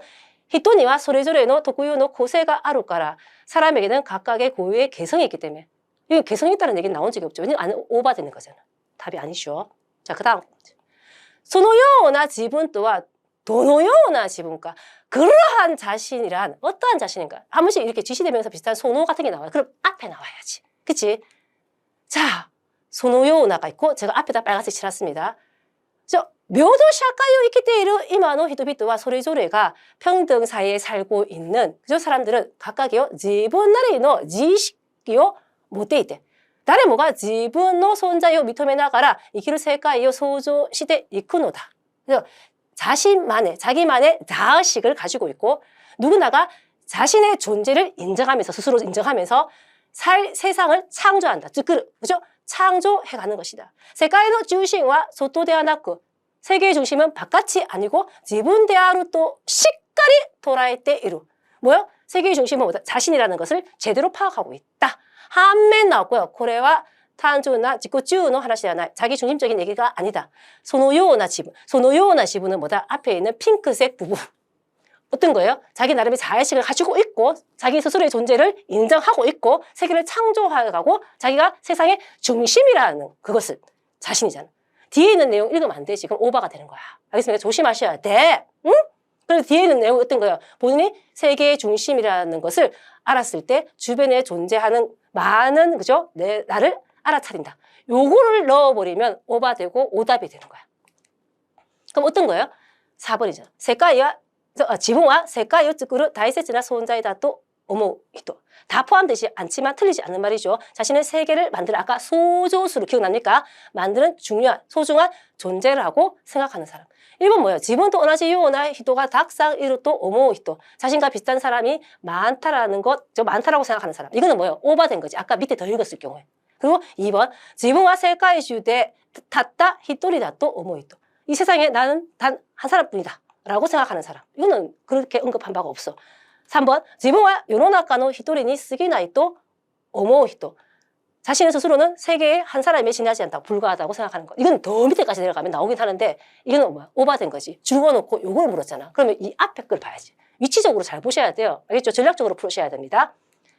히토니와 소레조레노 도쿠요노 고세가 아루까라. 사람에게는 각각의 고유의 개성이 있기 때문에. 이거 개성이 있다는 얘기는 나온 적이 없죠. 왜냐면 안 오바되는 거잖아. 답이 아니죠. 자, 그 다음. 소노요나 지분 또한 도노요나 지분가. 그러한 자신이란 어떠한 자신인가? 한 번씩 이렇게 지시대명사 비슷한 소노 같은 게 나와요. 그럼 앞에 나와야지. 그치? 자, 소노요나가 있고 제가 앞에다 빨간색 칠했습니다. 묘도 샤카요 이키테이르 이마노 히토비토와 소레조레가 평등 사이에 살고 있는 그죠? 사람들은 각각이요 지분 나리노 지식이요 못돼 있대.誰もが自分の存在を認めながら生きる世界を創造していくのだ. 그래서 자기만의 자의식을 가지고 있고 누구나가 자신의 존재를 인정하면서 스스로 인정하면서 세상을 창조한다. 그죠? 창조해가는 것이다. 세계의 중심과 소토대하나쿠 세계의 중심은 바깥이 아니고 지분대하루 또 시까리 돌아에때 이루. 뭐요? 세계의 중심은 뭐다? 자신이라는 것을 제대로 파악하고 있다. 한면 나왔고요. 고래와 탄조나 지코쭈노 하나시잖아. 자기 중심적인 얘기가 아니다. 소노요나 지분. 소노요나 지분은 뭐다? 앞에 있는 핑크색 부분. 어떤 거예요? 자기 나름의 자의식을 가지고 있고 자기 스스로의 존재를 인정하고 있고 세계를 창조해가고 자기가 세상의 중심이라는 그것을 자신이잖아. 뒤에 있는 내용 읽으면 안 돼. 지금 오바가 되는 거야. 알겠습니까? 조심하셔야 돼. 응? 그래서 뒤에 있는 내용이 어떤 거예요? 본인이 세계의 중심이라는 것을 알았을 때 주변에 존재하는 많은 그죠? 나를 알아차린다. 요거를 넣어버리면 오바되고 오답이 되는 거야. 그럼 어떤 거예요? 4번이죠. 지붕와 세계의 츠쿠르 다이세츠나 손자이다 또 어머 히토. 다 포함되지 않지만 틀리지 않는 말이죠. 자신의 세계를 만드는 아까 소조수로 기억납니까? 만드는 중요한 소중한 존재라고 생각하는 사람. 1번 뭐예요? 지분도 오나지 요나 히토가 닥상 이루 또 어모 히토. 자신과 비슷한 사람이 많다라는 것, 많다라고 생각하는 사람. 이거는 뭐예요? 오바된 거지. 아까 밑에 더 읽었을 경우에. 그리고 2번 지분과 세계의 주대 탔다 히토리다 또 어모 히토. 이 세상에 나는 단 한 사람뿐이다 라고 생각하는 사람. 이거는 그렇게 언급한 바가 없어. 3번 지분과 요노나카노 히토리니 쓰기나이 또 어모 히토. 자신의 스스로는 세계의 한 사람에 지나지 않다고 불과하다고 생각하는 것. 이건 더 밑에까지 내려가면 나오긴 하는데 이거는 뭐야? 오바된 거지. 죽어놓고 요걸 물었잖아. 그러면 이 앞에 걸 봐야지. 위치적으로 잘 보셔야 돼요. 알겠죠? 전략적으로 풀으셔야 됩니다.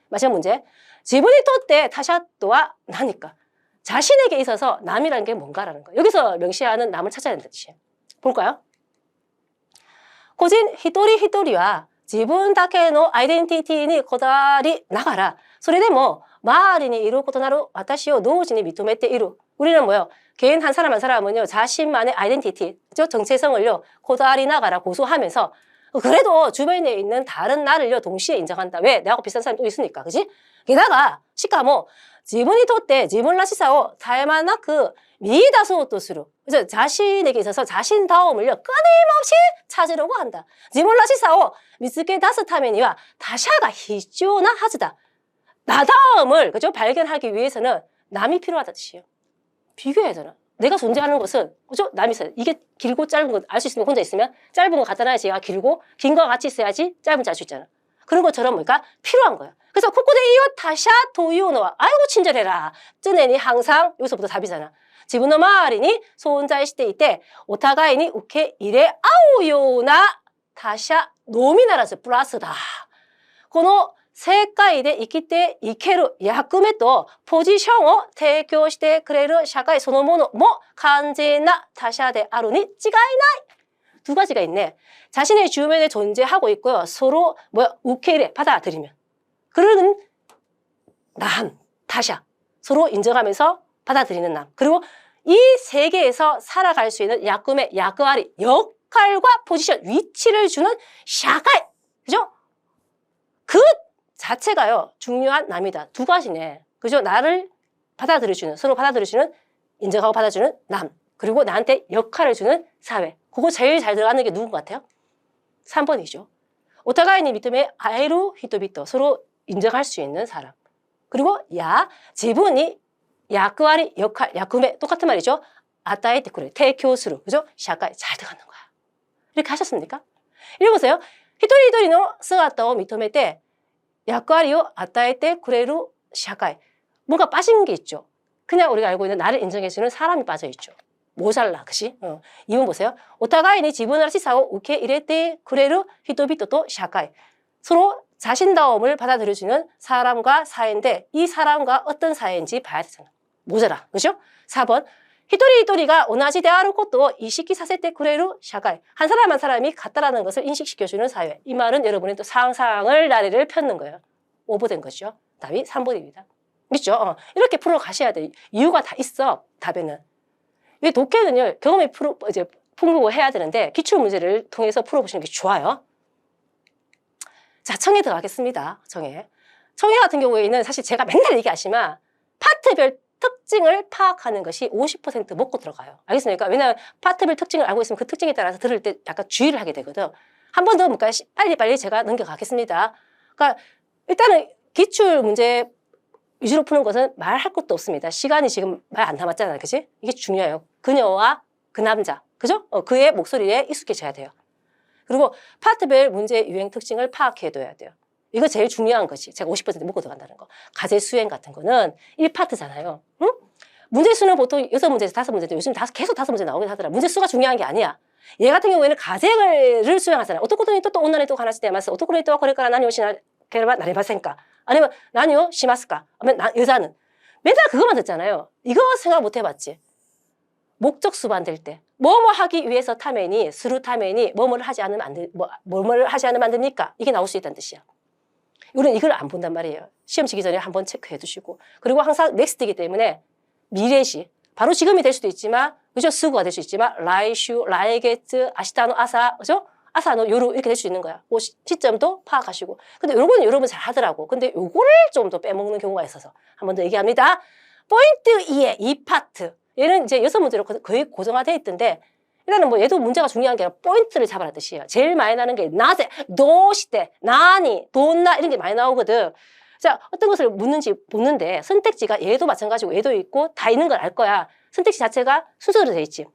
마지막 문제. 지분이 토때 타샤또와 나니까. 자신에게 있어서 남이라는 게 뭔가라는 거예요. 여기서 명시하는 남을 찾아야 된다는 뜻이에요. 볼까요? 고진 히토리 히토리와 지분だけのアイデンティティにこだわりながらそれでも周りにいる異なる私を同時に認めている. 우리는 뭐요? 개인 한 사람 한 사람은요 자신만의 아이덴티티, 정체성을요 고다리 나가라 고소하면서 그래도 주변에 있는 다른 나를요 동시에 인정한다. 왜? 내하고 비슷한 사람이 또 있으니까, 그지? 게다가 시카모 지분이 토때 지분らしさを 닮아나그 미다소또 스루. 그래서 자신에게 있어서 자신다움을요 끊임없이 찾으려고 한다. 지분らしさを 見つけ出すためには 다샤가必要な はずだ. 나다움을 그죠? 발견하기 위해서는 남이 필요하다는 뜻이에요. 비교해야 되나? 내가 존재하는 것은 그죠? 남이 있어요. 이게 길고 짧은 거 알 수 있으면 혼자 있으면 짧은 거 간단해야지 길고 긴 거 같이 있어야지 짧은 짤 수 있잖아. 그런 것처럼 뭐니까 필요한 거야. 그래서 코코데이요 타샤 도이오노와 아이고 친절해라. 쯔네니 항상 여기서부터 답이잖아. 지분의 마을이니 소혼자의 시대일 때 오타가이니 우케 이레 아오요나 타샤 노미나라스 플러스다. この世界で生きていける役目とポジションを提供してくれる社会そのものも完全な他者であるに違いない. 두 가지가 있네. 자신의 주변에 존재하고 있고요. 서로 우케이레 받아들이면. 그러는 남, 타샤. 서로 인정하면서 받아들이는 남. 그리고 이 세계에서 살아갈 수 있는 야꿈의 야그아리, 역할과 포지션, 위치를 주는 샤가이. 그죠? 그 자체가요 중요한 남이다. 두 가지네. 그죠? 나를 받아들여주는, 서로 받아들여주는, 인정하고 받아주는 남. 그리고 나한테 역할을 주는 사회. 그거 제일 잘 들어가는 게 누군 것 같아요? 3번이죠. 오타가이니 미토메 아에루 히토비토. 서로 인정할 수 있는 사람. 그리고 지분이 야쿠아리 역할, 야쿠메 똑같은 말이죠. 아따에테 그래. 테이교스루. 그죠? 샤카에 잘 들어가는 거야. 이렇게 하셨습니까? 읽어보세요. 히토리 히토리노 스가타오 미토메테 약과리요 아따에때 쿠레루 샤카이. 뭔가 빠진 게 있죠. 그냥 우리가 알고 있는 나를 인정해주는 사람이 빠져있죠. 모자라, 그치? 이번 보세요. 오타가이니 지분을 시사오 우케 이레때 쿠레루 히토비토토 샤카이. 서로 자신다움을 받아들여주는 사람과 사회인데 이 사람과 어떤 사회인지 봐야 되잖아. 모자라, 그죠? 4번. 히토리 히토리가 오나지 대하루 것도 이시키 사세때 쿠레루 샤카이. 한 사람 한 사람이 같다라는 것을 인식시켜주는 사회. 이 말은 여러분이 또 상상을 나래를 폈는 거예요. 오버된 거죠. 답이 3번입니다. 그렇죠? 이렇게 풀어 가셔야 돼. 이유가 다 있어. 답에는. 이 독해는요 경험이 이제 풍부고 해야 되는데 기출 문제를 통해서 풀어보시는 게 좋아요. 자, 청해 들어가겠습니다. 청해 같은 경우에는 사실 제가 맨날 얘기하지만 파트별 특징을 파악하는 것이 50% 먹고 들어가요. 알겠습니까? 왜냐하면 파트별 특징을 알고 있으면 그 특징에 따라서 들을 때 약간 주의를 하게 되거든. 한 번 더 볼까요? 빨리빨리 제가 넘겨가겠습니다. 그러니까 일단은 기출 문제 위주로 푸는 것은 말할 것도 없습니다. 시간이 지금 말 안 남았잖아요. 그치? 이게 중요해요. 그녀와 그 남자. 그죠? 그의 목소리에 익숙해져야 돼요. 그리고 파트별 문제 유행 특징을 파악해둬야 돼요. 이거 제일 중요한 것이 제가 50% 먹고 들어간다는 거. 가제 수행 같은 거는 1파트잖아요. 응? 문제 수는 보통 6문제에서 5문제인데 요즘 계속 5문제 나오긴 하더라. 문제 수가 중요한 게 아니야. 얘 같은 경우에는 가제를 수행하잖아요. 어떻게든 또 오늘에 또 하나씩 대마스. 어떻게든 또 그럴까라 나니 오시나 게르마 나리마센까. 아니면 나니요 시마스까. 아니면 여자는 맨날 그것만 듣잖아요. 이거 생각 못 해봤지. 목적 수반될 때 뭐뭐 하기 위해서 타면이 스루 타면이 뭐뭐를 하지 않으면 안 됩니까? 이게 나올 수 있다는 뜻이야. 우리는 이걸 안 본단 말이에요. 시험 치기 전에 한번 체크해 두시고. 그리고 항상 넥스트이기 때문에 미래시. 바로 지금이 될 수도 있지만, 그죠? 스구가 될 수 있지만, 라이슈, 라이게츠, 아시타노 아사, 그죠? 아사노 요루 이렇게 될 수 있는 거야. 그 시점도 파악하시고. 근데 요거는 여러분 잘 하더라고. 근데 요거를 좀 더 빼먹는 경우가 있어서 한 번 더 얘기합니다. 포인트 2의 2파트. 얘는 이제 6문제로 거의 고정화되어 있던데, 일단은 뭐 얘도 문제가 중요한 게 아니라 포인트를 잡아라 뜻이에요. 제일 많이 나는 게 나제, 도시대, 나니, 돈나 이런 게 많이 나오거든. 자, 어떤 것을 묻는지 보는데 선택지가 얘도 마찬가지고 얘도 있고 다 있는 걸 알 거야. 선택지 자체가 순서로 돼 있지.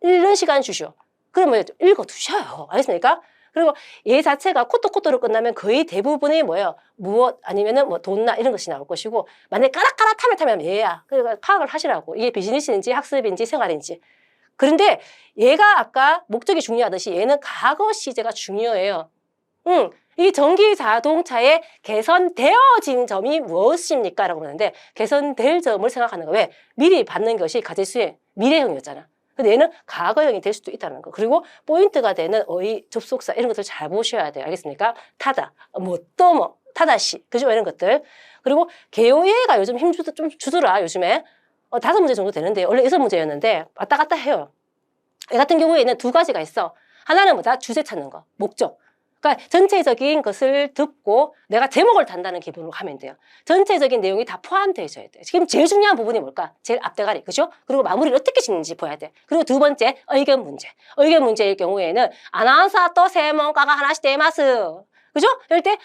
읽는 시간 주시오. 그러면 읽어두셔요. 알겠습니까? 그리고 얘 자체가 코토코토로 끝나면 거의 대부분이 뭐예요? 무엇 아니면은 뭐 돈나 이런 것이 나올 것이고 만약에 까락까락 타면 얘야. 그러니까 파악을 하시라고. 이게 비즈니스인지 학습인지 생활인지. 그런데 얘가 아까 목적이 중요하듯이 얘는 과거 시제가 중요해요. 이 전기 자동차의 개선되어진 점이 무엇입니까? 라고 그러는데 개선될 점을 생각하는 거예요. 왜? 미리 받는 것이 가제수행, 미래형이었잖아. 근데 얘는 과거형이 될 수도 있다는 거. 그리고 포인트가 되는 어휘, 접속사 이런 것들 잘 보셔야 돼요. 알겠습니까? 타다, 또뭐, 타다시, 그죠? 이런 것들. 그리고 개요예가 요즘 좀 주더라, 요즘에. 5문제 정도 되는데 원래 6문제였는데 왔다 갔다 해요. 얘 같은 경우에는 2가지가 있어. 하나는 뭐다? 주제 찾는 거, 목적. 그러니까 전체적인 것을 듣고 내가 제목을 단다는 기분으로 가면 돼요. 전체적인 내용이 다 포함되어 있어야 돼. 지금 제일 중요한 부분이 뭘까? 제일 앞대가리, 그죠? 그리고 마무리를 어떻게 짓는지 보야 돼. 그리고 2번째, 의견 문제. 의견 문제일 경우에는 아나운서 또専門家가 하나씩 되마스. 그죠? 이럴 때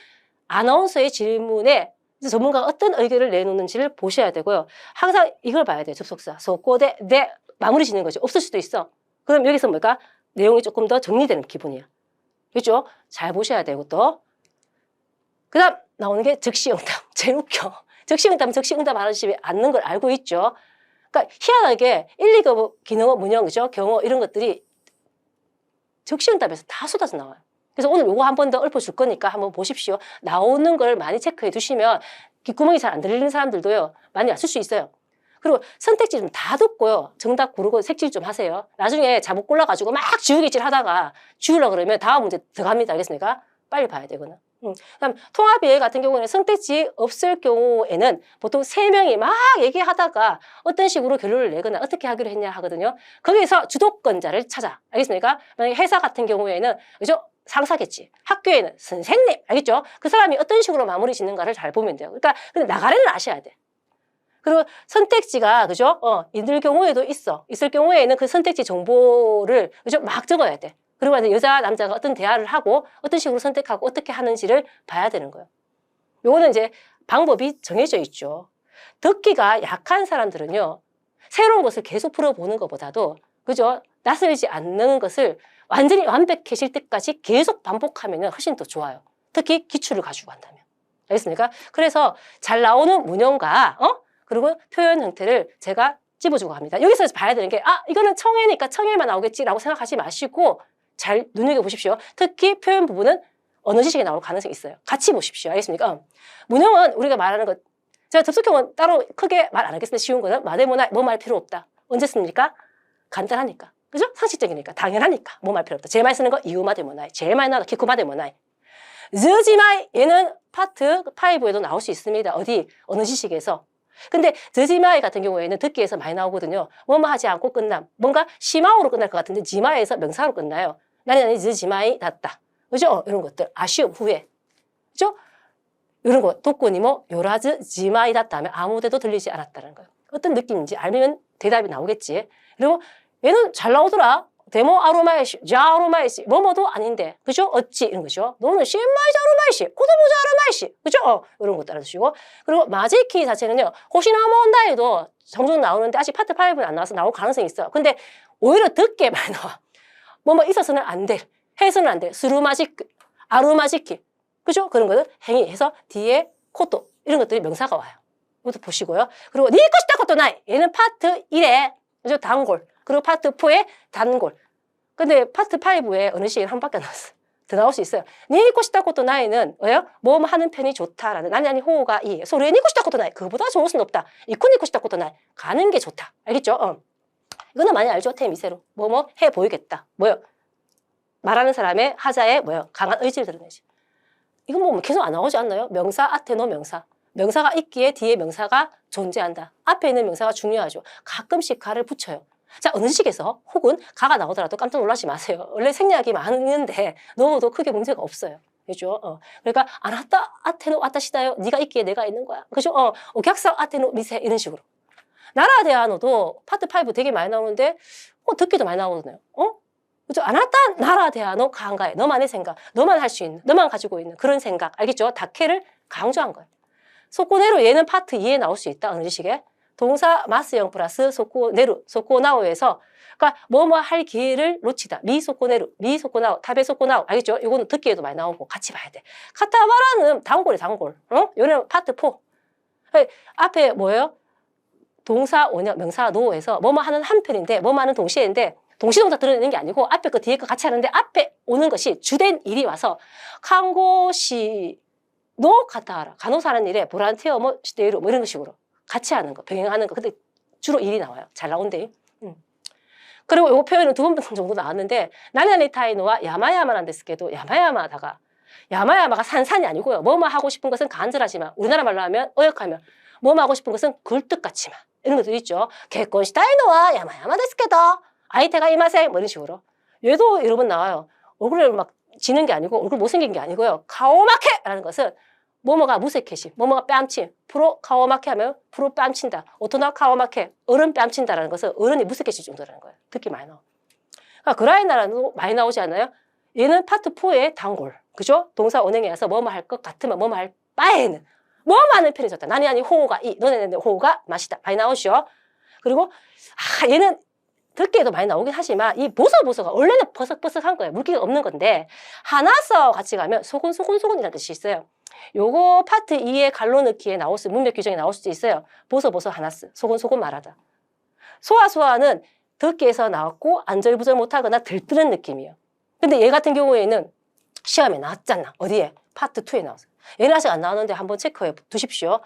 아나운서의 질문에 전문가가 어떤 의견을 내놓는지를 보셔야 되고요. 항상 이걸 봐야 돼요. 접속사. 소꼬대, 네, 마무리 짓는 거죠. 없을 수도 있어. 그럼 여기서 뭘까? 내용이 조금 더 정리되는 기분이야. 그죠? 잘 보셔야 되고 또. 그 다음 나오는 게 즉시응답. 제일 웃겨. 즉시응답 하시지 않는 걸 알고 있죠. 그러니까 희한하게 1, 2급 기능어, 문형, 그죠? 경어 이런 것들이 즉시응답에서 다 쏟아져 나와요. 그래서 오늘 요거 한 번 더 읊어줄 거니까 한번 보십시오. 나오는 걸 많이 체크해 두시면 귓구멍이 잘 안 들리는 사람들도요. 많이 맞출 수 있어요. 그리고 선택지 좀 다 듣고요. 정답 고르고 색칠 좀 하세요. 나중에 잘못 골라가지고 막 지우개질 하다가 지우려고 그러면 다음 문제 들어갑니다. 알겠습니까? 빨리 봐야 되거든. 그다음 통합예외 같은 경우에는 선택지 없을 경우에는 보통 3명이 막 얘기하다가 어떤 식으로 결론을 내거나 어떻게 하기로 했냐 하거든요. 거기서 주도권자를 찾아. 알겠습니까? 만약에 회사 같은 경우에는 그죠? 상사겠지. 학교에는 선생님. 알겠죠? 그 사람이 어떤 식으로 마무리 짓는가를 잘 보면 돼요. 그러니까 근데 나가래는 아셔야 돼. 그리고 선택지가 그죠? 있을 경우에도 있을 경우에는 그 선택지 정보를 그죠? 막 적어야 돼. 그리고 여자 남자가 어떤 대화를 하고 어떤 식으로 선택하고 어떻게 하는지를 봐야 되는 거예요. 요거는 이제 방법이 정해져 있죠. 듣기가 약한 사람들은요. 새로운 것을 계속 풀어보는 것보다도 그죠? 낯설지 않는 것을 완전히 완벽해질 때까지 계속 반복하면 훨씬 더 좋아요. 특히 기출을 가지고 간다면. 알겠습니까? 그래서 잘 나오는 문형과 그리고 표현 형태를 제가 찝어주고 합니다. 여기서 봐야 되는 게 이거는 청해니까 청해만 나오겠지라고 생각하지 마시고 잘 눈여겨보십시오. 특히 표현 부분은 어느 지식에 나올 가능성이 있어요. 같이 보십시오. 알겠습니까? 문형은 우리가 말하는 것, 제가 접속형은 따로 크게 말 안 하겠습니다. 쉬운 거는 마데모나 뭐 말 필요 없다. 언제 씁니까? 간단하니까. 그죠? 상식적이니까. 당연하니까. 뭐 말 필요 없다. 제일 많이 쓰는 거 이유마데모나이. 제일 많이 나와 키쿠마데모나이. 즈지마이 얘는 파트 5에도 나올 수 있습니다. 어디? 어느 지식에서. 근데 즈지마이 같은 경우에는 듣기에서 많이 나오거든요. 뭐뭐 하지 않고 끝남. 뭔가 시마오로 끝날 것 같은데 지마에서 명사로 끝나요. 나는 즈지마이 닿다. 그죠? 이런 것들. 아쉬움 후에. 그죠? 이런 거. 독고니모 요라즈 지마이 닿다 하면 아무데도 들리지 않았다는 거예요. 어떤 느낌인지 알면 대답이 나오겠지. 그리고 얘는 잘 나오더라. 데모 아로마이시, 자 아로마이시, 뭐뭐도 아닌데, 그죠? 어찌 이런 거죠. 너는 신마이 자로마이시, 고도모자 아로마이시, 그죠? 이런 거 따라주시고. 그리고 마지키 자체는요, 호시나몬다에도 종종 나오는데 아직 파트 5는 안 나와서 나올 가능성이 있어요. 근데 오히려 듣게 많이 나와. 뭐뭐 있어서는 안 돼, 해서는 안 돼, 스루마지키, 아루마지키, 그죠? 그런 거는 행위해서 뒤에 코토 이런 것들이 명사가 와요. 이것도 보시고요. 그리고 니코시타 코토 나이, 얘는 파트 1에 그죠? 단골. 그리고 파트 4에 단골. 근데 파트 5에 어느 시기에 한 밖에 안 나왔어. 더 나올 수 있어요. 니코시타 코토 나이는 왜요? 뭐 하는 편이 좋다라는 나니 호가 이 소리에 니코시타 코토 나이 그거보다 좋을 수는 없다. 이코니코시타 코토 나이 가는 게 좋다. 알겠죠? 이거는 많이 알죠? 테미세로 뭐뭐 해 보이겠다. 뭐요? 말하는 사람의 하자에 뭐요? 강한 의지를 드러내지. 이건 뭐 계속 안 나오지 않나요? 명사 아테노 명사. 명사가 있기에 뒤에 명사가 존재한다. 앞에 있는 명사가 중요하죠. 가끔씩 가를 붙여요. 자, 어느 식에서 혹은 가가 나오더라도 깜짝 놀라지 마세요. 원래 생략이 많은데 넣어도 크게 문제가 없어요. 그죠? 그러니까 아나타 아테노 아타시다요. 네가 있기에 내가 있는 거야. 그죠? 오객사 아테노 미세 이런 식으로. 나라 대한어도 파트 5 되게 많이 나오는데 듣기도 많이 나오거든요. 그죠? 아나타 나라 대한어 강가에 너만의 생각, 너만 할 수 있는, 너만 가지고 있는 그런 생각. 알겠죠? 다케를 강조한 거예요. 소코네루 얘는 파트 2에 나올 수 있다. 어느 식에 동사 마스형 플러스 소코네루, 소코나오에서 그러니까 뭐뭐 할 기회를 놓치다. 미소코네루, 미소코나오, 타베소코나오. 알겠죠? 이거는 듣기에도 많이 나오고 같이 봐야 돼. 카타바라는 단골이 단골. 요는 파트 4. 앞에 뭐예요? 동사 원형, 명사 노에서 뭐뭐 하는 한 편인데 뭐뭐 하는 동시에인데 동시동사 들어내는 게 아니고 앞에 거 뒤에 거 같이 하는데 앞에 오는 것이 주된 일이 와서看護師너 카타하라. 간호사라는 일에 보란티어 뭐 시대로 뭐 이런 식으로 같이 하는 거, 병행하는 거. 근데 주로 일이 나와요. 잘 나온대. 그리고 이 표현은 2번 정도 나왔는데 나냐네타이노와 야마야마란 데스게도 야마야마다가 야마야마가 산산이 아니고요. 뭐뭐 하고 싶은 것은 간절하지만 우리나라 말로 하면 어역하면 뭐뭐 하고 싶은 것은 굴뚝같지만 이런 것도 있죠. 개콘시타이노와 야마야마 데스게도 아이테가 이마세 뭐 이런 식으로. 얘도 여러 번 나와요. 얼굴을 막 지는 게 아니고 얼굴 못생긴 게 아니고요. 카오마케라는 것은 뭐뭐가 무색해심, 뭐뭐가 뺨침, 프로 카오마케 하면 프로 뺨친다. 오토나 카오마케, 어른 뺨친다라는 것은 어른이 무색해질 정도라는 거예요. 듣기 많이 나와. 그러니까 그라이나라도 많이 나오지 않나요? 얘는 파트 4의 단골, 그죠? 동사 원형에 와서 뭐뭐 할 것 같으면 뭐뭐 할 바에는 뭐뭐 하는 편이 좋다. 나니 아니 호가 이, 너네는 호가 맛이다. 많이 나오시오. 그리고 얘는 듣기에도 많이 나오긴 하지만 이 보석보석가 원래는 버석버석한 거예요. 물기가 없는 건데 하나서 같이 가면 소곤소곤소곤이라는 뜻이 있어요. 요거 파트 2의 갈로 넣기에 나올 수 문맥 규정에 나올 수도 있어요. 보석보석 하나스 소곤소곤 말하다. 소아소아는 듣기에서 나왔고 안절부절 못하거나 들뜨는 느낌이에요. 근데 얘 같은 경우에는 시험에 나왔잖아. 어디에? 파트 2에 나왔어요. 얘는 아직 안 나오는데 한번 체크해 두십시오.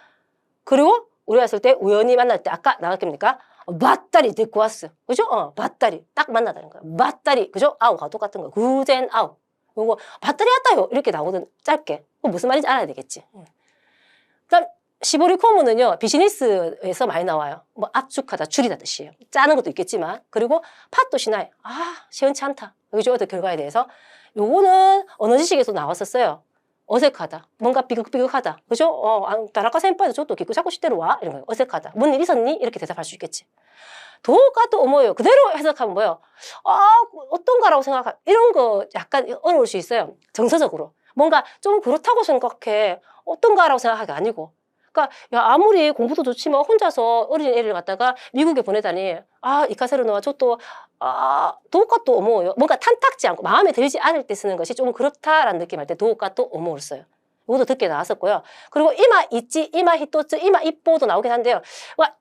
그리고 우리가 했을 때 우연히 만날 때 아까 나왔겠습니까? 맞다리 데리고 왔어. 그죠? 맞다리. 딱 만나다는 거야. 맞다리. 그죠? 아우가 똑같은 거. 구젠 아우. 요거, 맞다리 왔다요. 이렇게 나오거든. 짧게. 무슨 말인지 알아야 되겠지. 그다음, 시보리 코무는요, 비즈니스에서 많이 나와요. 뭐, 압축하다, 줄이다 뜻이에요. 짜는 것도 있겠지만. 그리고, 팟도시나이. 시원치 않다. 그죠? 그 결과에 대해서. 요거는 어느 지식에서 나왔었어요. 어색하다. 뭔가 비극비극하다. 그죠? 다라카 센파이도 저도 기고 자꾸 시대로 와. 이런 거예요. 어색하다. 뭔 일 있었니? 이렇게 대답할 수 있겠지. 도가또 어머요. 그대로 해석하면 뭐예요? 어떤가라고 생각하 이런 거 약간 어려울 수 있어요. 정서적으로. 뭔가 좀 그렇다고 생각해. 어떤가라고 생각하기 아니고. 그러니까 야, 아무리 공부도 좋지만 혼자서 어린 애를 갖다가 미국에 보내다니 이카세르노와 저도 도가또 어머요. 뭔가 탐탁지 않고 마음에 들지 않을 때 쓰는 것이 좀 그렇다라는 느낌 할 때 도가또 어머를 써요. 이것도 듣기에 나왔었고요. 그리고 이마 있지, 이마 히토츠, 이마 이뽀도 나오긴 한데요. 와,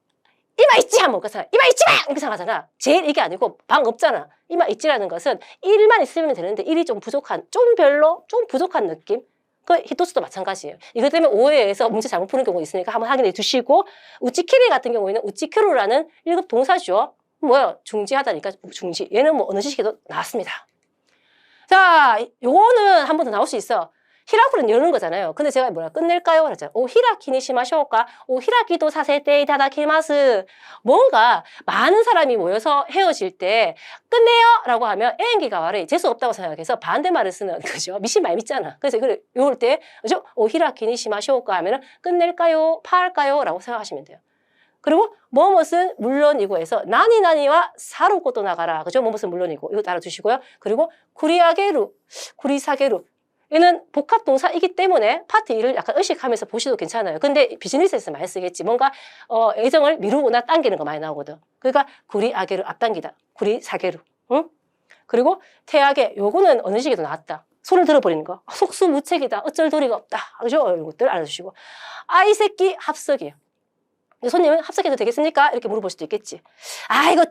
이마 있지 하면 그렇잖아. 이마 있지 마! 이렇게 생각하잖아. 제일 이게 아니고 방 없잖아. 이마 있지라는 것은 1만 있으면 되는데 1이 좀 부족한, 좀 별로, 좀 부족한 느낌? 그 히토츠도 마찬가지예요. 이것 때문에 오해해서 문제 잘못 푸는 경우가 있으니까 한번 확인해 두시고, 우치키리 같은 경우에는 우치키루라는 1급 동사죠. 뭐야? 중지하다니까 중지. 얘는 뭐 어느 시기도 나왔습니다. 자, 요거는 한 번 더 나올 수 있어. 히라쿠는 여는 거잖아요. 근데 제가 뭐라 끝낼까요? 그랬잖아요. 오 히라키니 시마쇼까? 오 히라키도 사세테 이타다키마스. 뭔가 많은 사람이 모여서 헤어질 때 끝내요! 라고 하면 애인기가 말이 재수 없다고 생각해서 반대말을 쓰는 거죠. 미신 많이 믿잖아. 그래서 그래 요럴 때 그죠? 오 히라키니 시마쇼까 하면은 끝낼까요? 파할까요? 라고 생각하시면 돼요. 그리고 뭐뭇은 물론이고 해서 나니나니와 사로고도 나가라. 그죠? 뭐뭇은 물론이고 이거 알아두시고요. 그리고 구리아게루, 구리사게루. 얘는 복합동사이기 때문에 파트 2를 약간 의식하면서 보셔도 괜찮아요. 근데 비즈니스에서 많이 쓰겠지. 뭔가 애정을 미루거나 당기는 거 많이 나오거든. 그러니까 구리아게루 앞당기다. 구리사게루. 응? 그리고 태아게 요거는 어느 시기도 나왔다. 손을 들어버리는 거. 속수무책이다. 어쩔 도리가 없다. 그죠? 이것들 알아주시고. 아이 새끼 합석이에요. 손님은 합석해도 되겠습니까? 이렇게 물어볼 수도 있겠지. 아, 이거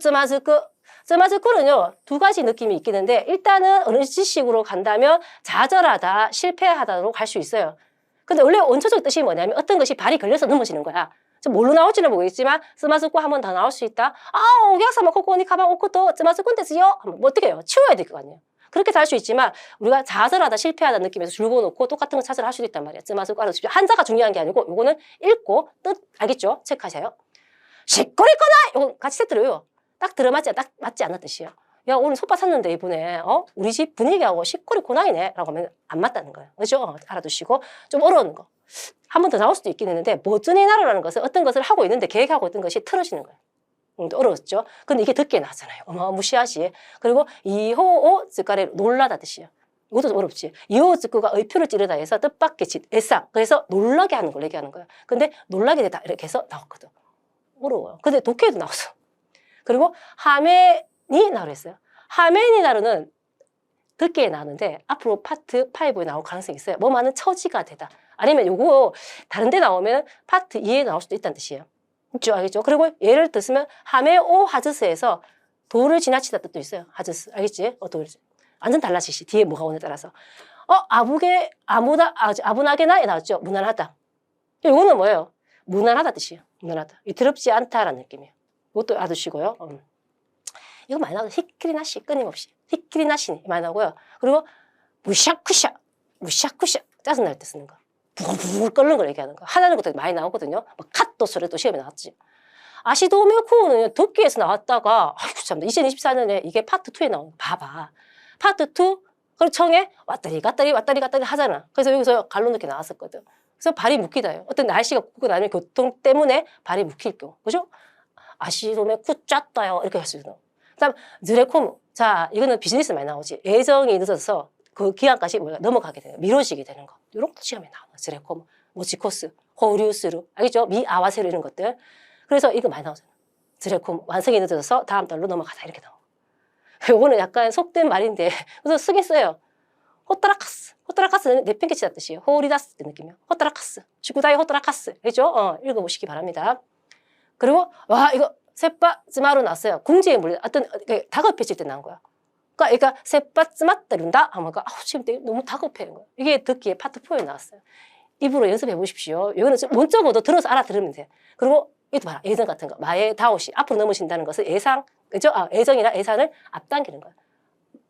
쩌마즈꾸는요, 두 가지 느낌이 있겠는데, 일단은 어느 지식으로 간다면 좌절하다, 실패하다로 갈 수 있어요. 근데 원래 원초적 뜻이 뭐냐면 어떤 것이 발이 걸려서 넘어지는 거야. 뭘로 나올지는 모르겠지만, 쩌마즈꾸 한 번 더 나올 수 있다. 아, 오객사마 코코니 가방 오코도 쩌마즈꾸는 데스요? 하면 뭐 어떻게 해요? 치워야 될 거 아니에요. 그렇게 할 수 있지만 우리가 좌절하다 실패하다 느낌에서 줄거놓고 똑같은 거 찾으러 할 수도 있단 말이야. 쯔마스고 알아두십시오. 한자가 중요한 게 아니고 요거는 읽고 뜻 알겠죠? 체크하세요. 시꼬리꼬나! 요거 같이 세트로요. 딱 들어맞지 딱 맞지 않는 뜻이에요. 야 오늘 솥밥 샀는데 이번에 우리 집 분위기하고 시꼬리꼬나이네 라고 하면 안 맞다는 거예요. 그죠? 알아두시고 좀 어려운 거. 한 번 더 나올 수도 있긴 했는데 모즈니나루라는 것은 어떤 것을 하고 있는데 계획하고 있던 것이 틀어지는 거예요. 어려웠죠. 근데 이게 듣기에 나왔잖아요. 어마무시하시. 그리고 이호오 즈카레 놀라다 뜻이에요. 이것도 어렵지. 이호오 즈쿠가 의표를 찌르다 해서 뜻밖의 짓, 애상. 그래서 놀라게 하는 걸 얘기하는 거야. 근데 놀라게 되다 이렇게 해서 나왔거든. 어려워요. 근데 독해에도 나왔어. 그리고 하메니 나루 했어요. 하메니 나루는 듣기에 나오는데 앞으로 파트 5에 나올 가능성이 있어요. 뭐만은 처지가 되다. 아니면 요거 다른 데 나오면 파트 2에 나올 수도 있다는 뜻이에요. 있죠, 알겠죠? 그리고 예를 들면 하메오 하즈스에서 도를 지나치다 뜻도 있어요. 하즈스, 알겠지? 도를 완전 달라지시. 뒤에 뭐가 오느냐에 따라서 아부나게나에 나왔죠. 무난하다. 이거는 뭐예요? 무난하다 뜻이에요. 무난하다. 더럽지 않다라는 느낌이에요. 이것도 알아두시고요. 이거 많이 나오죠. 히키리나시 끊임없이 히키리나시 많이 나오고요. 그리고 무샤쿠샤 짜증날 때 쓰는 거. 부글부글 끓는 걸 얘기하는 거. 하나는 것도 많이 나오거든요. 카또 소리도 시험에 나왔지. 아시도메쿠는 듣기에서 나왔다가 아이고 참 2024년에 이게 파트 2에 나오는 거 봐봐. 파트 2 그리고 청에 왔다리 갔다리 하잖아. 그래서 여기서 갈로 넣게 나왔었거든. 그래서 발이 묶이다요. 어떤 날씨가 굽고 아니면 교통 때문에 발이 묶일 경우. 그죠? 아시도메쿠 짰다요. 이렇게 할 수 있어. 그다음 즈레코무. 자, 이거는 비즈니스 많이 나오지. 애정이 늦어서 그 기간까지 넘어가게 되는 미뤄지게 되는 거. 이런 시험에 나오는 즈레코무, 모치코스, 호류스루, 알겠죠? 미아와세루 이런 것들. 그래서 이거 많이 나오잖아요. 즈레코무, 완성이 늦어서 다음 달로 넘어가다 이렇게 나오고. 요거는 약간 속된 말인데 그래서 쓰긴 써요. 호따라카스는 내팽개치다 뜻이에요. 호리다스 때 느낌이요. 호따라카스, 주구다이 호따라카스, 알겠죠? 읽어보시기 바랍니다. 그리고 와 이거 세빠즈마로 나왔어요. 궁지에 물려 어떤 다급해질 때 나온 거야. 그러니까 세빠즈마따른다 하면 지금 너무 다급해. 이게 듣기에 파트 4에 나왔어요. 입으로 연습해 보십시오. 이거는 문적어도 들어서 알아들으면 돼. 그리고 이것도 봐라. 예정 같은 거. 마에 다오시 앞으로 넘으신다는 것은 예상, 그죠? 애정이나 예산을 앞당기는 거야.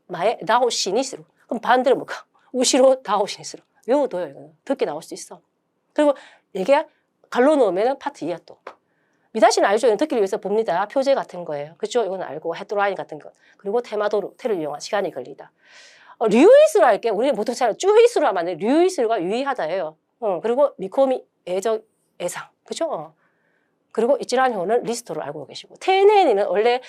마에 다오시니스로. 그럼 반대로 뭘까? 우시로 다오시니스로. 요거도요. 이거는 듣기 나올 수 있어. 그리고 이게 갈로 넣으면 파트 2야 또. 미다시는 알죠? 듣기를 위해서 봅니다. 표제 같은 거예요. 그렇죠? 이건 알고 헤드라인 같은 거. 그리고 테마도로, 테를 이용한 시간이 걸리다. 류이스로 할게. 우리는 보통 잘 쭈이스로 하면 안 돼. 류이스가 유의하다예요. 그리고 미코미, 애정, 애상. 그죠? 그리고 이치란효는 리스트로 알고 계시고. 테네니는 원래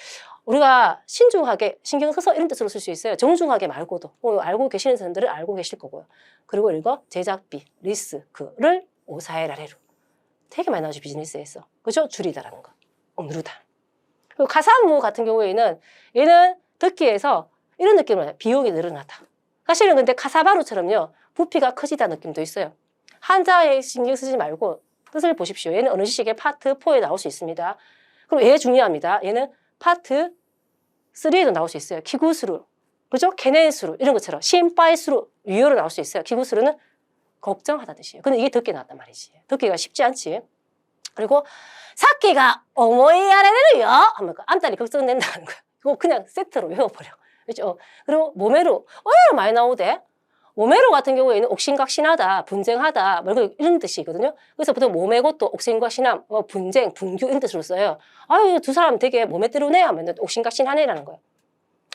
우리가 신중하게 신경 써서 이런 뜻으로 쓸 수 있어요. 정중하게 말고도. 알고 계시는 사람들은 알고 계실 거고요. 그리고 이거 제작비, 리스크를 오사에라레루. 되게 많이 나오죠, 비즈니스에서. 그죠? 줄이다라는 거. 누르다. 그리고 가사무 같은 경우에는 얘는 듣기에서 이런 느낌을 해요. 비용이 늘어나다. 사실은 근데 카사바루처럼요, 부피가 커지다 느낌도 있어요. 한자에 신경 쓰지 말고 뜻을 보십시오. 얘는 어느 시식의 파트 4에 나올 수 있습니다. 그럼 얘 중요합니다. 얘는 파트 3에도 나올 수 있어요. 기구스루, 그죠? 케넨스루 이런 것처럼 심파이스루 유효로 나올 수 있어요. 기구스루는 걱정하다 뜻이에요. 근데 이게 듣기 나왔단 말이지. 듣기가 쉽지 않지. 그리고 사키가 오모이야레르요 하면 암달이 걱정된다는 거야. 이거 그냥 세트로 외워버려. 그렇죠? 그리고 모메루 많이 나오대. 모메루 같은 경우에는 옥신각신하다, 분쟁하다, 뭐 이런 뜻이거든요. 그래서 보통 모메고또 옥신각신함, 분쟁, 분규 이런 뜻으로 써요. 아유, 두 사람 되게 몸에 때로네 하면 옥신각신하네라는 거예요.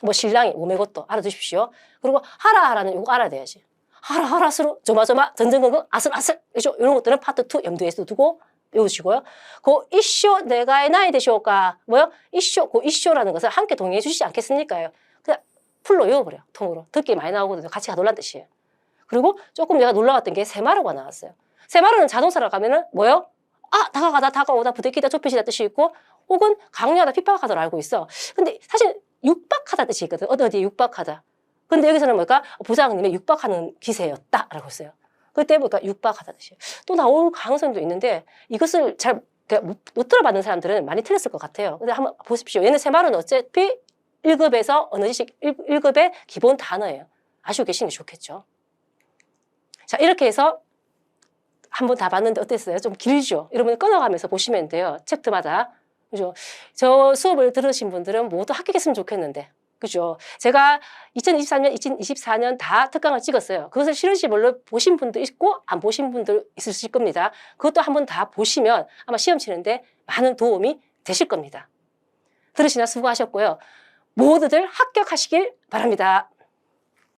뭐 신랑이 모메고또 알아두십시오. 그리고 하라하라는 이거 알아야 돼야지. 하라하라스로 조마조마 전전긍긍 아슬아슬 이런 것들은 파트 2 염두에 두고 외우시고요. 그 이쇼 내가의 나이 되시오까 뭐요? 이쇼 그 이쇼라는 것을 함께 동의해 주시지 않겠습니까? 그냥 풀로 외워버려. 통으로. 듣기 많이 나오거든요. 같이 가놀란 뜻이에요. 그리고 조금 내가 놀라웠던 게 세마루가 나왔어요. 세마루는 자동차로 가면은 뭐요? 아, 다가가다, 다가오다, 부대끼다, 좁히시다 뜻이 있고 혹은 강요하다, 핍박하다로 알고 있어. 근데 사실 육박하다 뜻이 있거든. 어디 육박하다. 근데 여기서는 뭘까? 부장님의 육박하는 기세였다라고 했어요. 그때 보니까 육박하다 뜻이에요. 또 나올 가능성도 있는데 이것을 잘 못 들어봤는 사람들은 많이 틀렸을 것 같아요. 근데 한번 보십시오. 얘는 세마루는 어차피 1급에서 어느 식 1급의 기본 단어예요. 아시고 계시는 게 좋겠죠. 자, 이렇게 해서 한번 다 봤는데 어땠어요? 좀 길죠? 여러분 끊어가면서 보시면 돼요. 챕터마다. 그죠? 저 수업을 들으신 분들은 모두 합격했으면 좋겠는데. 그죠? 제가 2023년, 2024년 다 특강을 찍었어요. 그것을 실험시험으로 보신 분도 있고 안 보신 분들 있으실 겁니다. 그것도 한번 다 보시면 아마 시험 치는데 많은 도움이 되실 겁니다. 들으시나 수고하셨고요. 모두들 합격하시길 바랍니다.